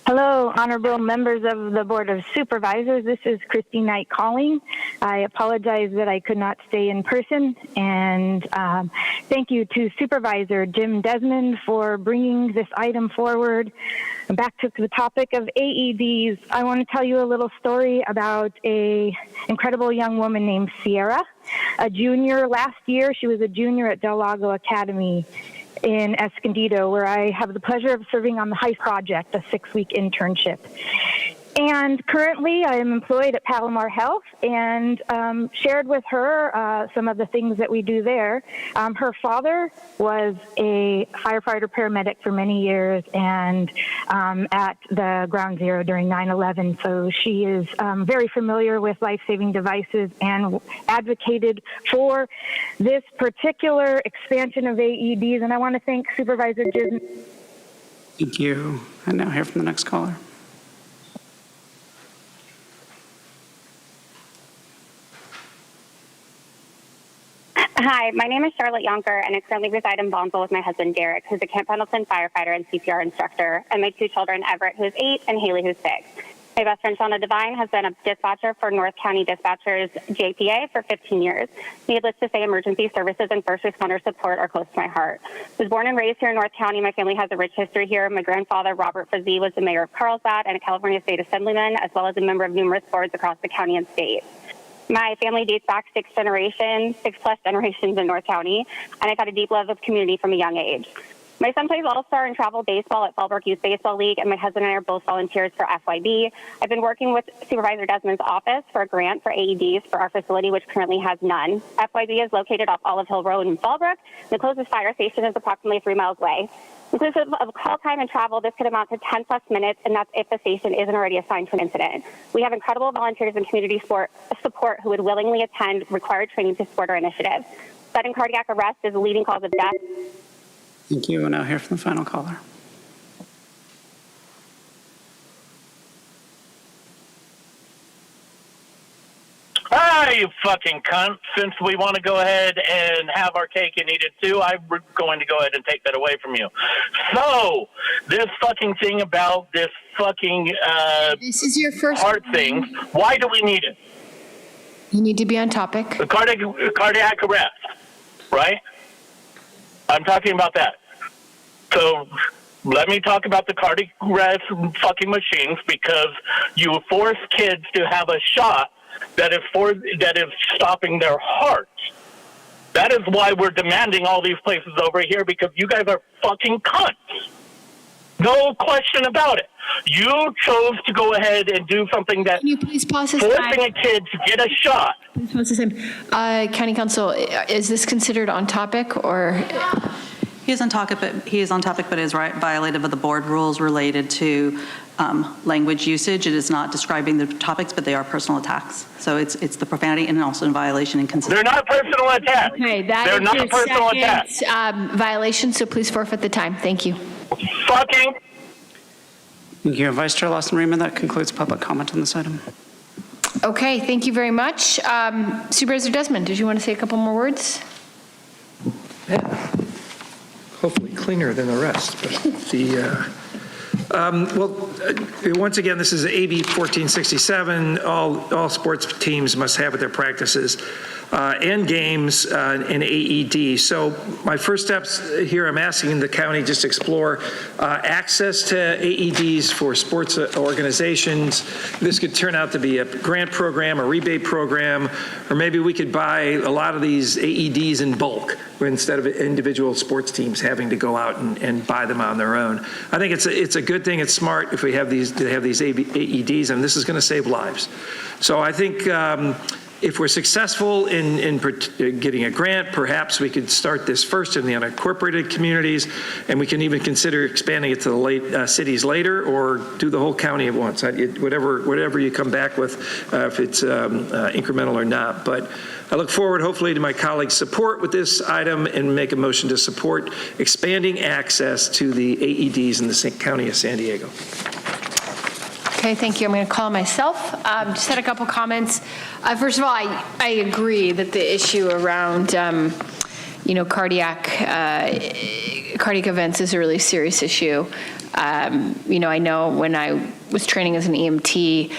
Hello, honorable members of the Board of Supervisors. This is Christine Knight calling. I apologize that I could not stay in person, and thank you to Supervisor Jim Desmond for bringing this item forward. Back to the topic of AEDs, I want to tell you a little story about an incredible young woman named Sierra, a junior last year. She was a junior at Del Lago Academy in Escondido, where I have the pleasure of serving on the HICE project, a 6-week internship. And currently I am employed at Palomar Health, and shared with her some of the things that we do there. Her father was a firefighter paramedic for many years, and at the Ground Zero during 9/11. So she is very familiar with life-saving devices and advocated for this particular expansion of AEDs. And I want to thank Supervisor Jim. Thank you. And now hear from the next caller. Hi, my name is Charlotte Yonker, and I currently reside in Bonneville with my husband, Derek, who's a Camp Pendleton firefighter and CPR instructor, and my 2 children, Everett, who's 8, and Haley, who's 6. My best friend, Shauna Devine, has been a dispatcher for North County Dispatchers JPA for 15 years. Needless to say, emergency services and first responder support are close to my heart. I was born and raised here in North County. My family has a rich history here. My grandfather, Robert Frazee, was the mayor of Carlsbad and a California state assemblyman, as well as a member of numerous boards across the county and state. My family dates back 6+ generations in North County, and I've had a deep love of community from a young age. My son plays all-star and travel baseball at Fallbrook Youth Baseball League, and my husband and I are both volunteers for FYB. I've been working with Supervisor Desmond's office for a grant for AEDs for our facility, which currently has none. FYB is located off Olive Hill Road in Fallbrook. The closest fire station is approximately 3 miles away. Inclusive of call time and travel, this could amount to 10+ minutes, and that's if the station isn't already assigned to an incident. We have incredible volunteers and community support who would willingly attend required training to support our initiative. Sudden cardiac arrest is the leading cause of death. Thank you. And now hear from the final caller. Ah, you fucking cunt. Since we want to go ahead and have our cake and eat it too, I'm going to go ahead and take that away from you. So, this fucking thing about this fucking this is your first heart thing, why do we need it? You need to be on topic. The cardiac arrest, right? I'm talking about that. So, let me talk about the cardiac arrest fucking machines, because you force kids to have a shot that is stopping their heart. That is why we're demanding all these places over here, because you guys are fucking cunts. No question about it. You chose to go ahead and do something that Can you please pause this forcing time? a kid to get a shot. Please pause this time. County Council, is this considered on topic or? He is on topic, but is violative of the board rules related to language usage. It is not describing the topics, but they are personal attacks. So it's the profanity and also in violation and consistent. They're not personal attacks. Okay, that They're is not your personal second attacks. violation, so please forfeit the time. Thank you. Fucking. Thank you. Vice Chair Lawson-Remer, that concludes public comment on this item. Okay, thank you very much. Supervisor Desmond, did you want to say a couple more words? Yeah. Hopefully cleaner than the rest. But once again, this is AB 1467. All sports teams must have at their practices and games an AED. So my first steps here, I'm asking the county just explore access to AEDs for sports organizations. This could turn out to be a grant program, a rebate program, or maybe we could buy a lot of these AEDs in bulk instead of individual sports teams having to go out and buy them on their own. I think it's a good thing. It's smart if we have these AEDs, and this is going to save lives. So I think if we're successful in getting a grant, perhaps we could start this first in the unincorporated communities, and we can even consider expanding it to the cities later, or do the whole county at once. Whatever you come back with, if it's incremental or not. But I look forward, hopefully, to my colleagues' support with this item and make a motion to support expanding access to the AEDs in the County of San Diego. Okay, thank you. I'm going to call myself. Just had a couple comments. First of all, I agree that the issue around, cardiac events is a really serious issue. I know when I was training as an EMT,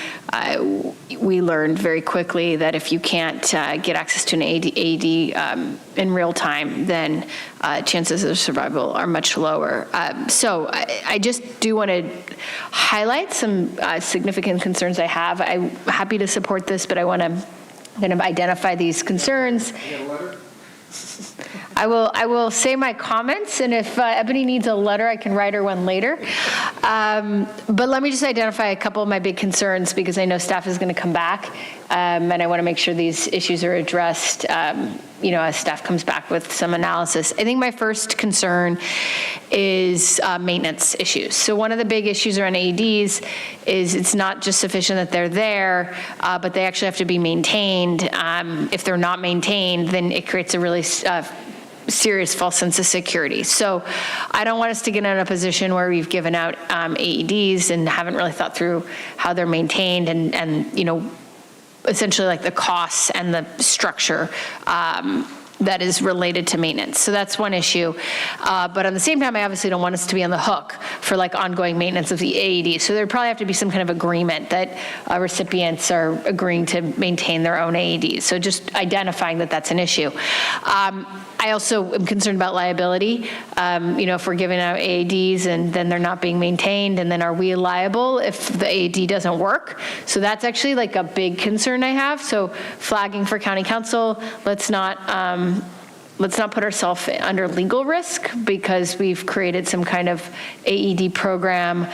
we learned very quickly that if you can't get access to an AED in real time, then chances of survival are much lower. So I just do want to highlight some significant concerns I have. I'm happy to support this, but I want to kind of identify these concerns. I will say my comments, and if Ebony needs a letter, I can write her one later. But let me just identify a couple of my big concerns, because I know staff is going to come back, and I want to make sure these issues are addressed, as staff comes back with some analysis. I think my first concern is maintenance issues. So one of the big issues around AEDs is it's not just sufficient that they're there, but they actually have to be maintained. If they're not maintained, then it creates a really serious false sense of security. So I don't want us to get in a position where we've given out AEDs and haven't really thought through how they're maintained and essentially like the costs and the structure that is related to maintenance. So that's one issue. But at the same time, I obviously don't want us to be on the hook for like ongoing maintenance of the AED. So there'd probably have to be some kind of agreement that recipients are agreeing to maintain their own AEDs. So just identifying that that's an issue. I also am concerned about liability. If we're giving out AEDs and then they're not being maintained, and then are we liable if the AED doesn't work? So that's actually like a big concern I have. So flagging for county council, let's not put ourselves under legal risk because we've created some kind of AED program.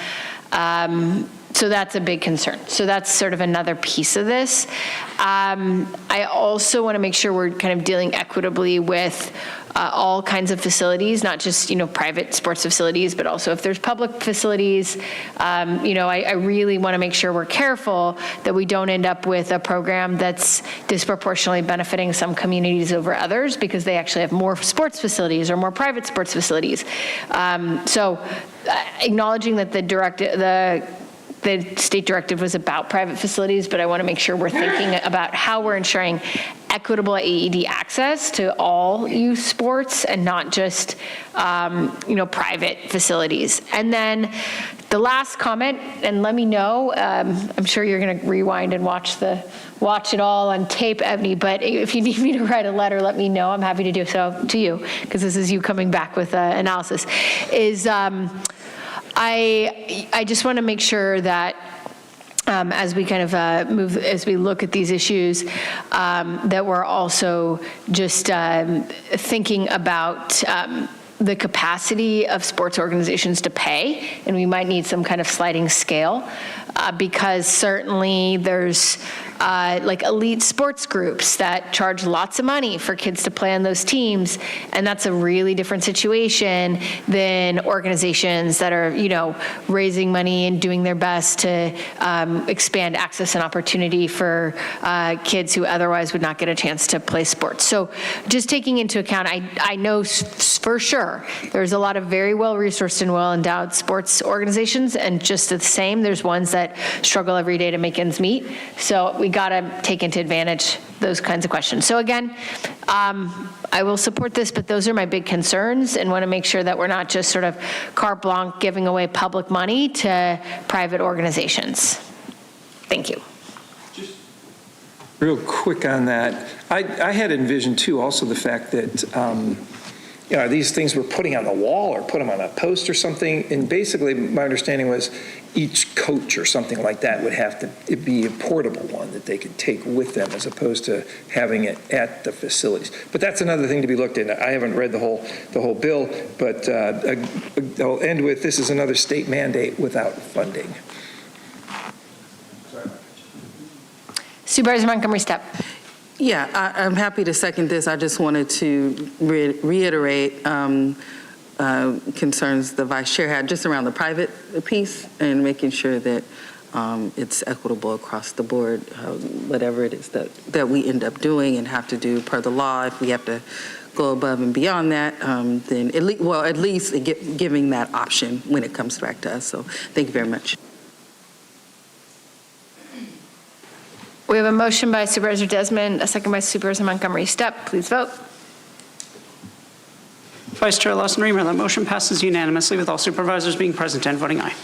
So that's a big concern. So that's sort of another piece of this. I also want to make sure we're kind of dealing equitably with all kinds of facilities, not just, private sports facilities, but also if there's public facilities. I really want to make sure we're careful that we don't end up with a program that's disproportionately benefiting some communities over others because they actually have more sports facilities or more private sports facilities. So acknowledging that the state directive was about private facilities, but I want to make sure we're thinking about how we're ensuring equitable AED access to all youth sports and not just, private facilities. And then the last comment, and let me know, I'm sure you're going to rewind and watch it all on tape, Ebony, but if you need me to write a letter, let me know. I'm happy to do so to you, because this is you coming back with analysis, I just want to make sure that as we kind of as we look at these issues, that we're also just thinking about the capacity of sports organizations to pay, and we might need some kind of sliding scale, because certainly there's like elite sports groups that charge lots of money for kids to play on those teams, and that's a really different situation than organizations that are, raising money and doing their best to expand access and opportunity for kids who otherwise would not get a chance to play sports. So just taking into account, I know for sure there's a lot of very well-resourced and well-endowed sports organizations, and just the same, there's ones that struggle every day to make ends meet. So we got to take into advantage those kinds of questions. So again, I will support this, but those are my big concerns, and want to make sure that we're not just sort of carte blanche giving away public money to private organizations. Thank you. Just real quick on that, I had envisioned too also the fact that these things we're putting on the wall or put them on a post or something, and basically my understanding was each coach or something like that would have to be a portable one that they could take with them, as opposed to having it at the facilities. But that's another thing to be looked at. I haven't read the whole bill, but I'll end with, this is another state mandate without funding. Supervisor Montgomery Steppe. Yeah, I'm happy to second this. I just wanted to reiterate concerns the vice chair had just around the private piece and making sure that it's equitable across the board, whatever it is that we end up doing and have to do per the law. If we have to go above and beyond that, then at least giving that option when it comes back to us. So thank you very much. We have a motion by Supervisor Desmond, a second by Supervisor Montgomery Stepp. Please vote. Vice Chair Lawson Remer, that motion passes unanimously with all supervisors being present and voting aye.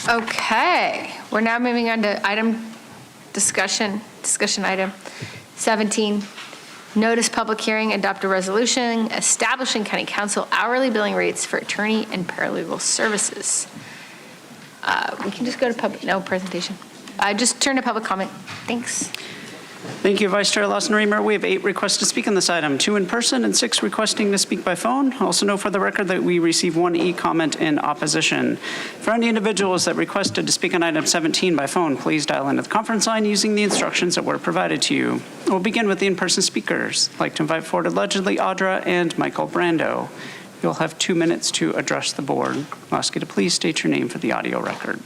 Okay, we're now moving on to discussion item 17. Notice public hearing, adopt a resolution establishing county council hourly billing rates for attorney and paralegal services. We can just go to no presentation. Just turn to public comment. Thanks. Thank you, Vice Chair Lawson Remer. We have 8 requests to speak on this item, 2 in person and 6 requesting to speak by phone. Also note for the record that we received 1 e-comment in opposition. For any individuals that requested to speak on item 17 by phone, please dial into the conference line using the instructions that were provided to you. We'll begin with the in-person speakers. I'd like to invite forward allegedly Audra and Michael Brando. You'll have 2 minutes to address the board. I'll ask you to please state your name for the audio record.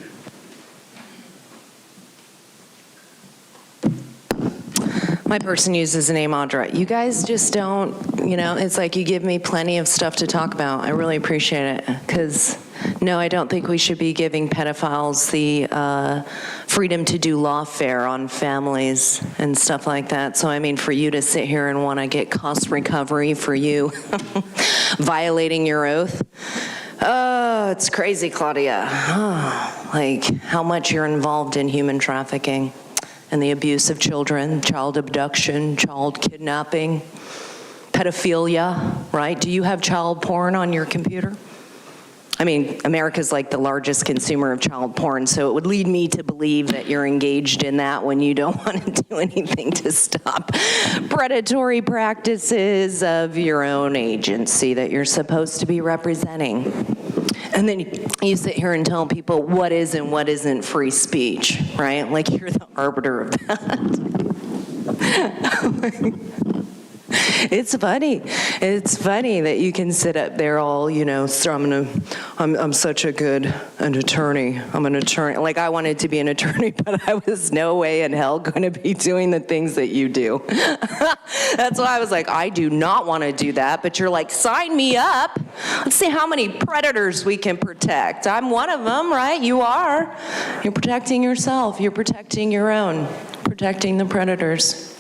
My person uses the name Audra. You guys just don't, it's like you give me plenty of stuff to talk about. I really appreciate it. Because, no, I don't think we should be giving pedophiles the freedom to do lawfare on families and stuff like that. So, I mean, for you to sit here and want to get cost recovery for you violating your oath, oh, it's crazy, Claudia. Oh, like how much you're involved in human trafficking and the abuse of children, child abduction, child kidnapping, pedophilia, right? Do you have child porn on your computer? I mean, America's like the largest consumer of child porn, so it would lead me to believe that you're engaged in that when you don't want to do anything to stop predatory practices of your own agency that you're supposed to be representing. And then you sit here and tell people what is and what isn't free speech, right? Like you're the arbiter of that. It's funny. It's funny that you can sit up there all, so I'm such a good attorney. I'm an attorney. Like I wanted to be an attorney, but I was no way in hell going to be doing the things that you do. That's why I was like, I do not want to do that. But you're like, sign me up. Let's see how many predators we can protect. I'm one of them, right? You are. You're protecting yourself. You're protecting your own. Protecting the predators.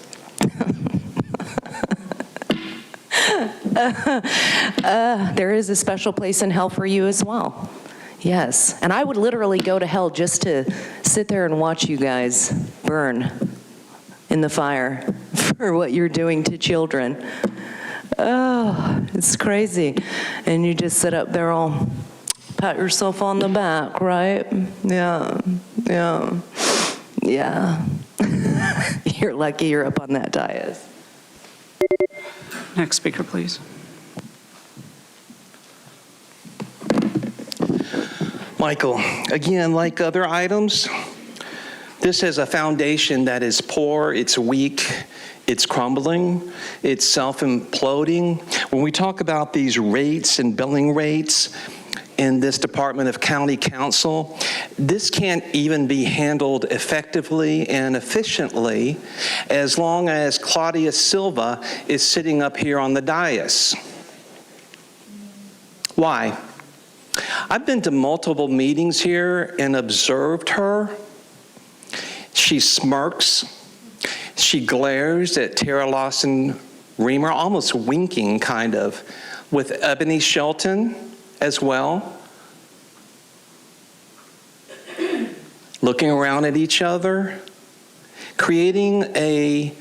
There is a special place in hell for you as well. Yes. And I would literally go to hell just to sit there and watch you guys burn in the fire for what you're doing to children. Oh, it's crazy. And you just sit up there all pat yourself on the back, right? Yeah. You're lucky you're up on that dais. Next speaker, please. Michael, again, like other items, this has a foundation that is poor, it's weak, it's crumbling, it's self-imploding. When we talk about these rates and billing rates in this Department of County Council, this can't even be handled effectively and efficiently as long as Claudia Silva is sitting up here on the dais. Why? I've been to multiple meetings here and observed her. She smirks. She glares at Tara Lawson Remer, almost winking kind of, with Ebony Shelton as well. Looking around at each other, creating an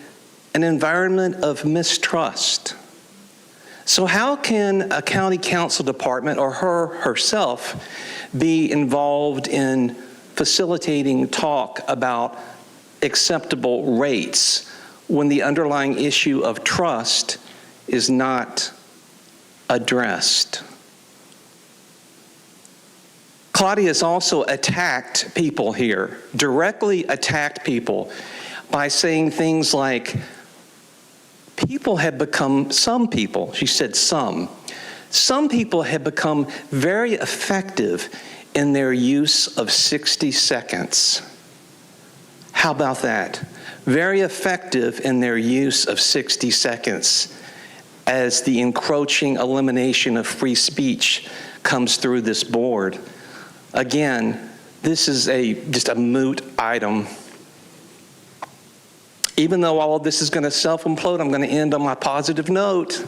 environment of mistrust. So how can a county council department or herself be involved in facilitating talk about acceptable rates when the underlying issue of trust is not addressed? Claudia has also attacked people here, directly attacked people by saying things like, some people, she said some people have become very effective in their use of 60 seconds. How about that? Very effective in their use of 60 seconds as the encroaching elimination of free speech comes through this board. Again, this is just a moot item. Even though all of this is going to self-implode, I'm going to end on my positive note.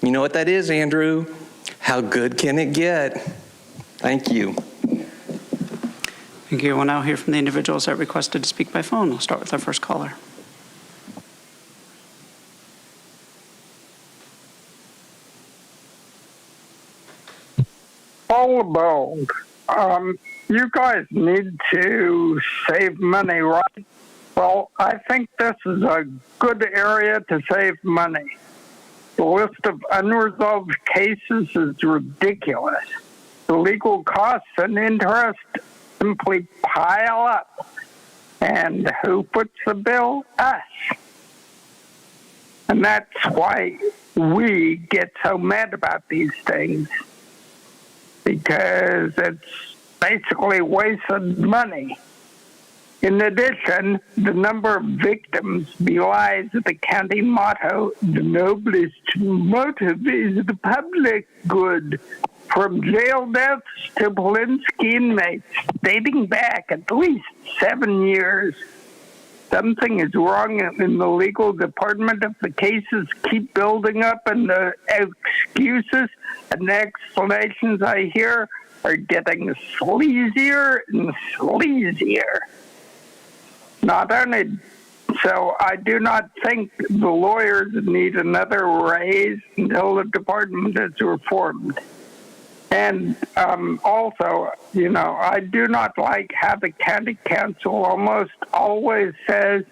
You know what that is, Andrew? How good can it get? Thank you. Thank you. We'll now hear from the individuals that requested to speak by phone. We'll start with our first caller. Fallbrook, you guys need to save money, right? Well, I think this is a good area to save money. The list of unresolved cases is ridiculous. The legal costs and interest simply pile up. And who puts the bill? Us. And that's why we get so mad about these things. Because it's basically wasted money. In addition, the number of victims belies the county motto, the noblest motive is the public good. From jail deaths to Polinsky inmates, dating back at least 7 years. Something is wrong in the legal department if the cases keep building up and the excuses and explanations I hear are getting sleazier and sleazier. Not only so, I do not think the lawyers need another raise until the department is reformed. And also, you know, I do not like how the county council almost always says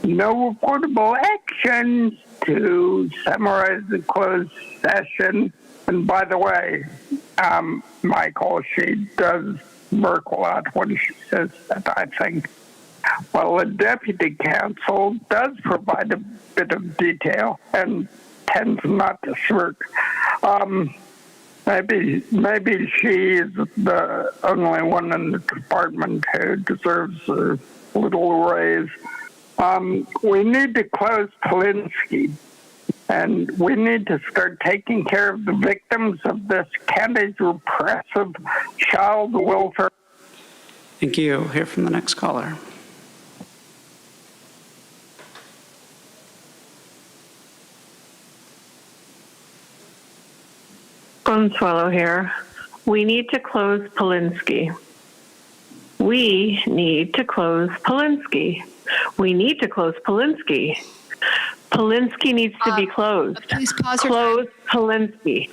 no reportable actions to summarize the closed session. And by the way, Michael, she does work a lot when she says that, I think. Well, the deputy counsel does provide a bit of detail and tends not to smirk. Maybe she is the only one in the department who deserves a little raise. We need to close Polinsky, and we need to start taking care of the victims of this county's repressive child welfare. Thank you. We'll hear from the next caller. Consuelo here. We need to close Polinsky. We need to close Polinsky. We need to close Polinsky. Polinsky needs to be closed. Please pause. Close Polinsky.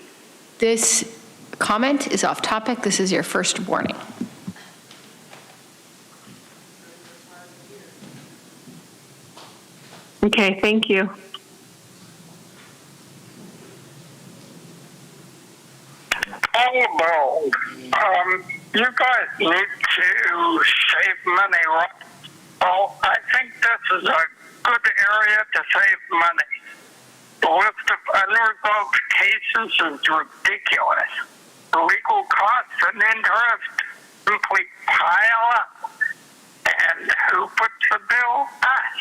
This comment is off topic. This is your first warning. Okay, thank you. Fallbrook, you guys need to save money, right? Well, I think this is a good area to save money. The list of unresolved cases is ridiculous. The legal costs and interest simply pile up. And who puts the bill? Us.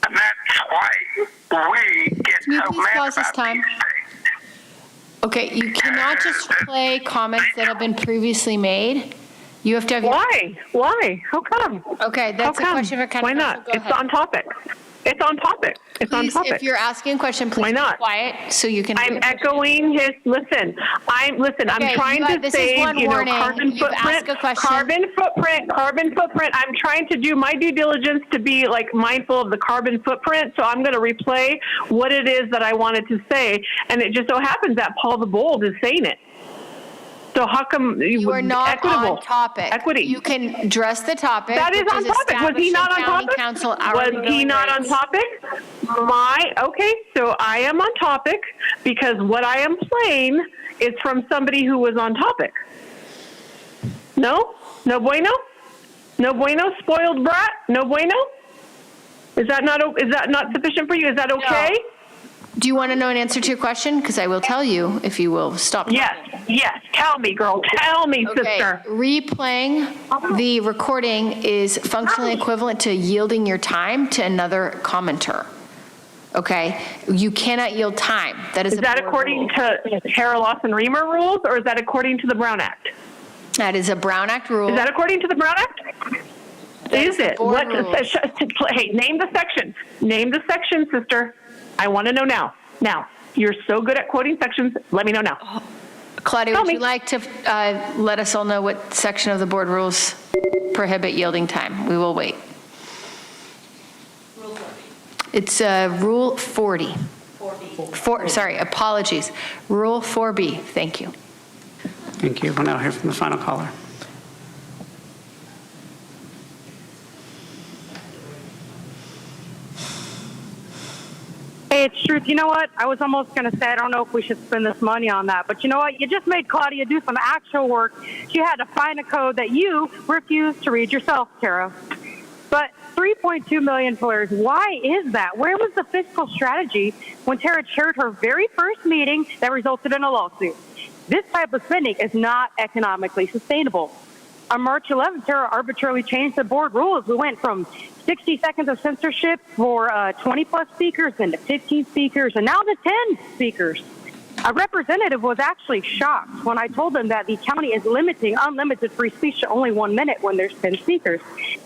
And that's why we get so mad about these things. Okay, you cannot just play comments that have been previously made. You have to have. Why? Why? How come? Okay, that's a question for county council. Why not? It's on topic. It's on topic. It's on topic. If you're asking a question, please be quiet so you can. I'm echoing his. Listen. I'm trying to save. Carbon footprint. Carbon footprint. I'm trying to do my due diligence to be mindful of the carbon footprint. So I'm going to replay what it is that I wanted to say, and it just so happens that Paul the Bold is saying it. So how come you are not equitable? On topic? Equity. You can address the topic. That is on topic. Was he not on topic? Was he not on topic? Okay, so I am on topic because what I am playing is from somebody who was on topic. No? No bueno? No bueno? Spoiled brat? No bueno? Is that not sufficient for you? Is that okay? No. Do you want to know an answer to your question? Because I will tell you if you will stop. Yes. Tell me, girl. Tell me, sister. Replaying the recording is functionally equivalent to yielding your time to another commenter. Okay? You cannot yield time. Is that according to Tara Lawson-Remer rules, or is that according to the Brown Act? That is a Brown Act rule. Is that according to the Brown Act? is it? What? Hey, name the section. Name the section, sister. I want to know now. Now, you're so good at quoting sections. Let me know now. Claudia, would you like to let us all know what section of the board rules prohibit yielding time? We will wait. Rule 40. It's Rule 40. 4B. Sorry, apologies. Rule 4B. Thank you. Thank you. We'll now hear from the final caller. Hey, it's Truth. You know what? I was almost going to say, I don't know if we should spend this money on that. But you know what? You just made Claudia do some actual work. She had to find a code that you refused to read yourself, Tara. But 3.2 million players, why is that? Where was the fiscal strategy when Tara chaired her very first meeting that resulted in a lawsuit? This type of spending is not economically sustainable. On March 11th, Tara arbitrarily changed the board rules. We went from 60 seconds of censorship for 20-plus speakers, then to 15 speakers, and now to 10 speakers. A representative was actually shocked when I told them that the county is limiting unlimited free speech to only 1 minute when there's 10 speakers.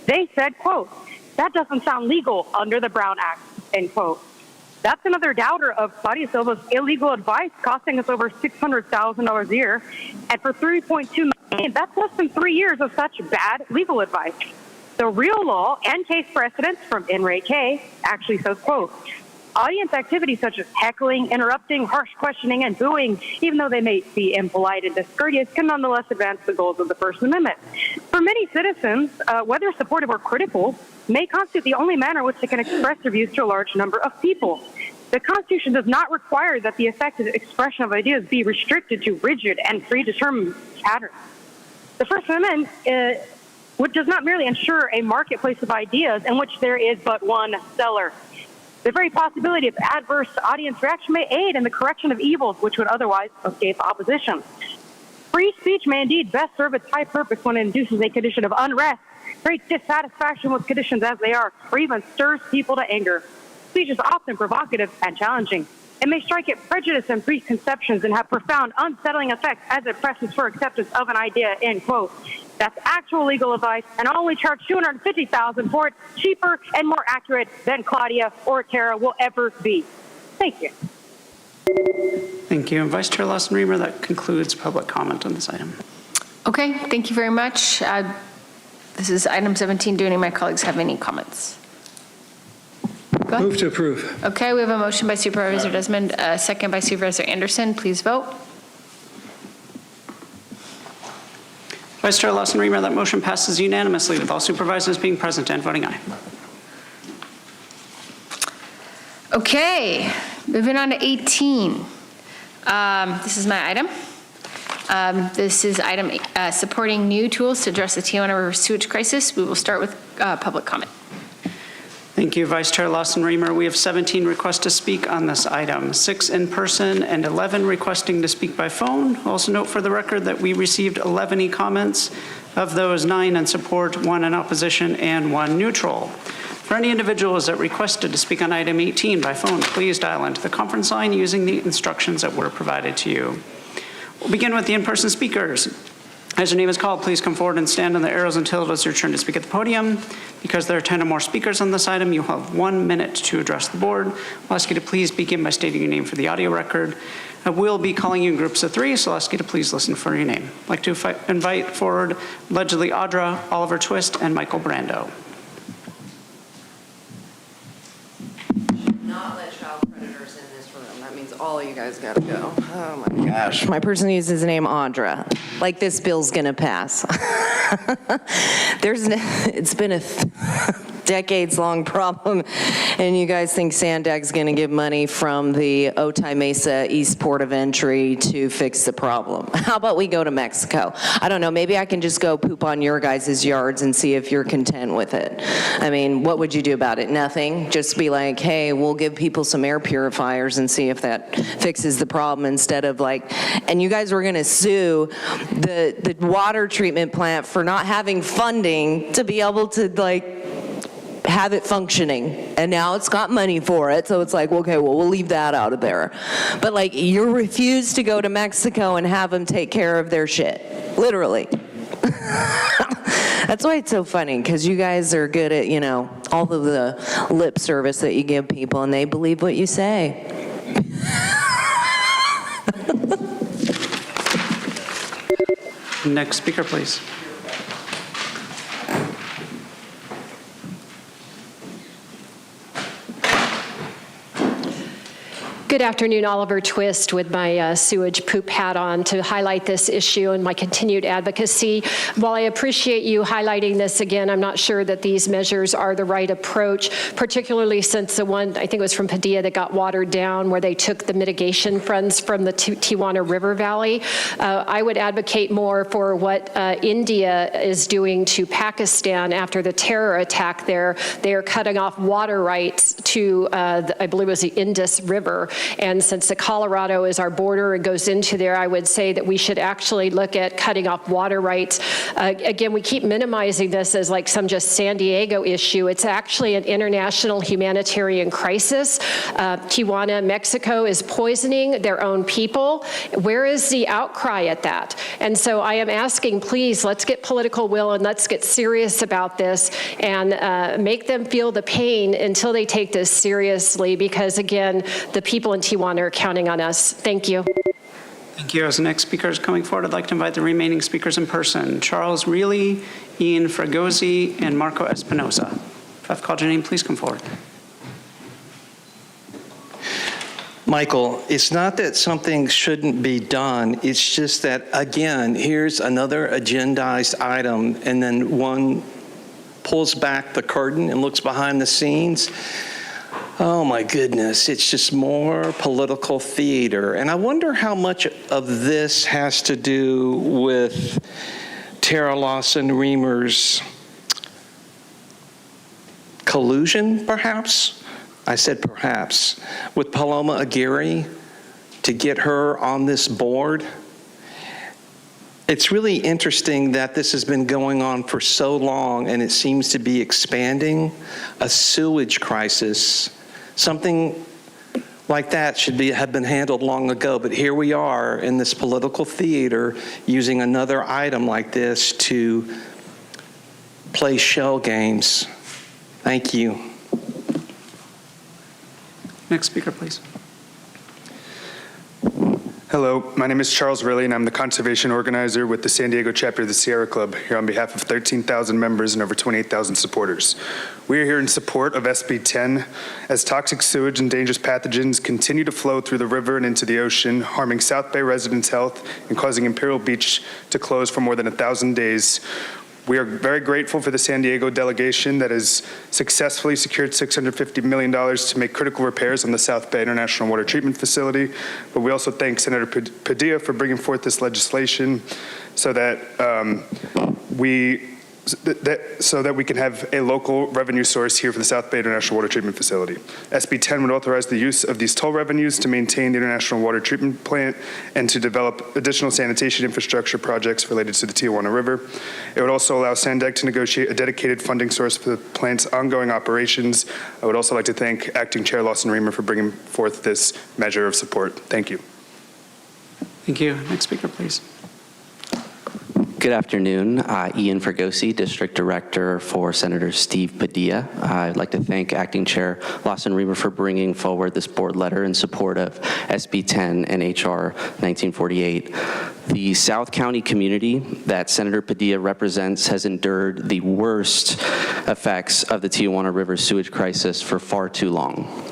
They said, quote, "That doesn't sound legal under the Brown Act," end quote. That's another doubter of Claudia Silva's illegal advice, costing us over $600,000 a year. And for $3.2 million, that's less than 3 years of such bad legal advice. The real law and case precedents from NRA K actually says, quote, "Audience activities such as heckling, interrupting, harsh questioning, and booing, even though they may be impolite and discourteous, can nonetheless advance the goals of the First Amendment." For many citizens, whether supportive or critical, may constitute the only manner in which they can express their views to a large number of people. The Constitution does not require that the effective expression of ideas be restricted to rigid and predetermined patterns. The First Amendment which does not merely ensure a marketplace of ideas in which there is but one seller. The very possibility of adverse audience reaction may aid in the correction of evils which would otherwise escape opposition. Free speech may indeed best serve its high purpose when it induces a condition of unrest, creates dissatisfaction with conditions as they are, or even stirs people to anger. Speech is often provocative and challenging. It may strike at prejudice and preconceptions and have profound unsettling effects as it presses for acceptance of an idea, end quote. That's actual legal advice, and I'll only charge $250,000 for it, cheaper and more accurate than Claudia or Tara will ever be. Thank you. Thank you. And Vice Chair Lawson-Remer, that concludes public comment on this item. Okay, thank you very much. This is item 17. Do any of my colleagues have any comments? Move to approve. Okay, we have a motion by Supervisor Desmond, a second by Supervisor Anderson. Please vote. Vice Chair Lawson-Remer, that motion passes unanimously with all supervisors being present and voting aye. Okay, moving on to 18. This is my item. This is item supporting new tools to address the Tijuana River sewage crisis. We will start with public comment. Thank you, Vice Chair Lawson-Remer. We have 17 requests to speak on this item, 6 in person and 11 requesting to speak by phone. Also note for the record that we received 11 e-comments. Of those, 9 in support, 1 in opposition, and 1 neutral. For any individuals that requested to speak on item 18 by phone, please dial into the conference line using the instructions that were provided to you. We'll begin with the in-person speakers. As your name is called, please come forward and stand on the arrows until it is your turn to speak at the podium. Because there are 10 or more speakers on this item, you'll have 1 minute to address the board. I'll ask you to please begin by stating your name for the audio record. I will be calling you in groups of 3, so I'll ask you to please listen for your name. I'd like to invite forward allegedly Audra, Oliver Twist, and Michael Brando. Not let child predators in this room. That means all you guys gotta go. Oh my gosh. My person uses the name Audra. Like this bill's gonna pass. It's been a decades-long problem, and you guys think Sandag's going to give money from the Otay Mesa East Port of Entry to fix the problem. How about we go to Mexico? I don't know, maybe I can just go poop on your guys' yards and see if you're content with it. I mean, what would you do about it? Nothing. Just be like, hey, we'll give people some air purifiers and see if that fixes the problem, instead of like, and you guys were going to sue the water treatment plant for not having funding to be able to like have it functioning, and now it's got money for it, so it's like, okay, well, we'll leave that out of there. But like, you refuse to go to Mexico and have them take care of their shit, literally. That's why it's so funny, because you guys are good at, all of the lip service that you give people, and they believe what you say. Next speaker, please. Good afternoon, Oliver Twist with my sewage poop hat on to highlight this issue and my continued advocacy. While I appreciate you highlighting this again, I'm not sure that these measures are the right approach, particularly since the one, I think it was from Padilla, that got watered down, where they took the mitigation funds from the Tijuana River Valley. I would advocate more for what India is doing to Pakistan after the terror attack there. They are cutting off water rights to, I believe it was the Indus River. And since the Colorado is our border and goes into there, I would say that we should actually look at cutting off water rights. Again, we keep minimizing this as like some just San Diego issue. It's actually an international humanitarian crisis. Tijuana, Mexico is poisoning their own people. Where is the outcry at that? And so I am asking, please, let's get political will and let's get serious about this and make them feel the pain until they take this seriously, because again, the people in Tijuana are counting on us. Thank you. Thank you. As the next speaker is coming forward, I'd like to invite the remaining speakers in person. Charles Reilly, Ian Fragosi, and Marco Espinosa. If I've called your name, please come forward. Michael, it's not that something shouldn't be done. It's just that, again, here's another agendized item, and then one pulls back the curtain and looks behind the scenes. Oh my goodness, it's just more political theater. And I wonder how much of this has to do with Tara Lawson Reamer's collusion, perhaps? I said perhaps, with Paloma Aguirre to get her on this board. It's really interesting that this has been going on for so long and it seems to be expanding. A sewage crisis, something like that should have been handled long ago, but here we are in this political theater using another item like this to play shell games. Thank you. Next speaker, please. Hello, my name is Charles Reilly, and I'm the conservation organizer with the San Diego chapter of the Sierra Club, here on behalf of 13,000 members and over 28,000 supporters. We are here in support of SB 10, as toxic sewage and dangerous pathogens continue to flow through the river and into the ocean, harming South Bay residents' health and causing Imperial Beach to close for more than 1,000 days. We are very grateful for the San Diego delegation that has successfully secured $650 million to make critical repairs on the South Bay International Water Treatment Facility. But we also thank Senator Padilla for bringing forth this legislation so that we can have a local revenue source here for the South Bay International Water Treatment Facility. SB 10 would authorize the use of these toll revenues to maintain the International Water Treatment Plant and to develop additional sanitation infrastructure projects related to the Tijuana River. It would also allow SANDAG to negotiate a dedicated funding source for the plant's ongoing operations. I would also like to thank Acting Chair Lawson Reamer for bringing forth this measure of support. Thank you. Thank you. Next speaker, please. Good afternoon. Ian Fragosi, District Director for Senator Steve Padilla. I'd like to thank Acting Chair Lawson Reamer for bringing forward this board letter in support of SB 10 and HR 1948. The South County community that Senator Padilla represents has endured the worst effects of the Tijuana River sewage crisis for far too long.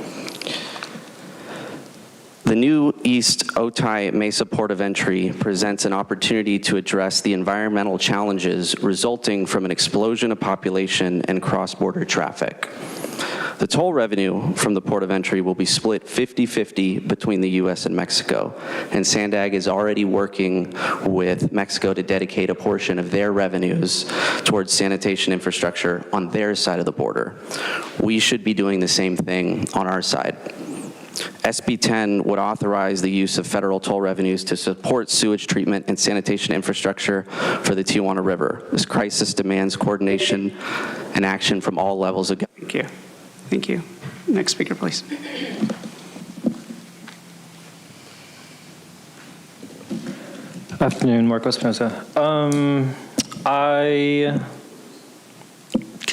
The new East Otay Mesa Port of Entry presents an opportunity to address the environmental challenges resulting from an explosion of population and cross-border traffic. The toll revenue from the Port of Entry will be split 50-50 between the U.S. and Mexico, and SANDAG is already working with Mexico to dedicate a portion of their revenues towards sanitation infrastructure on their side of the border. We should be doing the same thing on our side. SB 10 would authorize the use of federal toll revenues to support sewage treatment and sanitation infrastructure for the Tijuana River. This crisis demands coordination and action from all levels of government. Thank you. Thank you. Next speaker, please. Afternoon, Marco Espinosa. I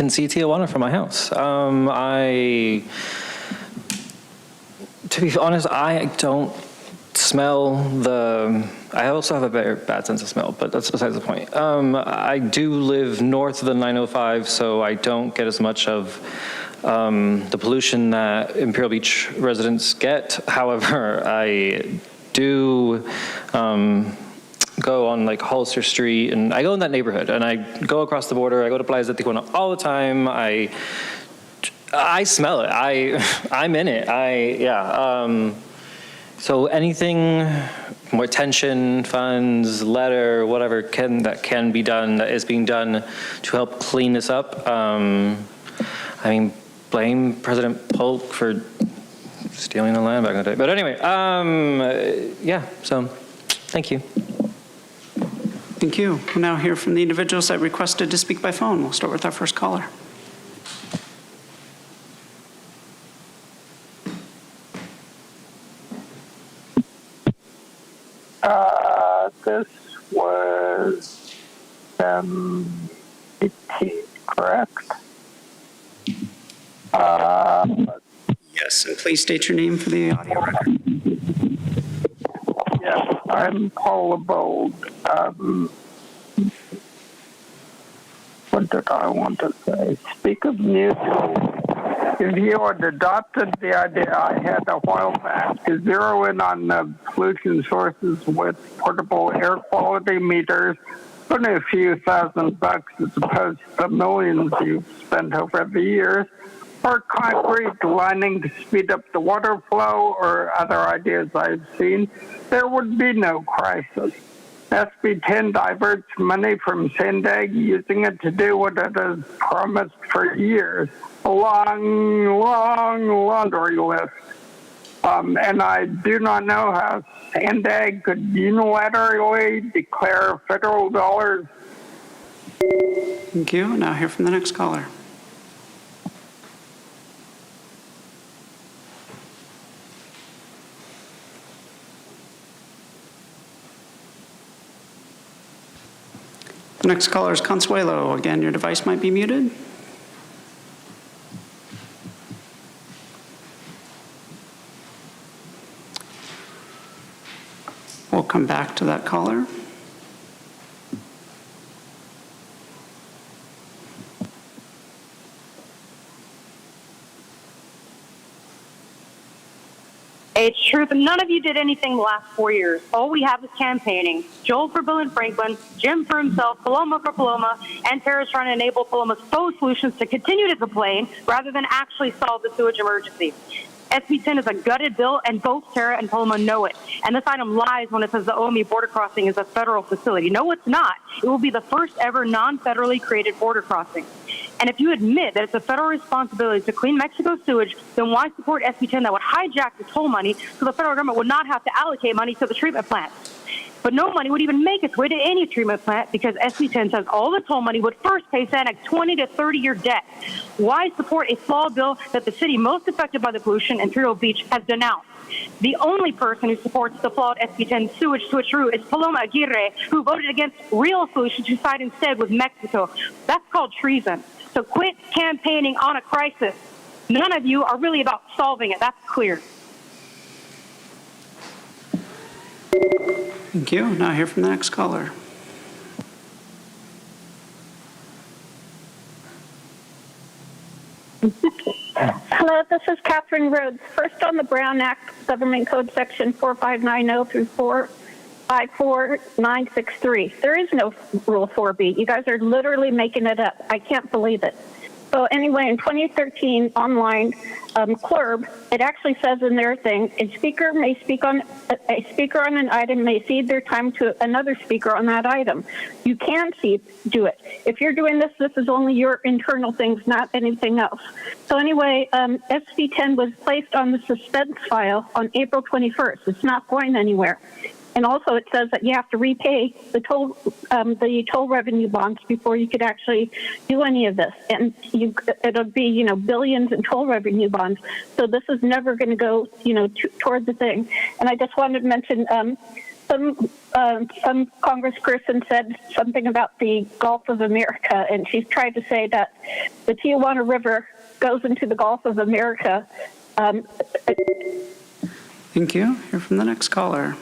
can see Tijuana from my house. To be honest, I don't smell I also have a very bad sense of smell, but that's besides the point. I do live north of the 905, so I don't get as much of the pollution that Imperial Beach residents get. However, I do go on like Hollister Street, and I go in that neighborhood, and I go across the border. I go to Playa de Tijuana all the time. I smell it. I'm in it. So anything, more attention, funds, letter, whatever that can be done, that is being done to help clean this up. Blame President Polk for stealing the land back in the day. But anyway, so thank you. Thank you. We'll now hear from the individuals that requested to speak by phone. We'll start with our first caller. This was 18, correct? Yes, and please state your name for the audio record. Yes, I'm Paula Bold. What did I want to say? Speak of mutual. If you had adopted the idea I had a while back to zero in on the pollution sources with portable air quality meters, only a few $1,000 as opposed to the millions you've spent over the years, or concrete lining to speed up the water flow, or other ideas I've seen, there would be no crisis. SB 10 diverts money from Sandag, using it to do what it has promised for years, a long, long laundry list. And I do not know how Sandag could unilaterally declare federal dollars. Thank you. Now hear from the next caller. The next caller is Consuelo. Again, your device might be muted. We'll come back to that caller. It's true, but none of you did anything the last 4 years. All we have is campaigning. Joel for Bill and Franklin, Jim for himself, Paloma for Paloma, and Tara's trying to enable Paloma's faux solutions to continue to complain rather than actually solve the sewage emergency. SB 10 is a gutted bill, and both Tara and Paloma know it. And this item lies when it says the OME border crossing is a federal facility. No, it's not. It will be the first ever non-federally created border crossing. And if you admit that it's a federal responsibility to clean Mexico's sewage, then why support SB 10 that would hijack the toll money so the federal government would not have to allocate money to the treatment plants? But no money would even make its way to any treatment plant because SB 10 says all the toll money would first pay Sanag 20 to 30-year debt. Why support a flawed bill that the city most affected by the pollution, Imperial Beach, has denounced? The only person who supports the flawed SB 10 sewage switcheroo is Paloma Aguirre, who voted against real solutions to side instead with Mexico. That's called treason. So quit campaigning on a crisis. None of you are really about solving it. That's clear. Thank you. Now hear from the next caller. Hello, this is Catherine Rhodes. First on the Brown Act, Government Code Section 4590 through 454963. There is no Rule 4B. You guys are literally making it up. I can't believe it. So anyway, in 2013 online CLURB, it actually says in their thing, a speaker on an item may cede their time to another speaker on that item. You can do it. If you're doing this, this is only your internal things, not anything else. So anyway, SB 10 was placed on the suspense file on April 21st. It's not going anywhere. And also it says that you have to repay the toll revenue bonds before you could actually do any of this. And it'll be, billions in toll revenue bonds. So this is never going to go, toward the thing. And I just wanted to mention some congressperson said something about the Gulf of America, and she's tried to say that the Tijuana River goes into the Gulf of America. Thank you. Hear from the next caller.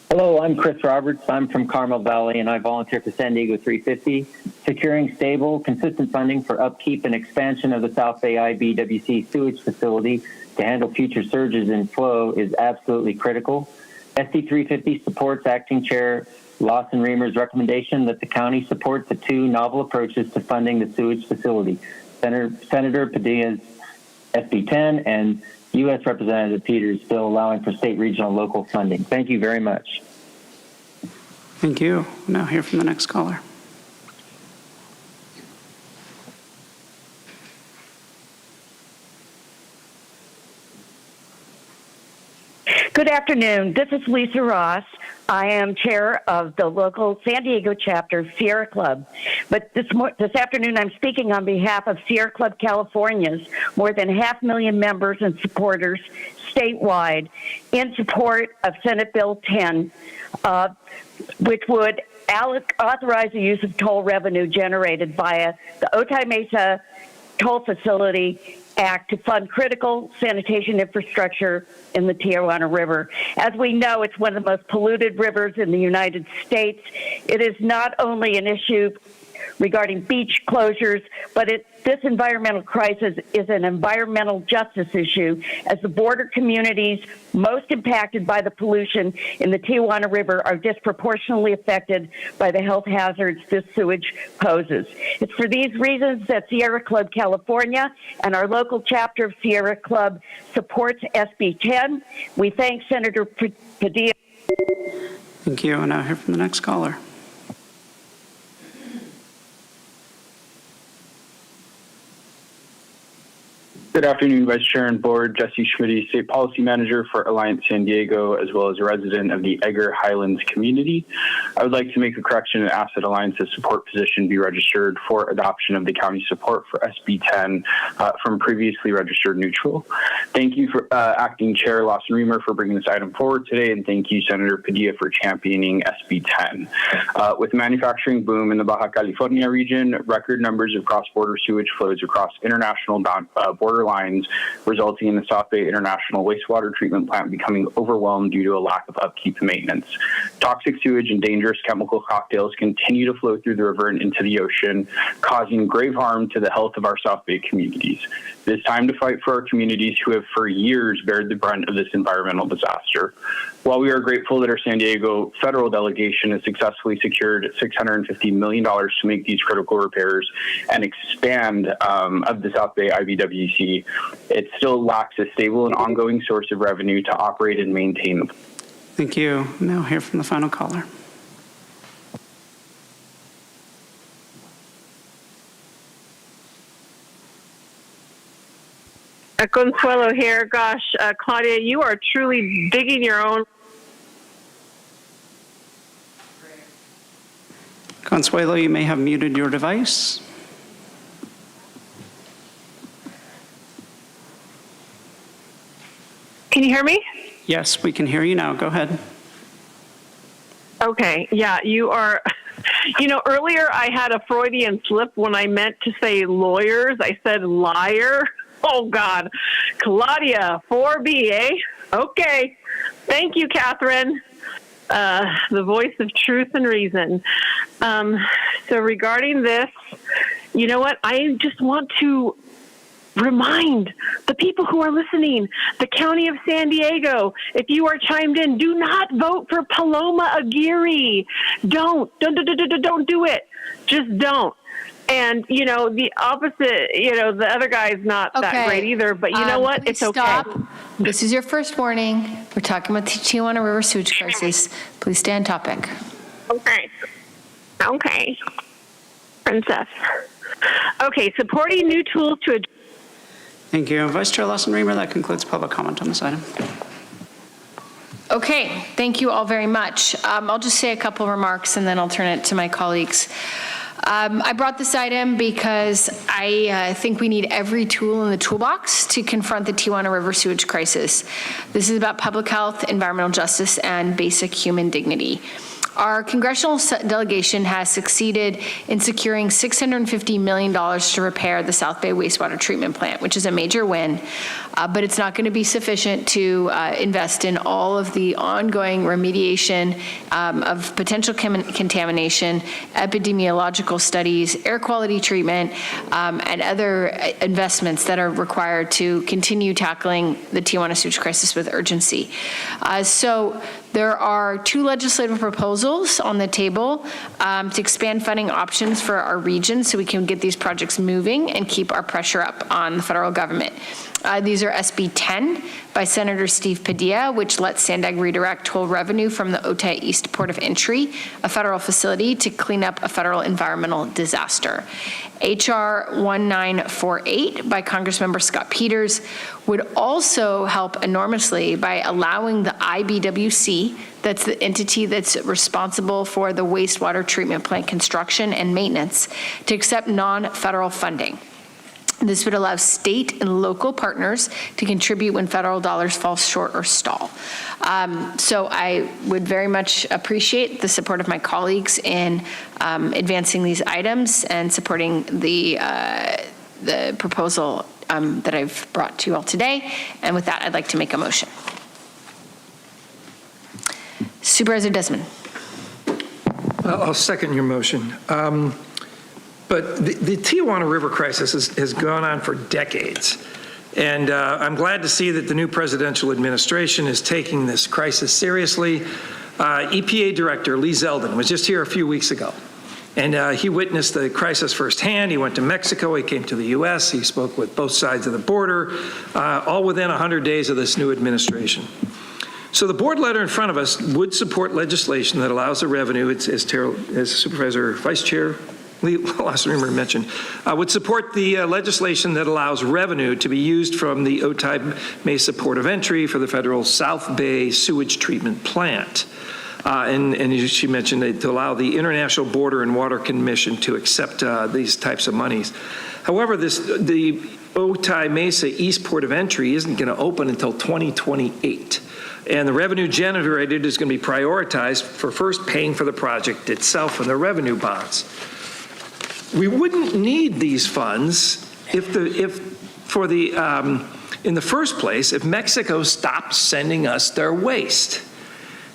Hello, I'm Chris Roberts. I'm from Carmel Valley, and I volunteer for San Diego 350. Securing stable, consistent funding for upkeep and expansion of the South Bay IBWC sewage facility to handle future surges in flow is absolutely critical. SD 350 supports Acting Chair Lawson Reamer's recommendation that the county support the two novel approaches to funding the sewage facility, Senator Padilla's SB 10 and U.S. Representative Peters' bill allowing for state, regional, and local funding. Thank you very much. Thank you. Now hear from the next caller. Good afternoon. This is Lisa Ross. I am chair of the local San Diego chapter, Sierra Club. But this afternoon, I'm speaking on behalf of Sierra Club California's more than 500,000 members and supporters statewide in support of Senate Bill 10, which would authorize the use of toll revenue generated via the Otay Mesa Toll Facility Act to fund critical sanitation infrastructure in the Tijuana River. As we know, it's one of the most polluted rivers in the United States. It is not only an issue regarding beach closures, but this environmental crisis is an environmental justice issue, as the border communities most impacted by the pollution in the Tijuana River are disproportionately affected by the health hazards this sewage poses. It's for these reasons that Sierra Club California and our local chapter of Sierra Club supports SB 10. We thank Senator Padilla. Thank you. And now hear from the next caller. Good afternoon, Vice Chair and Board. Jesse Schmidt, State Policy Manager for Alliance San Diego, as well as a resident of the Edgar Highlands community. I would like to make a correction and ask that Alliance's support position be registered for adoption of the county support for SB 10 from previously registered neutral. Thank you for Acting Chair Lawson Reamer for bringing this item forward today, and thank you, Senator Padilla, for championing SB 10. With the manufacturing boom in the Baja California region, record numbers of cross-border sewage flows across international border lines, resulting in the South Bay International Wastewater Treatment Plant becoming overwhelmed due to a lack of upkeep and maintenance. Toxic sewage and dangerous chemical cocktails continue to flow through the river and into the ocean, causing grave harm to the health of our South Bay communities. It is time to fight for our communities who have for years bared the brunt of this environmental disaster. While we are grateful that our San Diego federal delegation has successfully secured $650 million to make these critical repairs and expand of the South Bay IBWC, it still lacks a stable and ongoing source of revenue to operate and maintain them. Thank you. Now hear from the final caller. Consuelo here. Gosh, Claudia, you are truly digging your own. Consuelo, you may have muted your device. Can you hear me? Yes, we can hear you now. Go ahead. Okay. Yeah, you are. You know, earlier I had a Freudian slip when I meant to say lawyers. I said liar. Oh, God. Claudia, 4B, eh? Okay. Thank you, Catherine. The voice of truth and reason. So regarding this, you know what? I just want to remind the people who are listening, the County of San Diego, if you are chimed in, do not vote for Paloma Aguirre. Don't do it. Just don't. And, you know, the opposite, you know, the other guy is not that great either, but you know what? It's okay. Stop. This is your first warning. We're talking about the Tijuana River sewage crisis. Please stay on topic. Okay. Princess. Okay, supporting new tools to address. Thank you. Vice Chair Lawson Reamer, that concludes public comment on this item. Okay, thank you all very much. I'll just say a couple remarks and then I'll turn it to my colleagues. I brought this item because I think we need every tool in the toolbox to confront the Tijuana River sewage crisis. This is about public health, environmental justice, and basic human dignity. Our congressional delegation has succeeded in securing $650 million to repair the South Bay wastewater treatment plant, which is a major win, but it's not going to be sufficient to invest in all of the ongoing remediation of potential contamination, epidemiological studies, air quality treatment, and other investments that are required to continue tackling the Tijuana sewage crisis with urgency. So there are 2 legislative proposals on the table to expand funding options for our region so we can get these projects moving and keep our pressure up on the federal government. These are SB 10 by Senator Steve Padilla, which lets Sandag redirect toll revenue from the Otay East Port of Entry, a federal facility, to clean up a federal environmental disaster. HR 1948 by Congressmember Scott Peters would also help enormously by allowing the IBWC, that's the entity that's responsible for the wastewater treatment plant construction and maintenance, to accept non-federal funding. This would allow state and local partners to contribute when federal dollars fall short or stall. So I would very much appreciate the support of my colleagues in advancing these items and supporting the proposal that I've brought to you all today. And with that, I'd like to make a motion. Supervisor Desmond. I'll second your motion. But the Tijuana River crisis has gone on for decades. And I'm glad to see that the new presidential administration is taking this crisis seriously. EPA Director Lee Zeldin was just here a few weeks ago. And he witnessed the crisis firsthand. He went to Mexico, he came to the US, he spoke with both sides of the border, all within 100 days of this new administration. So the board letter in front of us would support legislation that allows the revenue, as Supervisor Vice Chair Lawson mentioned, would support the legislation that allows revenue to be used from the Otay Mesa Port of Entry for the federal South Bay sewage treatment plant. And she mentioned that to allow the International Border and Water Commission to accept these types of monies. However, the Otay Mesa East Port of Entry isn't going to open until 2028. And the revenue generated is going to be prioritized for first paying for the project itself and the revenue bonds. We wouldn't need these funds in the first place if Mexico stopped sending us their waste.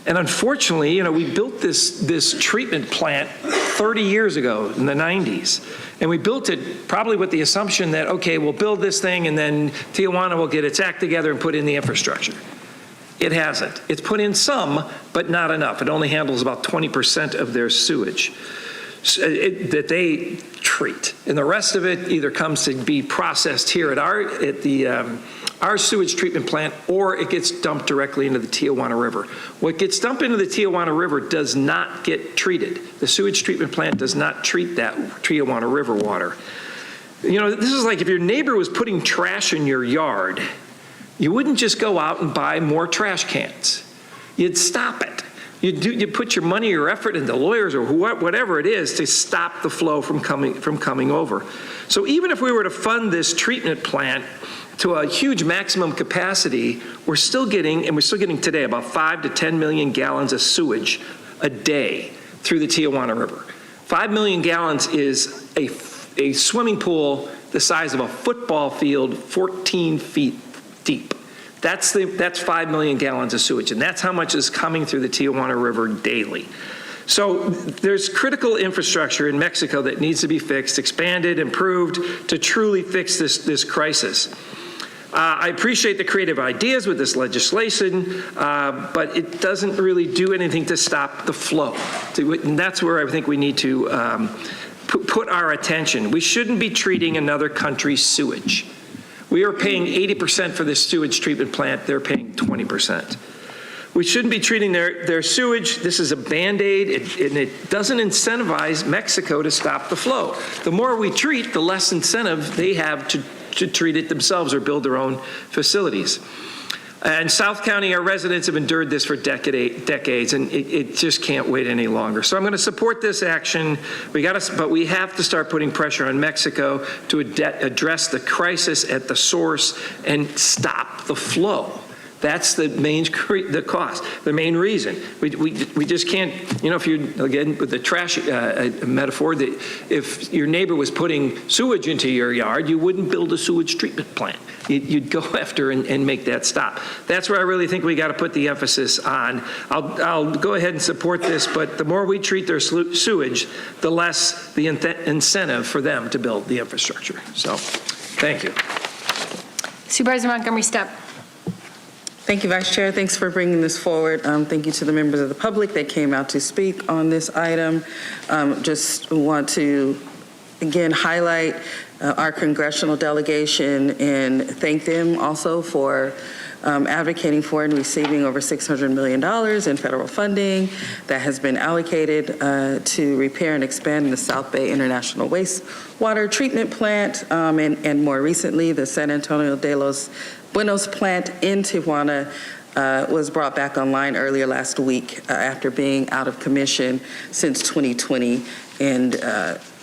And unfortunately, we built this treatment plant 30 years ago in the 90s. And we built it probably with the assumption that, okay, we'll build this thing and then Tijuana will get its act together and put in the infrastructure. It hasn't. It's put in some, but not enough. It only handles about 20% of their sewage that they treat, and the rest of it either comes to be processed here at our sewage treatment plant, or it gets dumped directly into the Tijuana River. What gets dumped into the Tijuana River does not get treated. The sewage treatment plant does not treat that Tijuana River water. This is like if your neighbor was putting trash in your yard, you wouldn't just go out and buy more trash cans. You'd stop it. You put your money or effort into lawyers or whatever it is to stop the flow from coming over. So even if we were to fund this treatment plant to a huge maximum capacity, we're still getting today about 5 to 10 million gallons of sewage a day through the Tijuana River. 5 million gallons is a swimming pool the size of a football field, 14 feet deep. That's 5 million gallons of sewage, and that's how much is coming through the Tijuana River daily. So there's critical infrastructure in Mexico that needs to be fixed, expanded, improved to truly fix this crisis. I appreciate the creative ideas with this legislation, but it doesn't really do anything to stop the flow. And that's where I think we need to put our attention. We shouldn't be treating another country's sewage. We are paying 80% for this sewage treatment plant. They're paying 20%. We shouldn't be treating their sewage. This is a Band-Aid, and it doesn't incentivize Mexico to stop the flow. The more we treat, the less incentive they have to treat it themselves or build their own facilities. And South County, our residents have endured this for decades, and it just can't wait any longer. So I'm going to support this action. But we have to start putting pressure on Mexico to address the crisis at the source and stop the flow. That's the main reason. We just can't, if you, again, with the trash metaphor, that if your neighbor was putting sewage into your yard, you wouldn't build a sewage treatment plant. You'd go after and make that stop. That's where I really think we got to put the emphasis on. I'll go ahead and support this, but the more we treat their sewage, the less the incentive for them to build the infrastructure. So, thank you. Supervisor Montgomery Steppe. Thank you, Vice Chair. Thanks for bringing this forward. Thank you to the members of the public that came out to speak on this item. Just want to, again, highlight our congressional delegation and thank them also for advocating for and receiving over $600 million in federal funding that has been allocated to repair and expand the South Bay International Wastewater Treatment Plant, and more recently, the San Antonio de los Buenos plant in Tijuana was brought back online earlier last week after being out of commission since 2020. And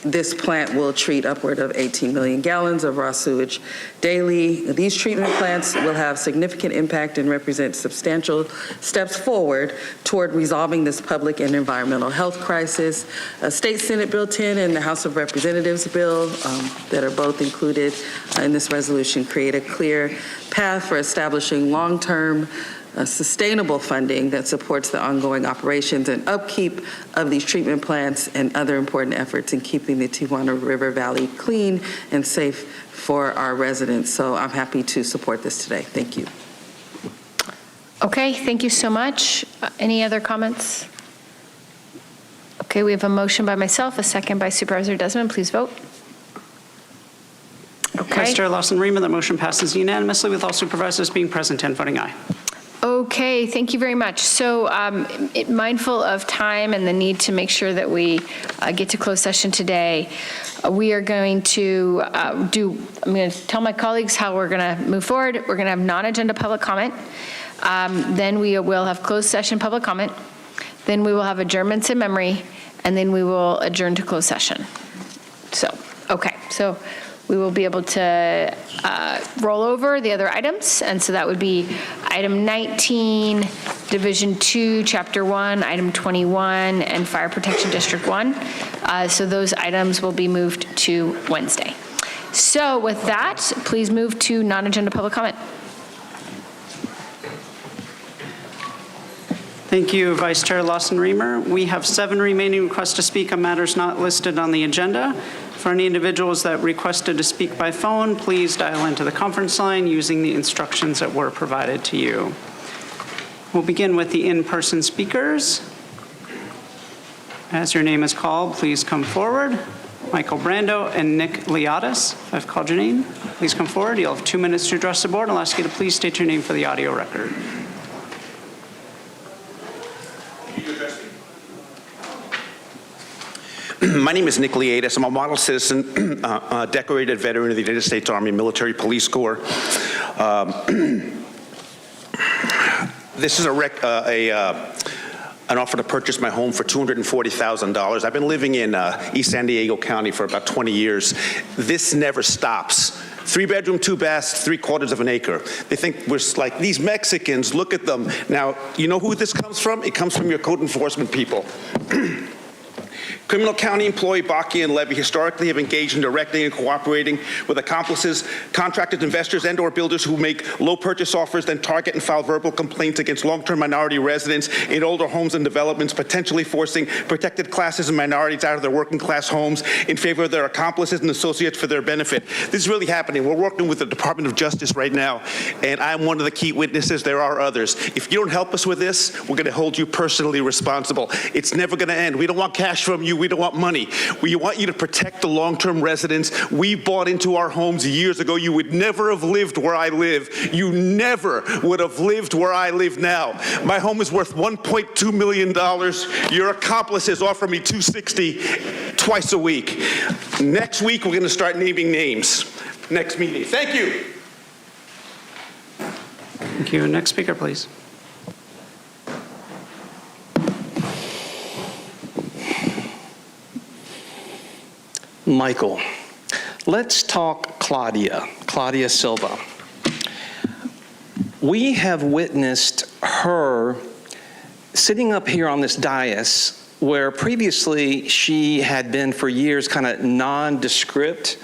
this plant will treat upward of 18 million gallons of raw sewage daily. These treatment plants will have significant impact and represent substantial steps forward toward resolving this public and environmental health crisis. State Senate Bill 10 and the House of Representatives bill that are both included in this resolution create a clear path for establishing long-term sustainable funding that supports the ongoing operations and upkeep of these treatment plants and other important efforts in keeping the Tijuana River Valley clean and safe for our residents. So I'm happy to support this today. Thank you. Okay, thank you so much. Any other comments? Okay, we have a motion by myself, a second by Supervisor Desmond. Please vote. Okay. Vice Chair Lawson-Remer, the motion passes unanimously with all supervisors being present and voting aye. Okay, thank you very much. So mindful of time and the need to make sure that we get to closed session today, we are going to I'm going to tell my colleagues how we're going to move forward. We're going to have non-agenda public comment. Then we will have closed session public comment. Then we will have adjournments in memory, and then we will adjourn to closed session. So, okay, so we will be able to roll over the other items. And so that would be item 19, Division 2, Chapter 1, item 21, and Fire Protection District 1. So those items will be moved to Wednesday. So with that, please move to non-agenda public comment. Thank you, Vice Chair Lawson-Remer. We have 7 remaining requests to speak on matters not listed on the agenda. For any individuals that requested to speak by phone, please dial into the conference line using the instructions that were provided to you. We'll begin with the in-person speakers. As your name is called, please come forward. Michael Brando and Nick Liatis, if I've called your name, please come forward. You'll have 2 minutes to address the board. I'll ask you to please state your name for the audio record. My name is Nick Liatis. I'm a model citizen, decorated veteran of the United States Army Military Police Corps. This is an offer to purchase my home for $240,000. I've been living in East San Diego County for about 20 years. This never stops. 3-bedroom, 2 baths, 3/4 of an acre. They think we're like, these Mexicans, look at them. Now, you know who this comes from? It comes from your code enforcement people. Criminal County employee Bakke and Levy historically have engaged in directing and cooperating with accomplices, contracted investors, and or builders who make low purchase offers, then target and file verbal complaints against long-term minority residents in older homes and developments, potentially forcing protected classes and minorities out of their working class homes in favor of their accomplices and associates for their benefit. This is really happening. We're working with the Department of Justice right now, and I'm one of the key witnesses. There are others. If you don't help us with this, we're going to hold you personally responsible. It's never going to end. We don't want cash from you. We don't want money. We want you to protect the long-term residents. We bought into our homes years ago. You would never have lived where I live. You never would have lived where I live now. My home is worth $1.2 million. Your accomplices offer me $260 twice a week. Next week, we're going to start naming names. Next meeting. Thank you. Thank you. Next speaker, please. Michael, let's talk Claudia Silva. We have witnessed her sitting up here on this dais where previously she had been for years kind of nondescript,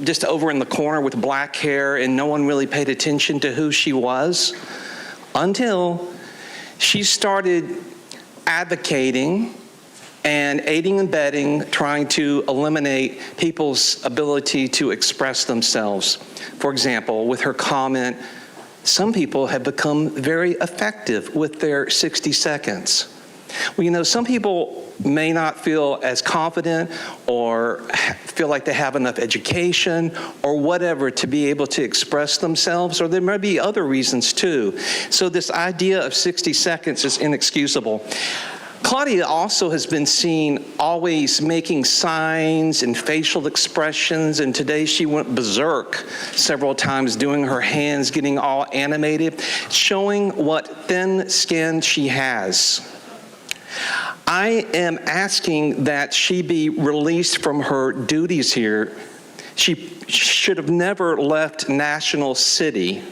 just over in the corner with black hair, and no one really paid attention to who she was until she started advocating and aiding and abetting, trying to eliminate people's ability to express themselves. For example, with her comment, some people have become very effective with their 60 seconds. Well, you know, some people may not feel as confident or feel like they have enough education or whatever to be able to express themselves, or there may be other reasons too. So this idea of 60 seconds is inexcusable. Claudia also has been seen always making signs and facial expressions, and today she went berserk several times, doing her hands, getting all animated, showing what thin skin she has. I am asking that she be released from her duties here. She should have never left National City.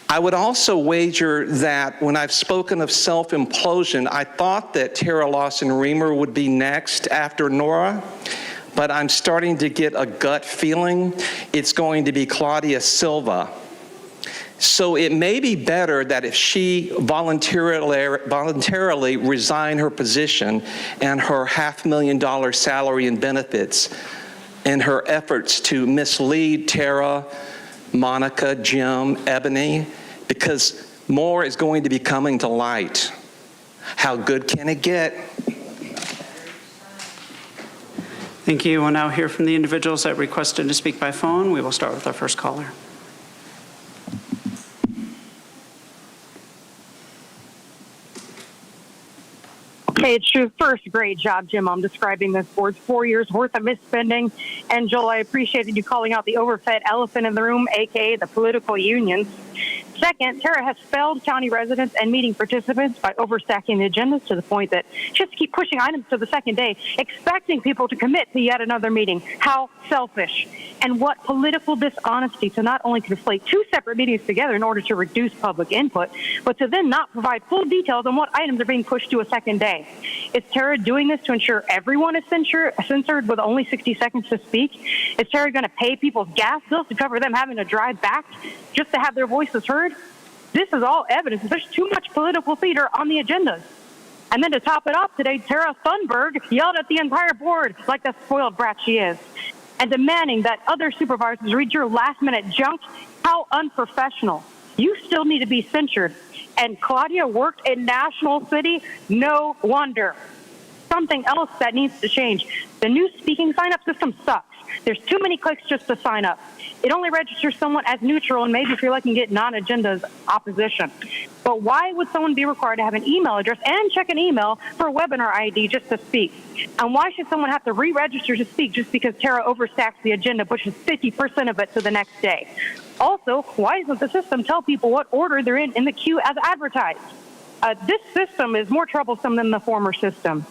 I would also wager that when I've spoken of self-implosion, I thought that Tara Lawson-Remer would be next after Nora, but I'm starting to get a gut feeling it's going to be Claudia Silva. So it may be better that if she voluntarily resign her position and her $500,000 salary and benefits in her efforts to mislead Tara, Monica, Jim, Ebony, because more is going to be coming to light. How good can it get? Thank you. We'll now hear from the individuals that requested to speak by phone. We will start with our first caller. Hey, it's true. First, great job, Jim, on describing this board's 4 years worth of misspending. And Joel, I appreciated you calling out the overfed elephant in the room, aka the political unions. Second, Tara has failed county residents and meeting participants by overstacking the agendas to the point that she has to keep pushing items to the second day, expecting people to commit to yet another meeting. How selfish. And what political dishonesty to not only conflate two separate meetings together in order to reduce public input, but to then not provide full details on what items are being pushed to a second day. Is Tara doing this to ensure everyone is censored with only 60 seconds to speak? Is Tara going to pay people's gas bills to cover them having to drive back just to have their voices heard? This is all evidence. There's too much political theater on the agendas. And then to top it off today, Tara Thunberg yelled at the entire board like the spoiled brat she is, and demanding that other supervisors read your last-minute junk. How unprofessional. You still need to be censured. And Claudia worked in National City? No wonder. Something else that needs to change. The new speaking sign-up system sucks. There's too many clicks just to sign up. It only registers someone as neutral, and maybe if you're lucky, get non-agendas opposition. But why would someone be required to have an email address and check an email for a webinar ID just to speak? And why should someone have to re-register to speak just because Tara overstacks the agenda, pushes 50% of it to the next day? Also, why doesn't the system tell people what order they're in the queue as advertised? This system is more troublesome than the former system.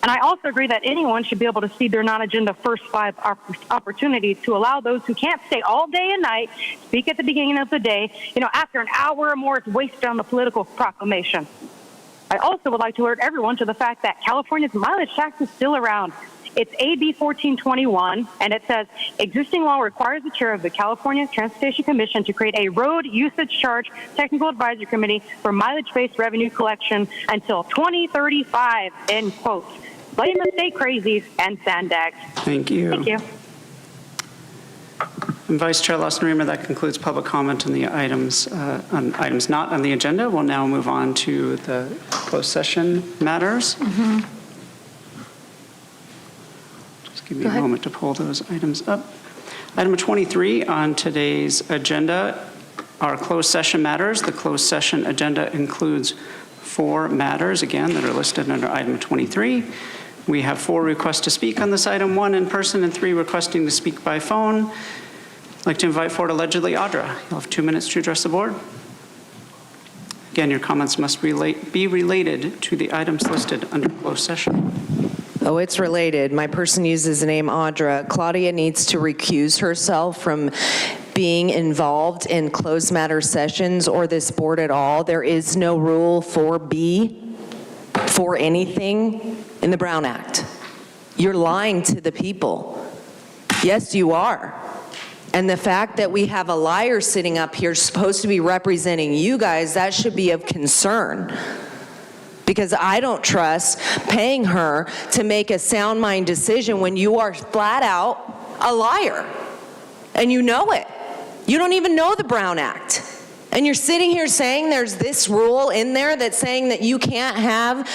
And I also agree that anyone should be able to see their non-agenda first 5 opportunities to allow those who can't stay all day and night, speak at the beginning of the day. You know, after an hour or more, it's wasted on the political proclamation. I also would like to alert everyone to the fact that California's mileage tax is still around. It's AB 1421, and it says, existing law requires the chair of the California Transportation Commission to create a road usage charge technical advisory committee for mileage-based revenue collection until 2035, end quote. Blame the state crazies and sandags. Thank you. Thank you. And Vice Chair Lawson-Remer, that concludes public comment on the items not on the agenda. We'll now move on to the closed session matters. Just give me a moment to pull those items up. Item 23 on today's agenda are closed session matters. The closed session agenda includes 4 matters, again, that are listed under item 23. We have 4 requests to speak on this item, 1 in person and 3 requesting to speak by phone. I'd like to invite forward allegedly Audra. You'll have 2 minutes to address the board. Again, your comments must be related to the items listed under closed session. Oh, it's related. My person uses the name Audra. Claudia needs to recuse herself from being involved in closed matter sessions or this board at all. There is no rule 4B for anything in the Brown Act. You're lying to the people. Yes, you are. And the fact that we have a liar sitting up here supposed to be representing you guys, that should be of concern. Because I don't trust paying her to make a sound mind decision when you are flat out a liar. And you know it. You don't even know the Brown Act. And you're sitting here saying there's this rule in there that's saying that you can't have,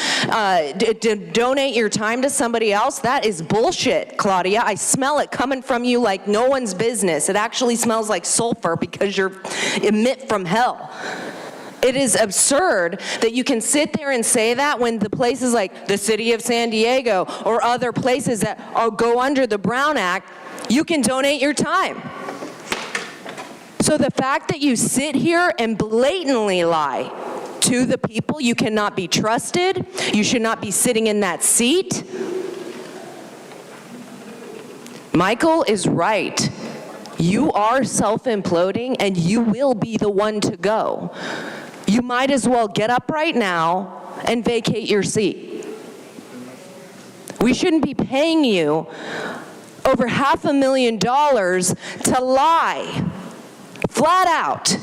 donate your time to somebody else. That is bullshit, Claudia. I smell it coming from you like no one's business. It actually smells like sulfur because you're emit from hell. It is absurd that you can sit there and say that when the places like the city of San Diego or other places that go under the Brown Act, you can donate your time. So the fact that you sit here and blatantly lie to the people, you cannot be trusted. You should not be sitting in that seat. Michael is right. You are self-imploding and you will be the one to go. You might as well get up right now and vacate your seat. We shouldn't be paying you over $500,000 to lie, flat out,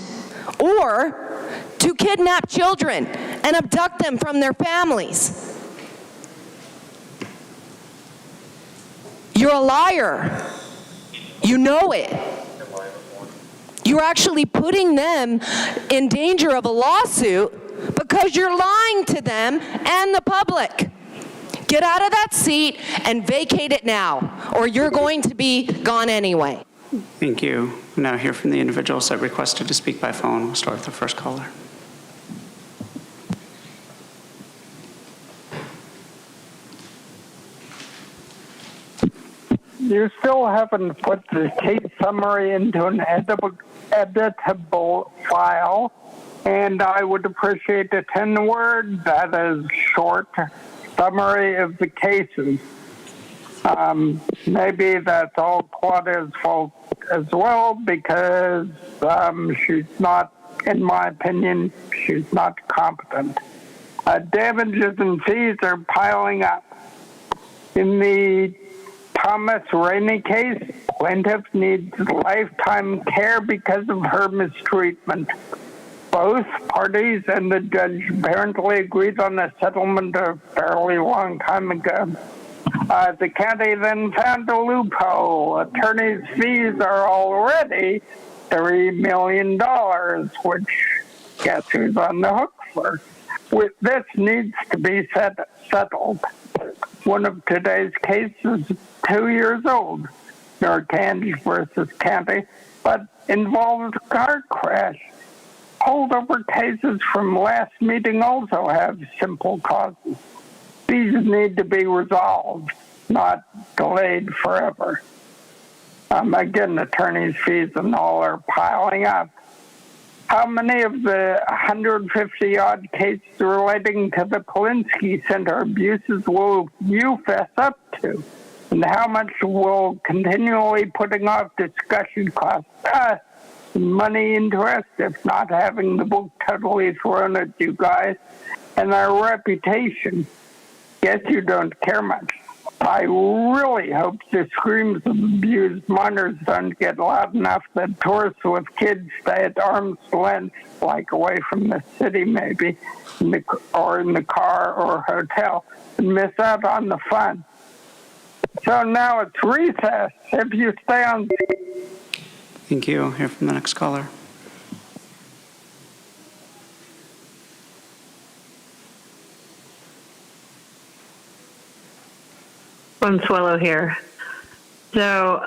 or to kidnap children and abduct them from their families. You're a liar. You know it. You're actually putting them in danger of a lawsuit because you're lying to them and the public. Get out of that seat and vacate it now, or you're going to be gone anyway. Thank you. We'll now hear from the individuals that requested to speak by phone. We'll start with the first caller. You still haven't put the case summary into an editable file, and I would appreciate a 10-word, that is short, summary of the cases. Maybe that's all Claudia's fault as well, because she's not, in my opinion, she's not competent. Damages and fees are piling up. In the Thomas Rainey case, plaintiff needs lifetime care because of her mistreatment. Both parties and the judge apparently agreed on a settlement a fairly long time ago. The county then found a loophole. Attorney's fees are already $3 million, which guess who's on the hook for? This needs to be settled. One of today's cases is 2 years old, Norcange versus County, but involves a car crash. Holdover cases from last meeting also have simple causes. These need to be resolved, not delayed forever. Again, attorney's fees and all are piling up. How many of the 150-odd cases relating to the Polinsky Center abuses will you fess up to? And how much will continually putting off discussion cost us money, interest, if not having the book totally thrown at you guys, and our reputation? Guess you don't care much. I really hope the screams of abused minors don't get loud enough that tourists with kids stay at arm's length, like away from the city maybe, or in the car or hotel, and miss out on the fun. So now it's recess if you stay on. Thank you. Hear from the next caller. Consuelo here. So,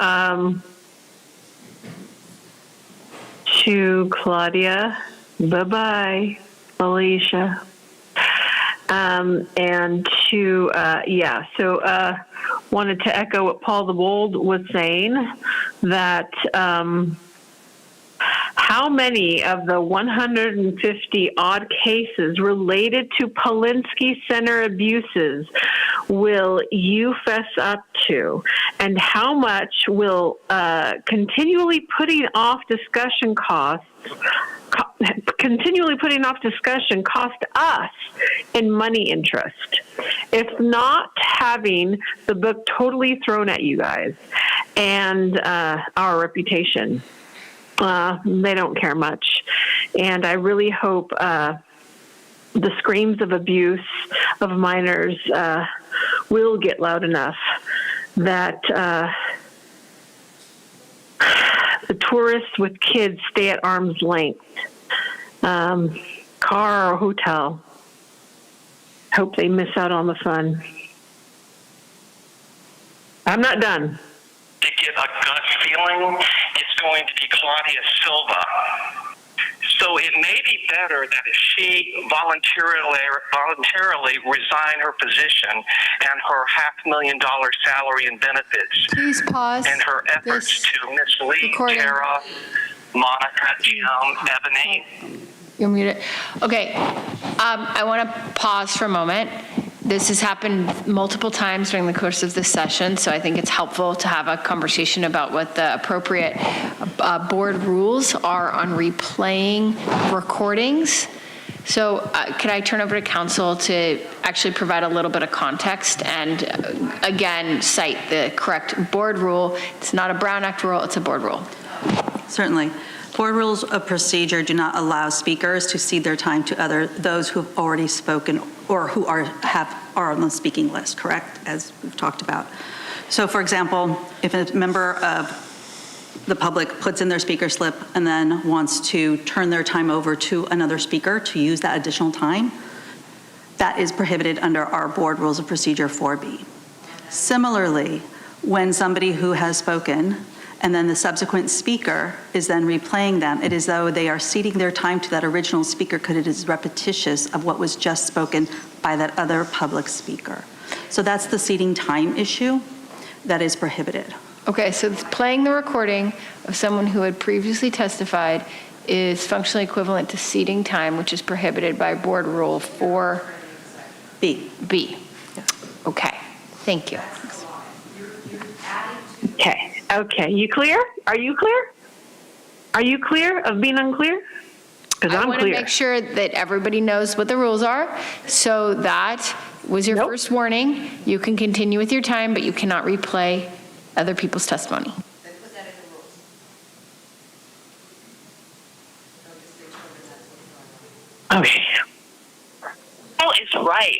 to Claudia, bye-bye, Alicia. And to, wanted to echo what Paul the Bold was saying, that how many of the 150 odd cases related to Polinsky Center abuses will you fess up to? And how much will continually putting off discussion cost us in money interest, if not having the book totally thrown at you guys and our reputation? They don't care much. And I really hope the screams of abuse of minors will get loud enough that the tourists with kids stay at arm's length, car or hotel. Hope they miss out on the fun. I'm not done. To get a gut feeling, it's going to be Claudia Silva. So it may be better that if she voluntarily resign her position and her $500,000 salary and benefits. Please pause. And her efforts to mislead Tara, Monica, Jim, Ebony. You're muted. Okay, I want to pause for a moment. This has happened multiple times during the course of this session, so I think it's helpful to have a conversation about what the appropriate board rules are on replaying recordings. So could I turn over to council to actually provide a little bit of context and again cite the correct board rule? It's not a Brown Act rule, it's a board rule. Certainly. Board rules of procedure do not allow speakers to cede their time to those who have already spoken or who are on the speaking list, correct, as we've talked about. So for example, if a member of the public puts in their speaker slip and then wants to turn their time over to another speaker to use that additional time, that is prohibited under our board rules of procedure 4B. Similarly, when somebody who has spoken and then the subsequent speaker is then replaying them, it is as though they are ceding their time to that original speaker because it is repetitious of what was just spoken by that other public speaker. So that's the ceding time issue that is prohibited. Okay, so playing the recording of someone who had previously testified is functionally equivalent to ceding time, which is prohibited by board rule 4B. B. Okay, thank you. Okay, you clear? Are you clear? Are you clear of being unclear? Because I'm clear. I want to make sure that everybody knows what the rules are. So that was your first warning. You can continue with your time, but you cannot replay other people's testimony. Okay. Paul is right.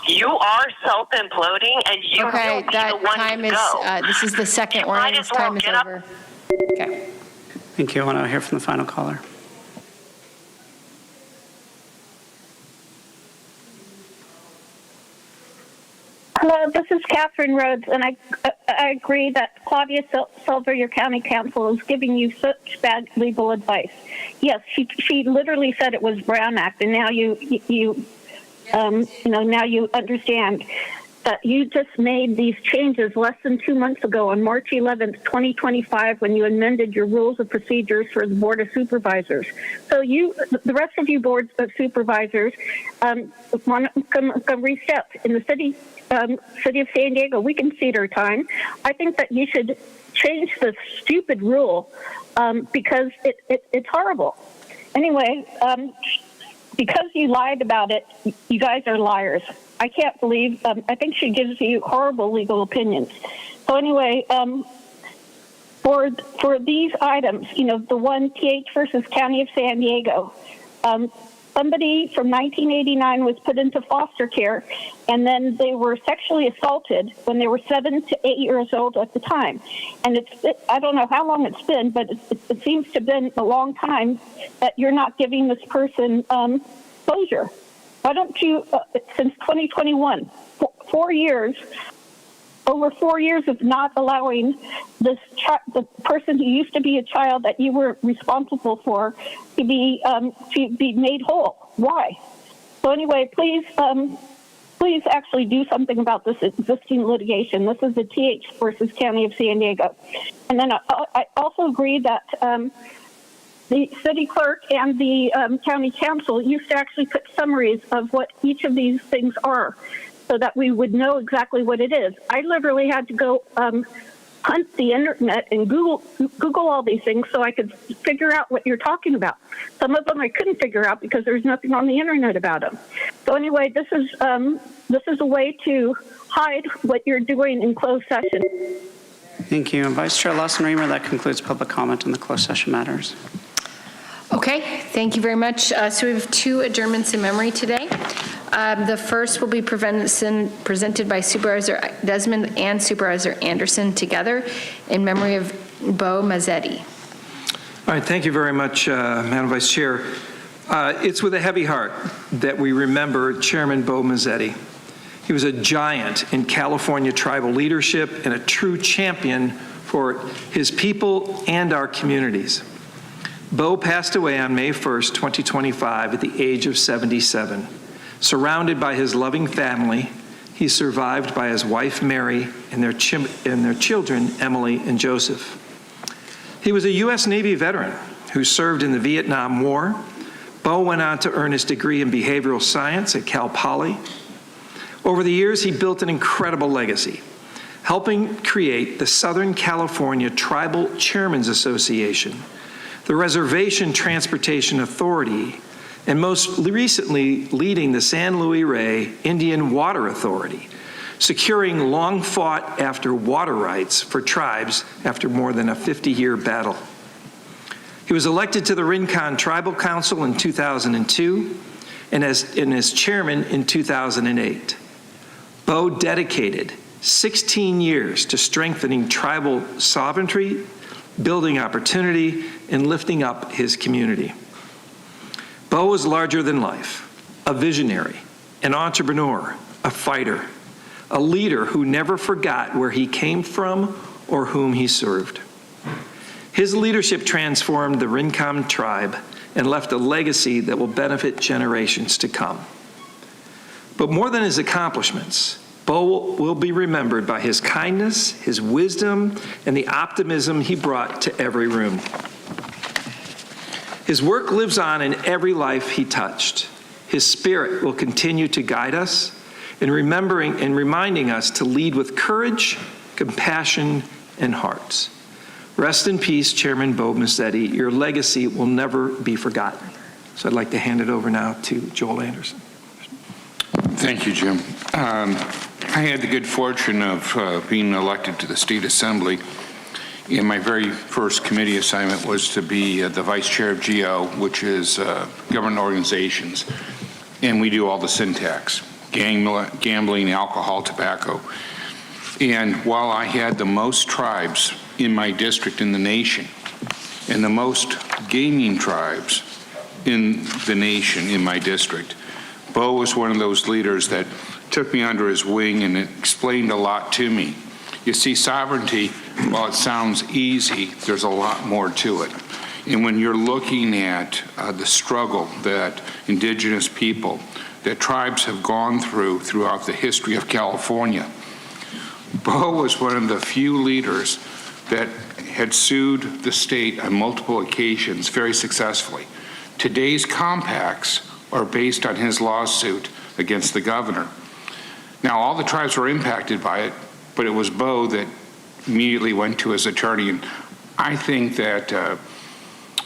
You are self-imploding, and you will be the one time to is, go. This is the second warning. This time is over. Okay. Thank you. I want to hear from the final caller. Hello, this is Catherine Rhodes, and I agree that Claudia Silva, your county council, is giving you such bad legal advice. Yes, she literally said it was Brown Act, and now now you understand that you just made these changes less than 2 months ago on March 11th, 2025, when you amended your rules of procedures for the Board of Supervisors. So the rest of you boards of supervisors, want to come reset. In the city of San Diego, we can cede our time. I think that you should change this stupid rule because it's horrible. Anyway, because you lied about it, you guys are liars. I can't believe, I think she gives you horrible legal opinions. So anyway, for these items, the one TH versus County of San Diego, somebody from 1989 was put into foster care, and then they were sexually assaulted when they were 7 to 8 years old at the time. And I don't know how long it's been, but it seems to have been a long time that you're not giving this person closure. Why don't you, since 2021, 4 years, over 4 years of not allowing the person who used to be a child that you were responsible for to be made whole? Why? So anyway, please actually do something about this existing litigation. This is the TH versus County of San Diego. And then I also agree that the city clerk and the county council used to actually put summaries of what each of these things are so that we would know exactly what it is. I literally had to go hunt the internet and Google all these things so I could figure out what you're talking about. Some of them I couldn't figure out because there's nothing on the internet about them. So anyway, this is a way to hide what you're doing in closed session. Thank you. Vice Chair Lawson-Remer, that concludes public comment on the closed session matters. Okay, thank you very much. So we have 2 adjournments in memory today. The first will be presented by Supervisor Desmond and Supervisor Anderson together in memory of Bo Mazzetti. All right, thank you very much, Madam Vice Chair. It's with a heavy heart that we remember Chairman Bo Mazzetti. He was a giant in California tribal leadership and a true champion for his people and our communities. Bo passed away on May 1st, 2025 at the age of 77. Surrounded by his loving family, he's survived by his wife Mary and their children Emily and Joseph. He was a U.S. Navy veteran who served in the Vietnam War. Bo went on to earn his degree in behavioral science at Cal Poly. Over the years, he built an incredible legacy, helping create the Southern California Tribal Chairmen's Association, the Reservation Transportation Authority, and most recently leading the San Luis Rey Indian Water Authority, securing long-fought after water rights for tribes after more than a 50-year battle. He was elected to the Rincon Tribal Council in 2002 and as chairman in 2008. Bo dedicated 16 years to strengthening tribal sovereignty, building opportunity, and lifting up his community. Bo was larger than life, a visionary, an entrepreneur, a fighter, a leader who never forgot where he came from or whom he served. His leadership transformed the Rincon tribe and left a legacy that will benefit generations to come. But more than his accomplishments, Bo will be remembered by his kindness, his wisdom, and the optimism he brought to every room. His work lives on in every life he touched. His spirit will continue to guide us in remembering and reminding us to lead with courage, compassion, and hearts. Rest in peace, Chairman Bo Mazzetti. Your legacy will never be forgotten. So I'd like to hand it over now to Joel Anderson. Thank you, Jim. I had the good fortune of being elected to the State Assembly, and my very first committee assignment was to be the vice chair of GO, which is government organizations, and we do all the syntax, gambling, alcohol, tobacco. And while I had the most tribes in my district in the nation, and the most gaming tribes in the nation in my district, Bo was one of those leaders that took me under his wing and explained a lot to me. You see, sovereignty, while it sounds easy, there's a lot more to it. And when you're looking at the struggle that indigenous people, that tribes have gone through throughout the history of California, Bo was one of the few leaders that had sued the state on multiple occasions very successfully. Today's compacts are based on his lawsuit against the governor. Now, all the tribes were impacted by it, but it was Bo that immediately went to his attorney, and I think that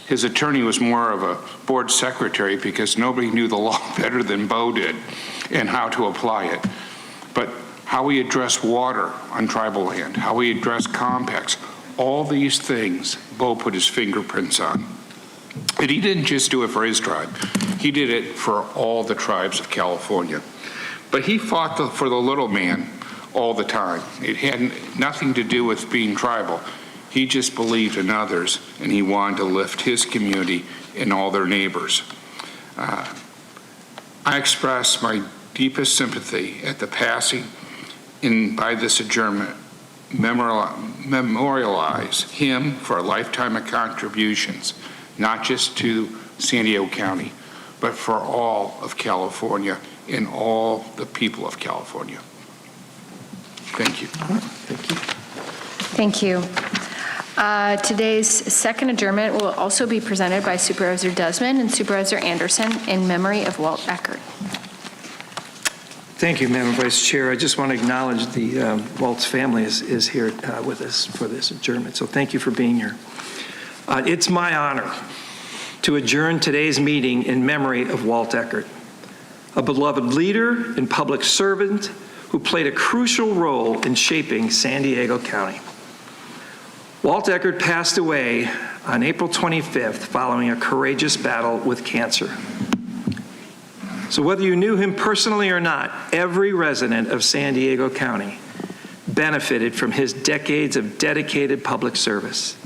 his attorney was more of a board secretary because nobody knew the law better than Bo did and how to apply it. But how we address water on tribal land, how we address compacts, all these things Bo put his fingerprints on. And he didn't just do it for his tribe. He did it for all the tribes of California. But he fought for the little man all the time. It had nothing to do with being tribal. He just believed in others, and he wanted to lift his community and all their neighbors. I express my deepest sympathy at the passing, and by this adjournment, memorialize him for a lifetime of contributions, not just to San Diego County, but for all of California and all the people of California. Thank you. Thank you. Today's second adjournment will also be presented by Supervisor Desmond and Supervisor Anderson in memory of Walt Eckert. Thank you, Madam Vice Chair. I just want to acknowledge the Walt's family is here with us for this adjournment, so thank you for being here. It's my honor to adjourn today's meeting in memory of Walt Eckert, a beloved leader and public servant who played a crucial role in shaping San Diego County. Walt Eckert passed away on April 25th following a courageous battle with cancer. So whether you knew him personally or not, every resident of San Diego County benefited from his decades of dedicated public service.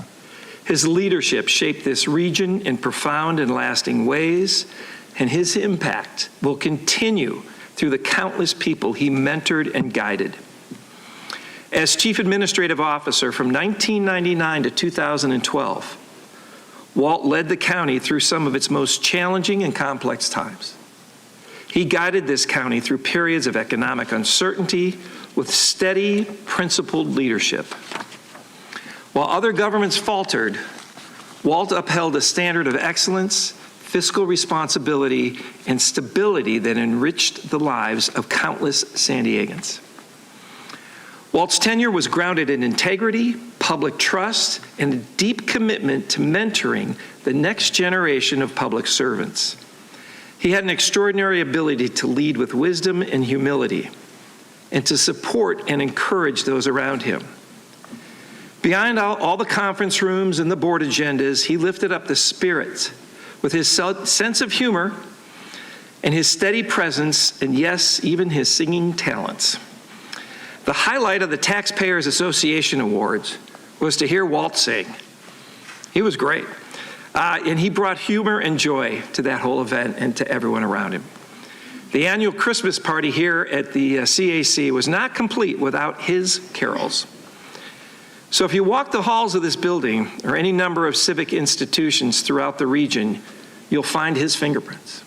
His leadership shaped this region in profound and lasting ways, and his impact will continue through the countless people he mentored and guided. As Chief Administrative Officer from 1999 to 2012, Walt led the county through some of its most challenging and complex times. He guided this county through periods of economic uncertainty with steady, principled leadership. While other governments faltered, Walt upheld a standard of excellence, fiscal responsibility, and stability that enriched the lives of countless San Diegans. Walt's tenure was grounded in integrity, public trust, and a deep commitment to mentoring the next generation of public servants. He had an extraordinary ability to lead with wisdom and humility, and to support and encourage those around him. Beyond all the conference rooms and the board agendas, he lifted up the spirits with his sense of humor and his steady presence, and yes, even his singing talents. The highlight of the Taxpayers Association Awards was to hear Walt sing. He was great. And he brought humor and joy to that whole event and to everyone around him. The annual Christmas party here at the CAC was not complete without his carols. So if you walk the halls of this building or any number of civic institutions throughout the region, you'll find his fingerprints.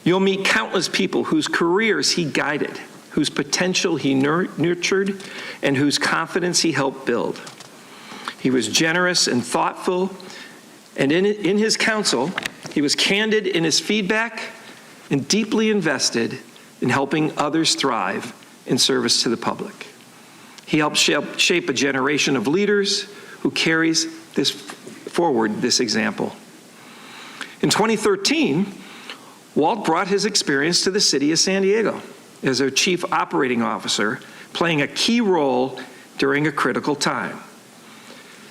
You'll meet countless people whose careers he guided, whose potential he nurtured, and whose confidence he helped build. He was generous and thoughtful, and in his counsel, he was candid in his feedback and deeply invested in helping others thrive in service to the public. He helped shape a generation of leaders who carries this example. In 2013, Walt brought his experience to the city of San Diego as their chief operating officer, playing a key role during a critical time.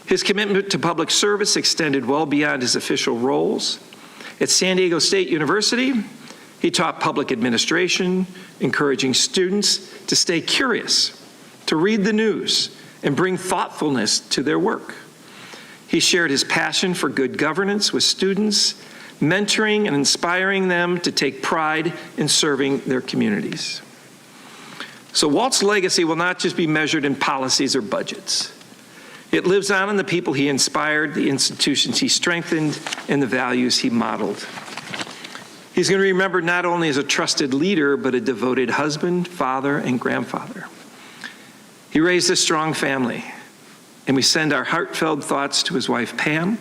His commitment to public service extended well beyond his official roles. At San Diego State University, he taught public administration, encouraging students to stay curious, to read the news, and bring thoughtfulness to their work. He shared his passion for good governance with students, mentoring and inspiring them to take pride in serving their communities. So Walt's legacy will not just be measured in policies or budgets. It lives on in the people he inspired, the institutions he strengthened, and the values he modeled. He's going to be remembered not only as a trusted leader, but a devoted husband, father, and grandfather. He raised a strong family, and we send our heartfelt thoughts to his wife, Pam,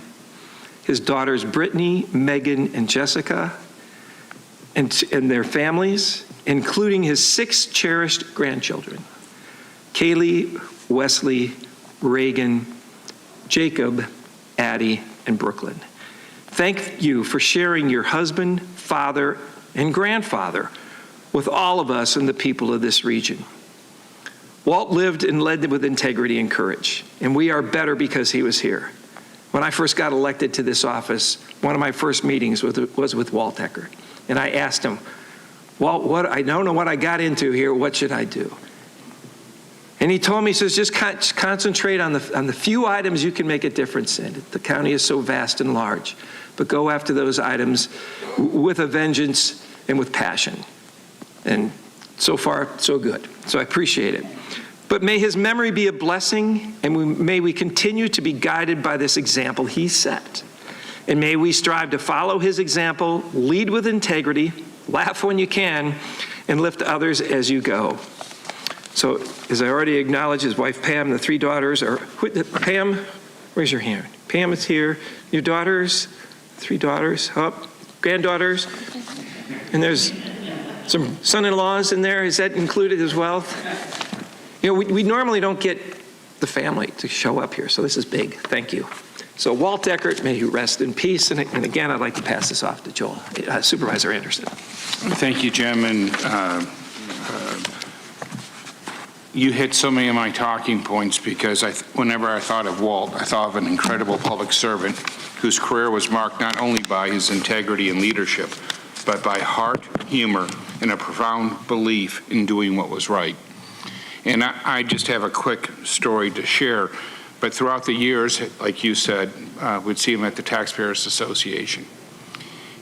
his daughters, Brittany, Megan, and Jessica, and their families, including his 6 cherished grandchildren, Kaylee, Wesley, Reagan, Jacob, Addie, and Brooklyn. Thank you for sharing your husband, father, and grandfather with all of us and the people of this region. Walt lived and led with integrity and courage, and we are better because he was here. When I first got elected to this office, one of my first meetings was with Walt Eckert. And I asked him, Walt, I don't know what I got into here. What should I do? And he told me, he says, just concentrate on the few items you can make a difference in. The county is so vast and large. But go after those items with a vengeance and with passion. And so far, so good. So I appreciate it. But may his memory be a blessing, and may we continue to be guided by this example he set. And may we strive to follow his example, lead with integrity, laugh when you can, and lift others as you go. So, as I already acknowledged, his wife Pam, the 3 daughters are Pam, Raise your hand. Pam is here. Your daughters, 3 daughters, granddaughters, and there's some son-in-laws in there. Is that included as well? You know, we normally don't get the family to show up here, so this is big. Thank you. So Walt Eckert, may he rest in peace. And again, I'd like to pass this off to Joel, Supervisor Anderson. Thank you, Jim. And you hit so many of my talking points because whenever I thought of Walt, I thought of an incredible public servant whose career was marked not only by his integrity and leadership, but by heart, humor, and a profound belief in doing what was right. And I just have a quick story to share. But throughout the years, like you said, we'd see him at the Taxpayers Association.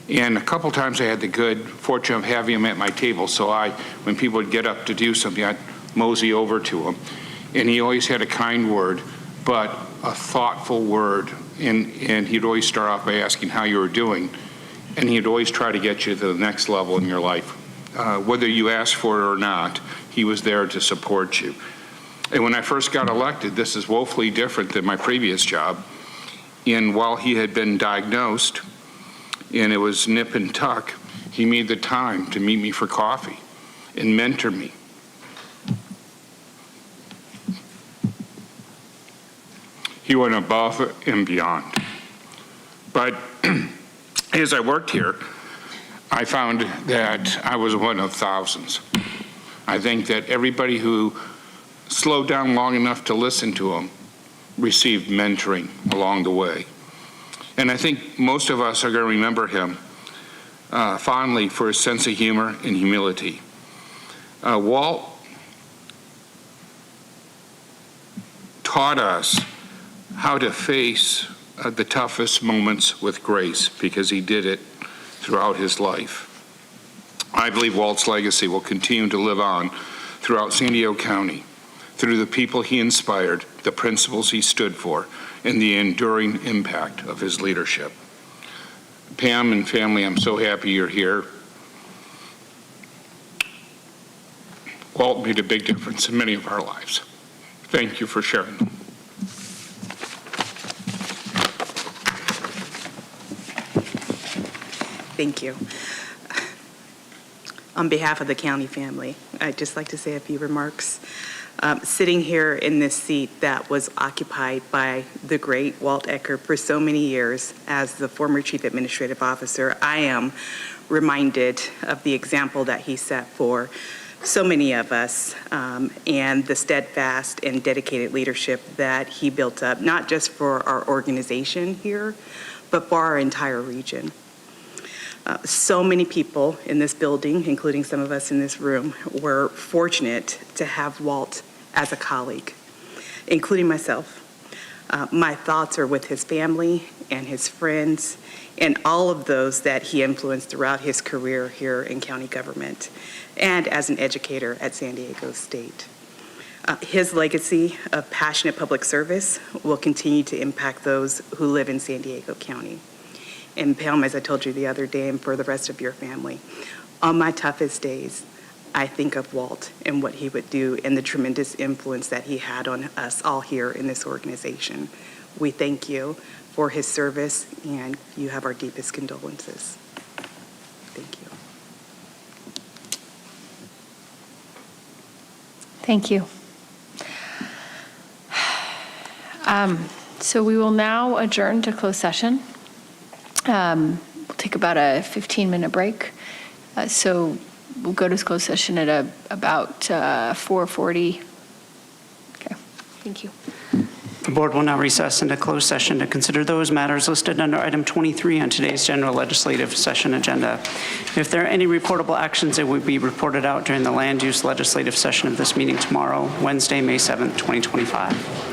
And a couple times I had the good fortune of having him at my table. So when people would get up to do something, I'd mosey over to him. And he always had a kind word, but a thoughtful word. And he'd always start off by asking how you were doing. And he'd always try to get you to the next level in your life. Whether you asked for it or not, he was there to support you. And when I first got elected, this is woefully different than my previous job. And while he had been diagnosed, and it was nip and tuck, he made the time to meet me for coffee and mentor me. He went above and beyond. But as I worked here, I found that I was one of thousands. I think that everybody who slowed down long enough to listen to him received mentoring along the way. And I think most of us are going to remember him fondly for his sense of humor and humility. Walt taught us how to face the toughest moments with grace because he did it throughout his life. I believe Walt's legacy will continue to live on throughout San Diego County, through the people he inspired, the principles he stood for, and the enduring impact of his leadership. Pam and family, I'm so happy you're here. Walt made a big difference in many of our lives. Thank you for sharing them. Thank you. On behalf of the county family, I'd just like to say a few remarks. Sitting here in this seat that was occupied by the great Walt Eckert for so many years as the former chief administrative officer, I am reminded of the example that he set for so many of us and the steadfast and dedicated leadership that he built up, not just for our organization here, but for our entire region. So many people in this building, including some of us in this room, were fortunate to have Walt as a colleague, including myself. My thoughts are with his family and his friends and all of those that he influenced throughout his career here in county government and as an educator at San Diego State. His legacy of passionate public service will continue to impact those who live in San Diego County. And Pam, as I told you the other day, and for the rest of your family, on my toughest days, I think of Walt and what he would do and the tremendous influence that he had on us all here in this organization. We thank you for his service, and you have our deepest condolences. Thank you. Thank you. So we will now adjourn to closed session. We'll take about a 15-minute break. So we'll go to closed session at about 4:40. Okay, thank you. The board will now recess into closed session to consider those matters listed under item 23 on today's general legislative session agenda. If there are any reportable actions, it will be reported out during the land use legislative session of this meeting tomorrow, Wednesday, May 7th, 2025.